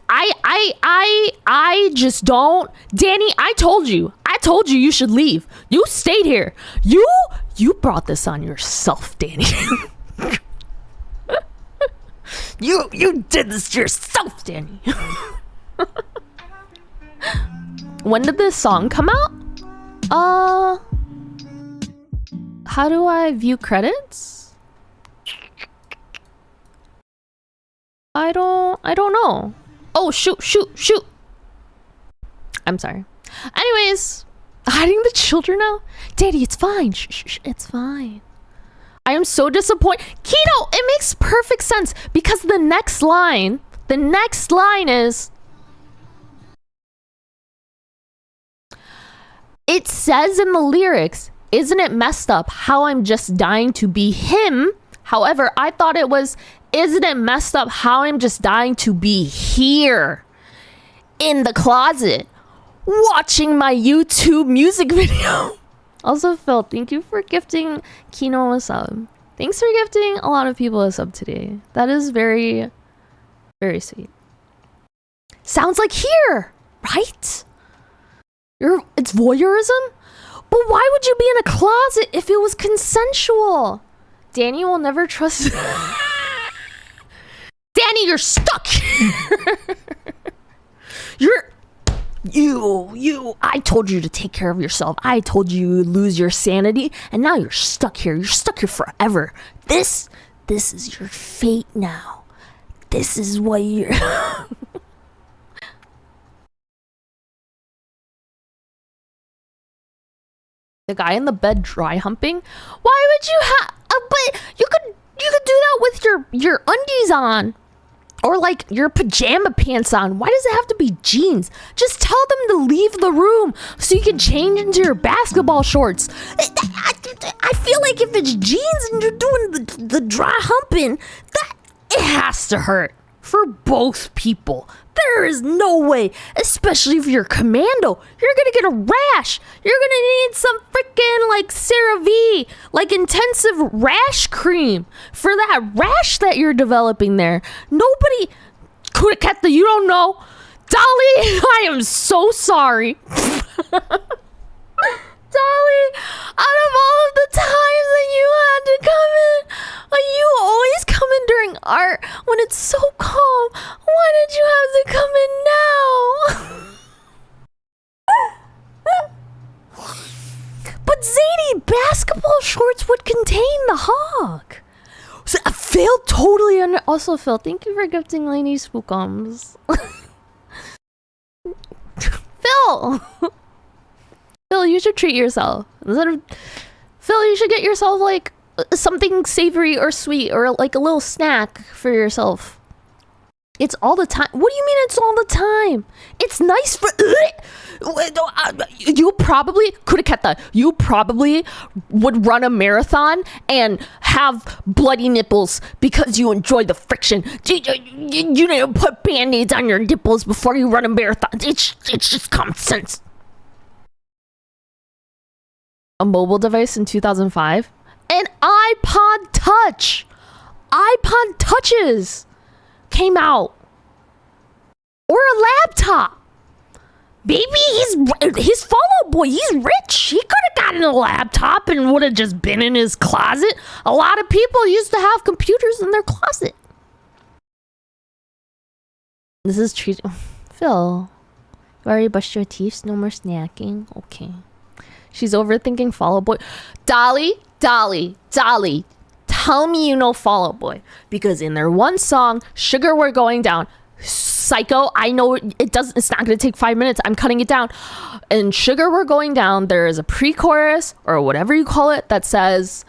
S1: don't. Danny, I told you you should leave. You stayed here. You brought this on yourself, Danny. You did this to yourself, Danny. When did this song come out? How do I view credits? I don't know. Oh, shoot. I'm sorry. Anyways, hiding the children now? Daddy, it's fine. Shh, it's fine. I am so disappointed. Kino, it makes perfect sense because the next line is, it says in the lyrics, isn't it messed up how I'm just dying to be him? However, I thought it was, isn't it messed up how I'm just dying to be here in the closet watching my YouTube music video? Also, Phil, thank you for gifting Kino a sub. Thanks for gifting a lot of people a sub today. That is very, very sweet. Sounds like here, right? It's voyeurism? But why would you be in a closet if it was consensual? Danny will never trust... Danny, you're stuck! I told you to take care of yourself. I told you you'd lose your sanity, and now you're stuck here. You're stuck here forever. This is your fate now. This is what you're... The guy in the bed dry humping? Why would you have... but you could do that with your undies on. Or like your pajama pants on. Why does it have to be jeans? Just tell them to leave the room so you can change into your basketball shorts. I feel like if it's jeans and you're doing the dry humping, that it has to hurt for both people. There is no way, especially if you're commando, you're gonna get a rash. You're gonna need some freaking like CeraVe, like intensive rash cream for that rash that you're developing there. Nobody could have kept you don't know. Dolly, I am so sorry. Dolly, out of all of the times that you had to come in, you always come in during art when it's so calm. Why did you have to come in now? But Zadie, basketball shorts would contain the hog. So, Phil totally also, Phil, thank you for gifting Lady Spookums. Phil! Phil, you should treat yourself. Phil, you should get yourself like something savory or sweet or like a little snack for yourself. It's all the time. What do you mean it's all the time? It's nice for... You probably... Kuriketa, you probably would run a marathon and have bloody nipples because you enjoy the friction. You need to put band-aids on your nipples before you run a marathon. It's just common sense. A mobile device in 2005? An iPod Touch! iPod Touches came out. Or a laptop. Baby, his Fall Boy, he's rich. He could have gotten a laptop and would have just been in his closet. A lot of people used to have computers in their closet. This is treat. Phil, you already brushed your teeth? No more snacking? Okay. She's overthinking Fall Out Boy. Dolly. Tell me you know Fall Out Boy. Because in their one song, Sugar We're Going Down, Psycho, I know it's not going to take 5 minutes. I'm cutting it down. In Sugar We're Going Down, there is a pre-chorus or whatever you call it that says,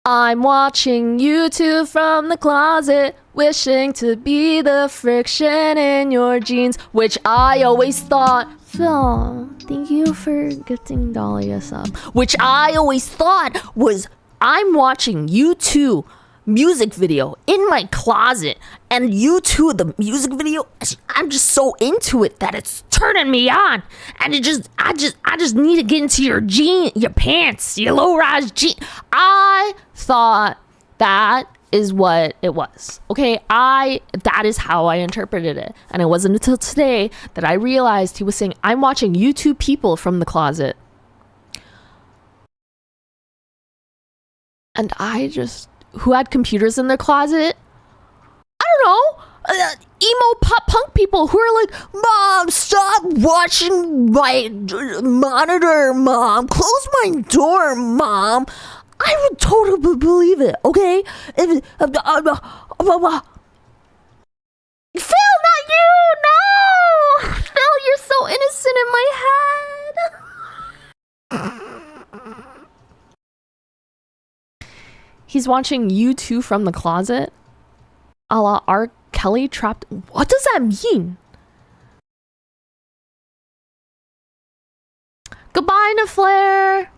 S1: I'm watching you two from the closet, wishing to be the friction in your jeans, which I always thought, Phil, thank you for gifting Dolly a sub, which I always thought was, I'm watching you two music video in my closet, and you two, the music video, I'm just so into it that it's turning me on, and I just need to get into your pants, your low-rise jeans. I thought that is what it was. Okay, that is how I interpreted it, and it wasn't until today that I realized he was saying, I'm watching you two people from the closet, and who had computers in their closet? I don't know. Emo pop punk people who are like, Mom, stop watching my monitor, Mom. Close my door, Mom. I would totally believe it, okay? Phil, not you! No! Phil, you're so innocent in my head. He's watching you two from the closet, a la R. Kelly trapped. What does that mean? Goodbye, Naflare.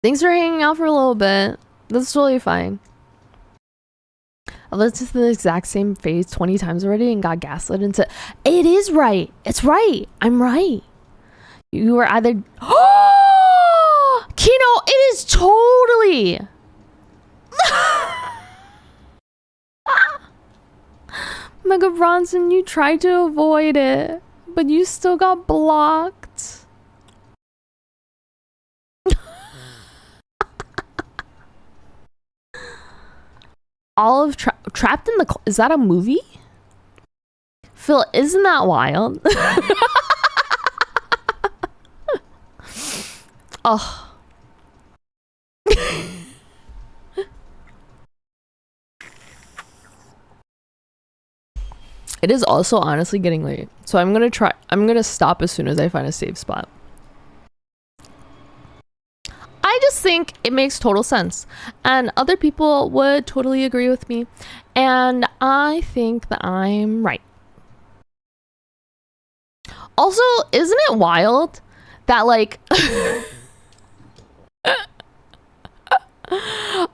S1: Thanks for hanging out for a little bit. That's totally fine. I listened to the exact same phase 20 times already and got gaslit into. It is right. It's right. I'm right. You were either. Oh, Kino, it is totally. Mega Bronson, you tried to avoid it, but you still got blocked. Olive trapped in the is that a movie? Phil, isn't that wild? Oh. It is also honestly getting late, so I'm gonna stop as soon as I find a safe spot. I just think it makes total sense, and other people would totally agree with me, and I think that I'm right. Also, isn't it wild that like I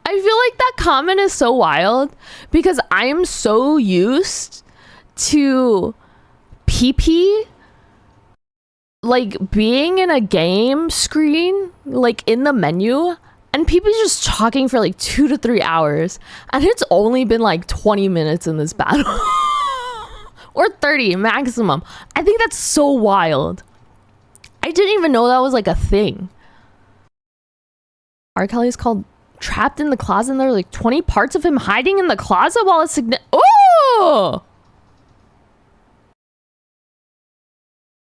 S1: feel like that comment is so wild because I am so used to PP like being in a game screen, like in the menu, and people just talking for like 2 to 3 hours, and it's only been like 20 minutes in this battle or 30 maximum. I think that's so wild. I didn't even know that was like a thing. R. Kelly's called Trapped in the Closet, and there are like 20 parts of him hiding in the closet while it's oh!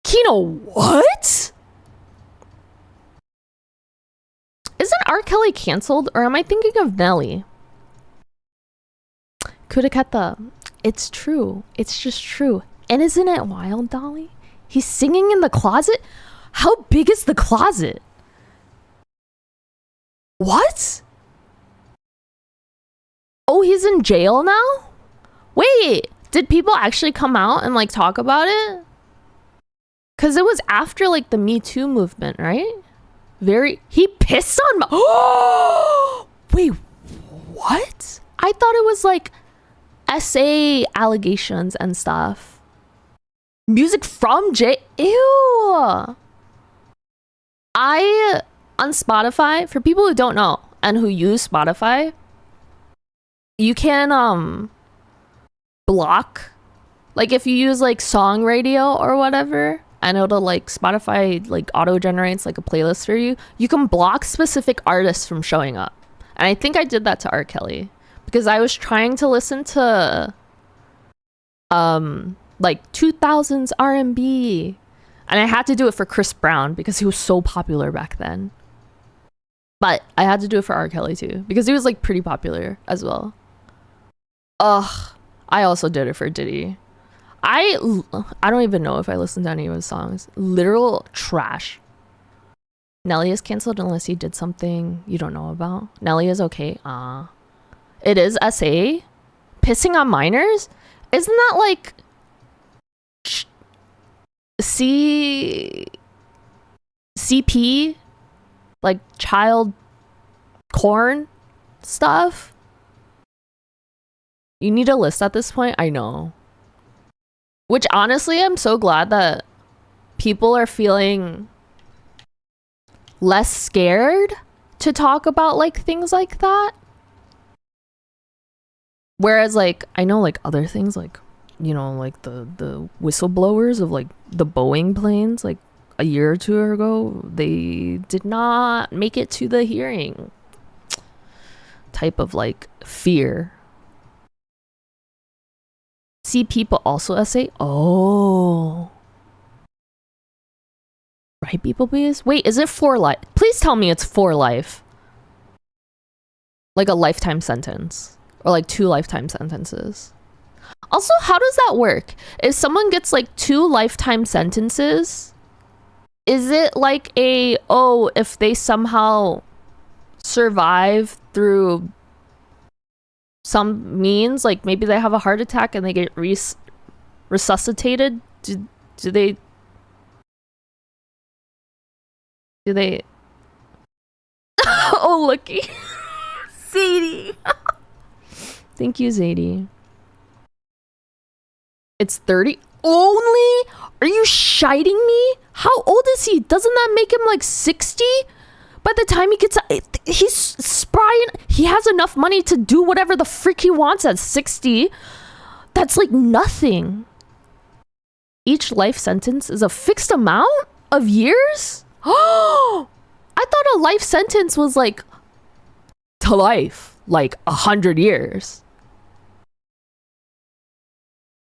S1: Kino, what? Isn't R. Kelly canceled, or am I thinking of Nelly? Kuriketa, it's true. It's just true. And isn't it wild, Dolly? He's singing in the closet? How big is the closet? What? Oh, he's in jail now? Wait, did people actually come out and like talk about it? Cause it was after like the Me Too movement, right? He pissed on my Wait, what? I thought it was like SA allegations and stuff. Music from jail. Ew. On Spotify, for people who don't know and who use Spotify, you can block, like if you use like song radio or whatever, and it'll like Spotify like auto generates like a playlist for you, you can block specific artists from showing up. And I think I did that to R. Kelly because I was trying to listen to like 2000s R&B, and I had to do it for Chris Brown because he was so popular back then. But I had to do it for R. Kelly too because he was like pretty popular as well. Ugh, I also did it for Diddy. I don't even know if I listened to any of his songs. Literal trash. Nelly is canceled unless he did something you don't know about. Nelly is okay. It is SA. Pissing on minors? Isn't that like CP? Like child porn stuff? You need a list at this point? I know. Which honestly, I'm so glad that people are feeling less scared to talk about like things like that. Whereas like I know like other things like, you know, like the whistleblowers of like the Boeing planes, like a year or two ago, they did not make it to the hearing type of like fear. See people also SA. Oh, right, people, please. Wait, is it for life? Please tell me it's for life. Like a lifetime sentence or like 2 lifetime sentences. Also, how does that work? If someone gets like 2 lifetime sentences, is it like if they somehow survive through some means, like maybe they have a heart attack and they get resuscitated, do they oh, looky. Zadie. Thank you, Zadie. It's 30 only? Are you shiting me? How old is he? Doesn't that make him like 60? By the time he gets, he's spry. He has enough money to do whatever the frick he wants at 60. That's like nothing. Each life sentence is a fixed amount of years? Oh, I thought a life sentence was like to life, like 100 years.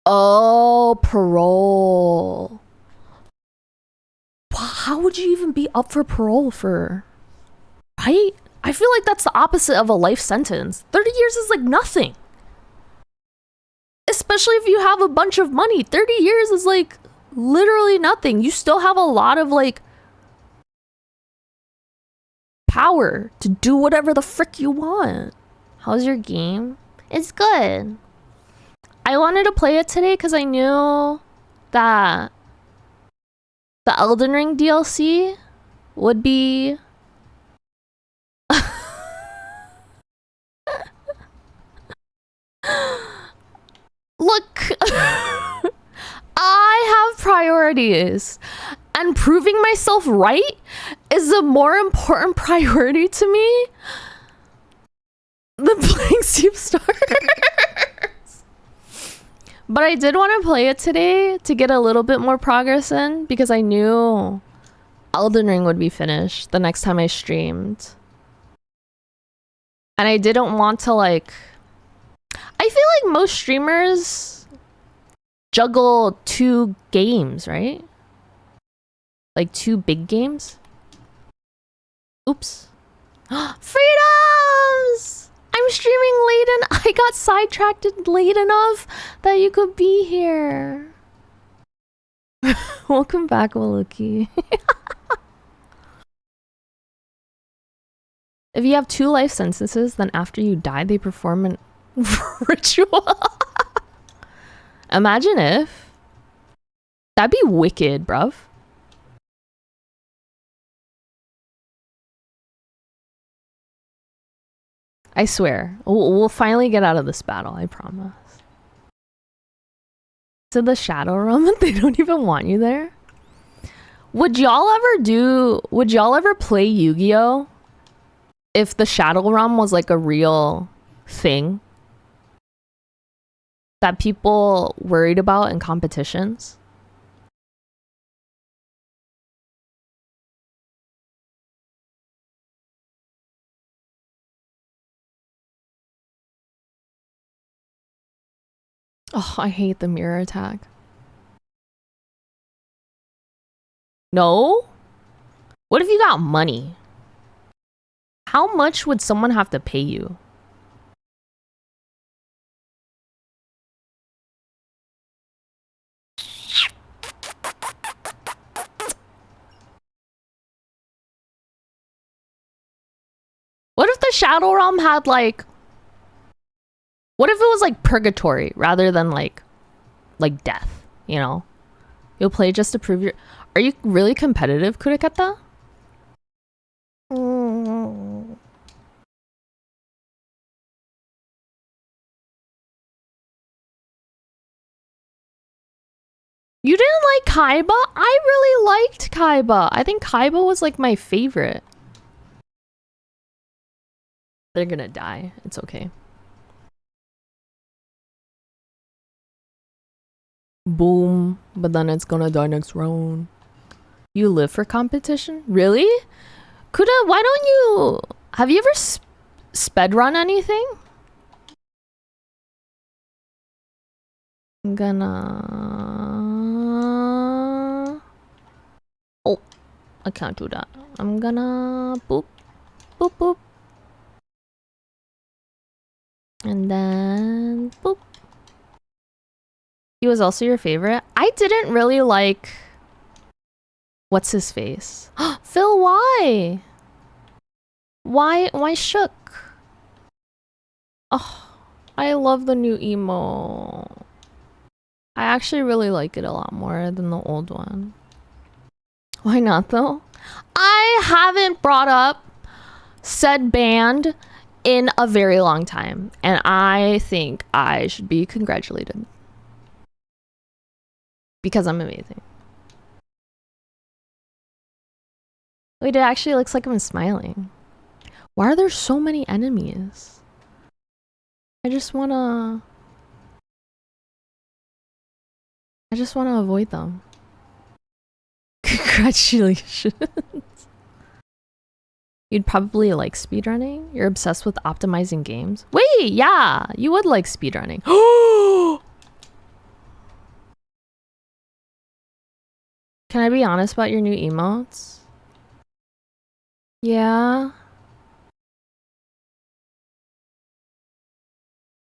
S1: Oh, parole. How would you even be up for parole for? Right? I feel like that's the opposite of a life sentence. 30 years is like nothing. Especially if you have a bunch of money. 30 years is like literally nothing. You still have a lot of like power to do whatever the frick you want. How's your game? It's good. I wanted to play it today because I knew that the Elden Ring DLC would be look, I have priorities, and proving myself right is a more important priority to me than playing Steam Stars. But I did want to play it today to get a little bit more progress in because I knew Elden Ring would be finished the next time I streamed. And I didn't want to like... I feel like most streamers juggle 2 games, right? Like 2 big games? Oops. Freedoms! I'm streaming late and I got sidetracked late enough that you could be here. Welcome back, Waluki. If you have 2 life sentences, then after you die, they perform an ritual. Imagine if. That'd be wicked, bruv. I swear. We'll finally get out of this battle, I promise. To the Shadow Realm, they don't even want you there? Would y'all ever play Yu-Gi-Oh? If the Shadow Realm was like a real thing that people worried about in competitions? Oh, I hate the mirror attack. No? What if you got money? How much would someone have to pay you? What if the Shadow Realm had like... What if it was like purgatory rather than like death, you know? You'll play just to prove your... Are you really competitive, Kurekata? You didn't like Kaiba? I really liked Kaiba. I think Kaiba was like my favorite. They're gonna die. It's okay. Boom. But then it's gonna die next round. You live for competition? Really? Kuda, why don't you... Have you ever sped run anything? I'm gonna... Oh, I can't do that. I'm gonna boop, boop, boop. And then boop. He was also your favorite? I didn't really like... What's his face? Phil, why? Why shook? Oh, I love the new emo. I actually really like it a lot more than the old one. Why not though? I haven't brought up said band in a very long time, and I think I should be congratulated. Because I'm amazing. Wait, it actually looks like I'm smiling. Why are there so many enemies? I just wanna avoid them. Congratulations. You'd probably like speedrunning? You're obsessed with optimizing games? Wait, yeah, you would like speedrunning. Can I be honest about your new emotes? Yeah.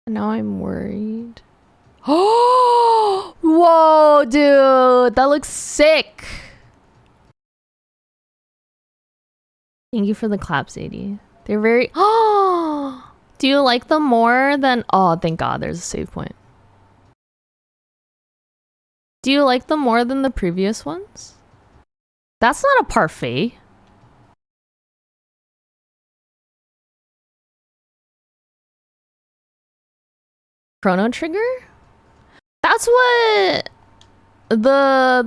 S1: Now I'm worried. Oh, whoa, dude, that looks sick. Thank you for the claps, 80. They're very... Oh, do you like them more than... Oh, thank God, there's a save point. Do you like them more than the previous ones? That's not a parfait. Chrono Trigger? That's what the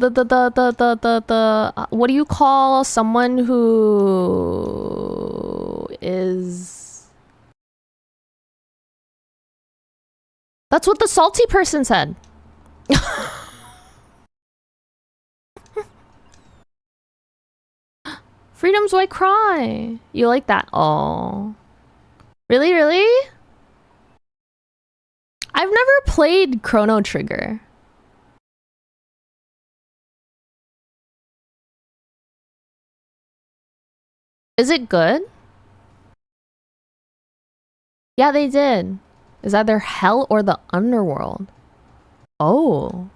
S1: what do you call someone who is... That's what the salty person said. Freedom's White Cry. You like that? Oh. Really, really? I've never played Chrono Trigger. Is it good? Yeah, they did. Is either hell or the underworld. Oh.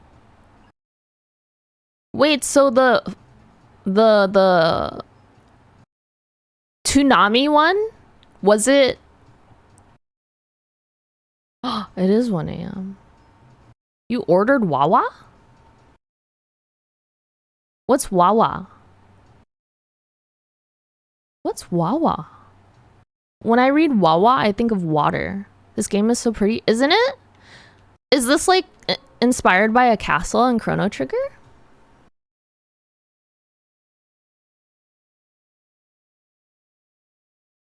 S1: Wait, so the Toonami one Was it? It is 1 a.m. You ordered Wawa? What's Wawa? What's Wawa? When I read Wawa, I think of water. This game is so pretty, isn't it? Is this like inspired by a castle in Chrono Trigger?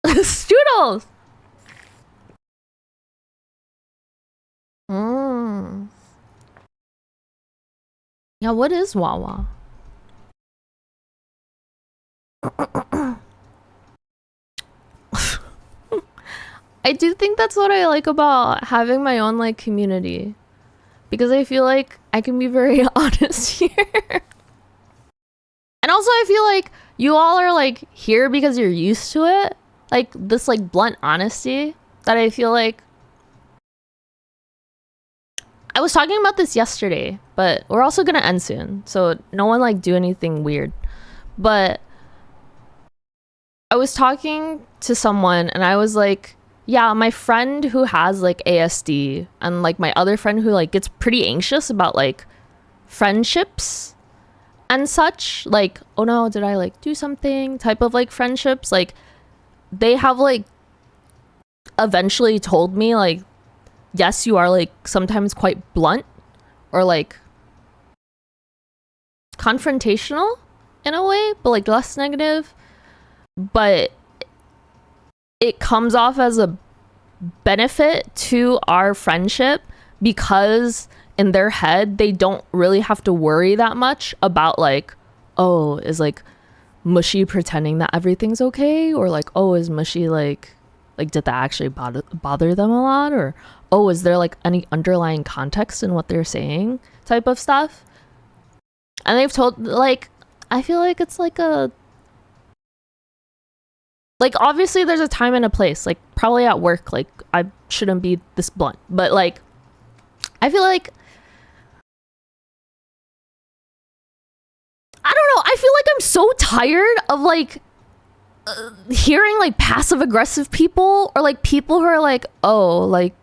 S1: Stoodles! Yeah, what is Wawa? I do think that's what I like about having my own like community, because I feel like I can be very honest here. And also I feel like you all are like here because you're used to it, like this like blunt honesty that I feel like. I was talking about this yesterday, but we're also gonna end soon, so no one like do anything weird. But I was talking to someone and I was like, yeah, my friend who has like ASD and like my other friend who like gets pretty anxious about like friendships and such, like, oh no, did I like do something type of like friendships, like they have like eventually told me like, yes, you are like sometimes quite blunt or like confrontational in a way, but like less negative. But it comes off as a benefit to our friendship because in their head they don't really have to worry that much about like, oh, is like Mushy pretending that everything's okay, or like, oh, is Mushy like did that actually bother them a lot, or oh, is there like any underlying context in what they're saying type of stuff. And they've told, like, I feel like it's like a, like, obviously there's a time and a place, like probably at work, like I shouldn't be this blunt, but like I feel like, I don't know, I feel like I'm so tired of like hearing like passive aggressive people, or like people who are like, oh, like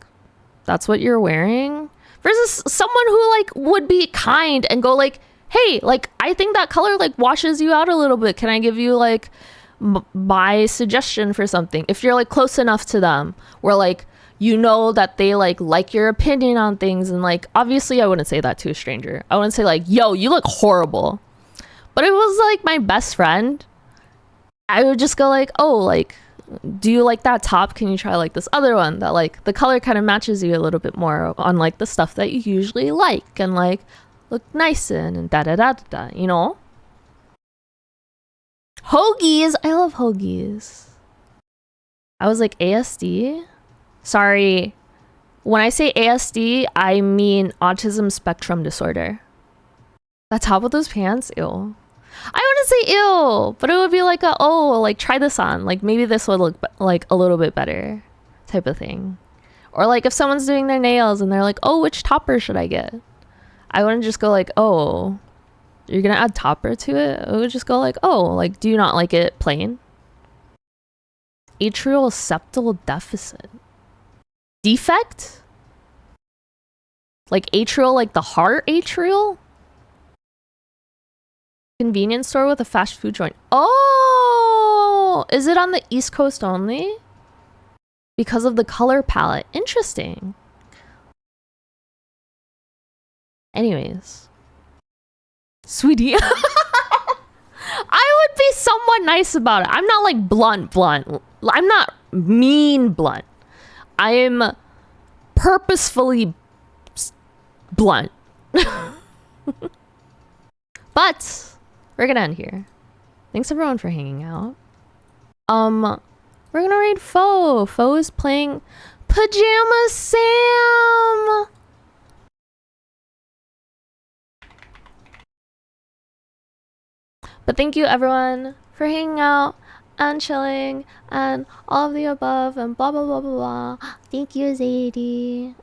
S1: that's what you're wearing, versus someone who like would be kind and go like, hey, like I think that color like washes you out a little bit, can I give you like my suggestion for something, if you're like close enough to them where like you know that they like your opinion on things. And like obviously I wouldn't say that to a stranger, I wouldn't say like, yo, you look horrible. But it was like my best friend, I would just go like, oh, like, do you like that top? Can you try like this other one that like the color kind of matches you a little bit more on like the stuff that you usually like and like look nice in, and da da da da da, you know? Hoagies, I love hoagies. I was like, ASD? Sorry, when I say ASD, I mean autism spectrum disorder. The top of those pants, ew. I wouldn't say ew, but it would be like a, oh, like try this on, like maybe this would look like a little bit better type of thing. Or like if someone's doing their nails and they're like, oh, which topper should I get? I wouldn't just go like, oh, you're gonna add topper to it? I would just go like, oh, like do you not like it plain? Atrial septal deficit. Defect? Like atrial, like the heart atrial? Convenience store with a fast food joint. Oh, is it on the East Coast only? Because of the color palette. Interesting. Anyways. Sweetie. I would be somewhat nice about it. I'm not like blunt. I'm not mean blunt. I am purposefully blunt. But we're gonna end here. Thanks everyone for hanging out. We're gonna raid Foe. Foe is playing Pajama Sam. But thank you everyone for hanging out and chilling and all of the above and blah blah blah blah blah.
S2: Thank you, Zadie.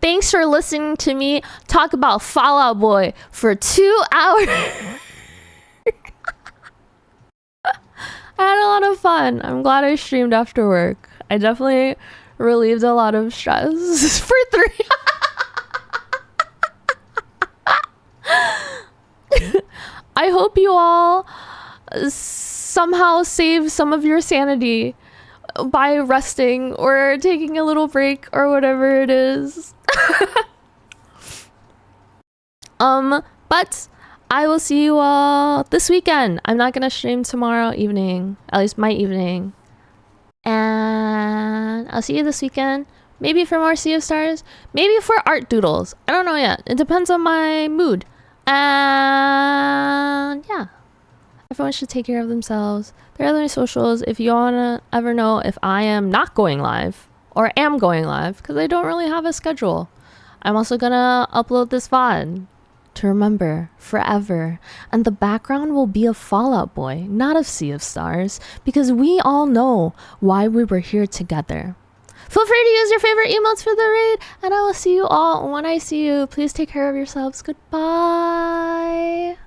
S1: Thanks for listening to me talk about Fall Out Boy for 2 hours. I had a lot of fun. I'm glad I streamed after work. I definitely relieved a lot of stress for 3. I hope you all somehow save some of your sanity by resting or taking a little break or whatever it is. But I will see you all this weekend. I'm not gonna stream tomorrow evening, at least my evening. And I'll see you this weekend. Maybe for more Sea of Stars, maybe for art doodles. I don't know yet. It depends on my mood. And yeah, everyone should take care of themselves. There are my socials if you wanna ever know if I am not going live or am going live, because I don't really have a schedule. I'm also gonna upload this VOD to remember forever, and the background will be of Fall Out Boy, not of Sea of Stars, because we all know why we were here together. Feel free to use your favorite emotes for the raid, and I will see you all when I see you. Please take care of yourselves. Goodbye.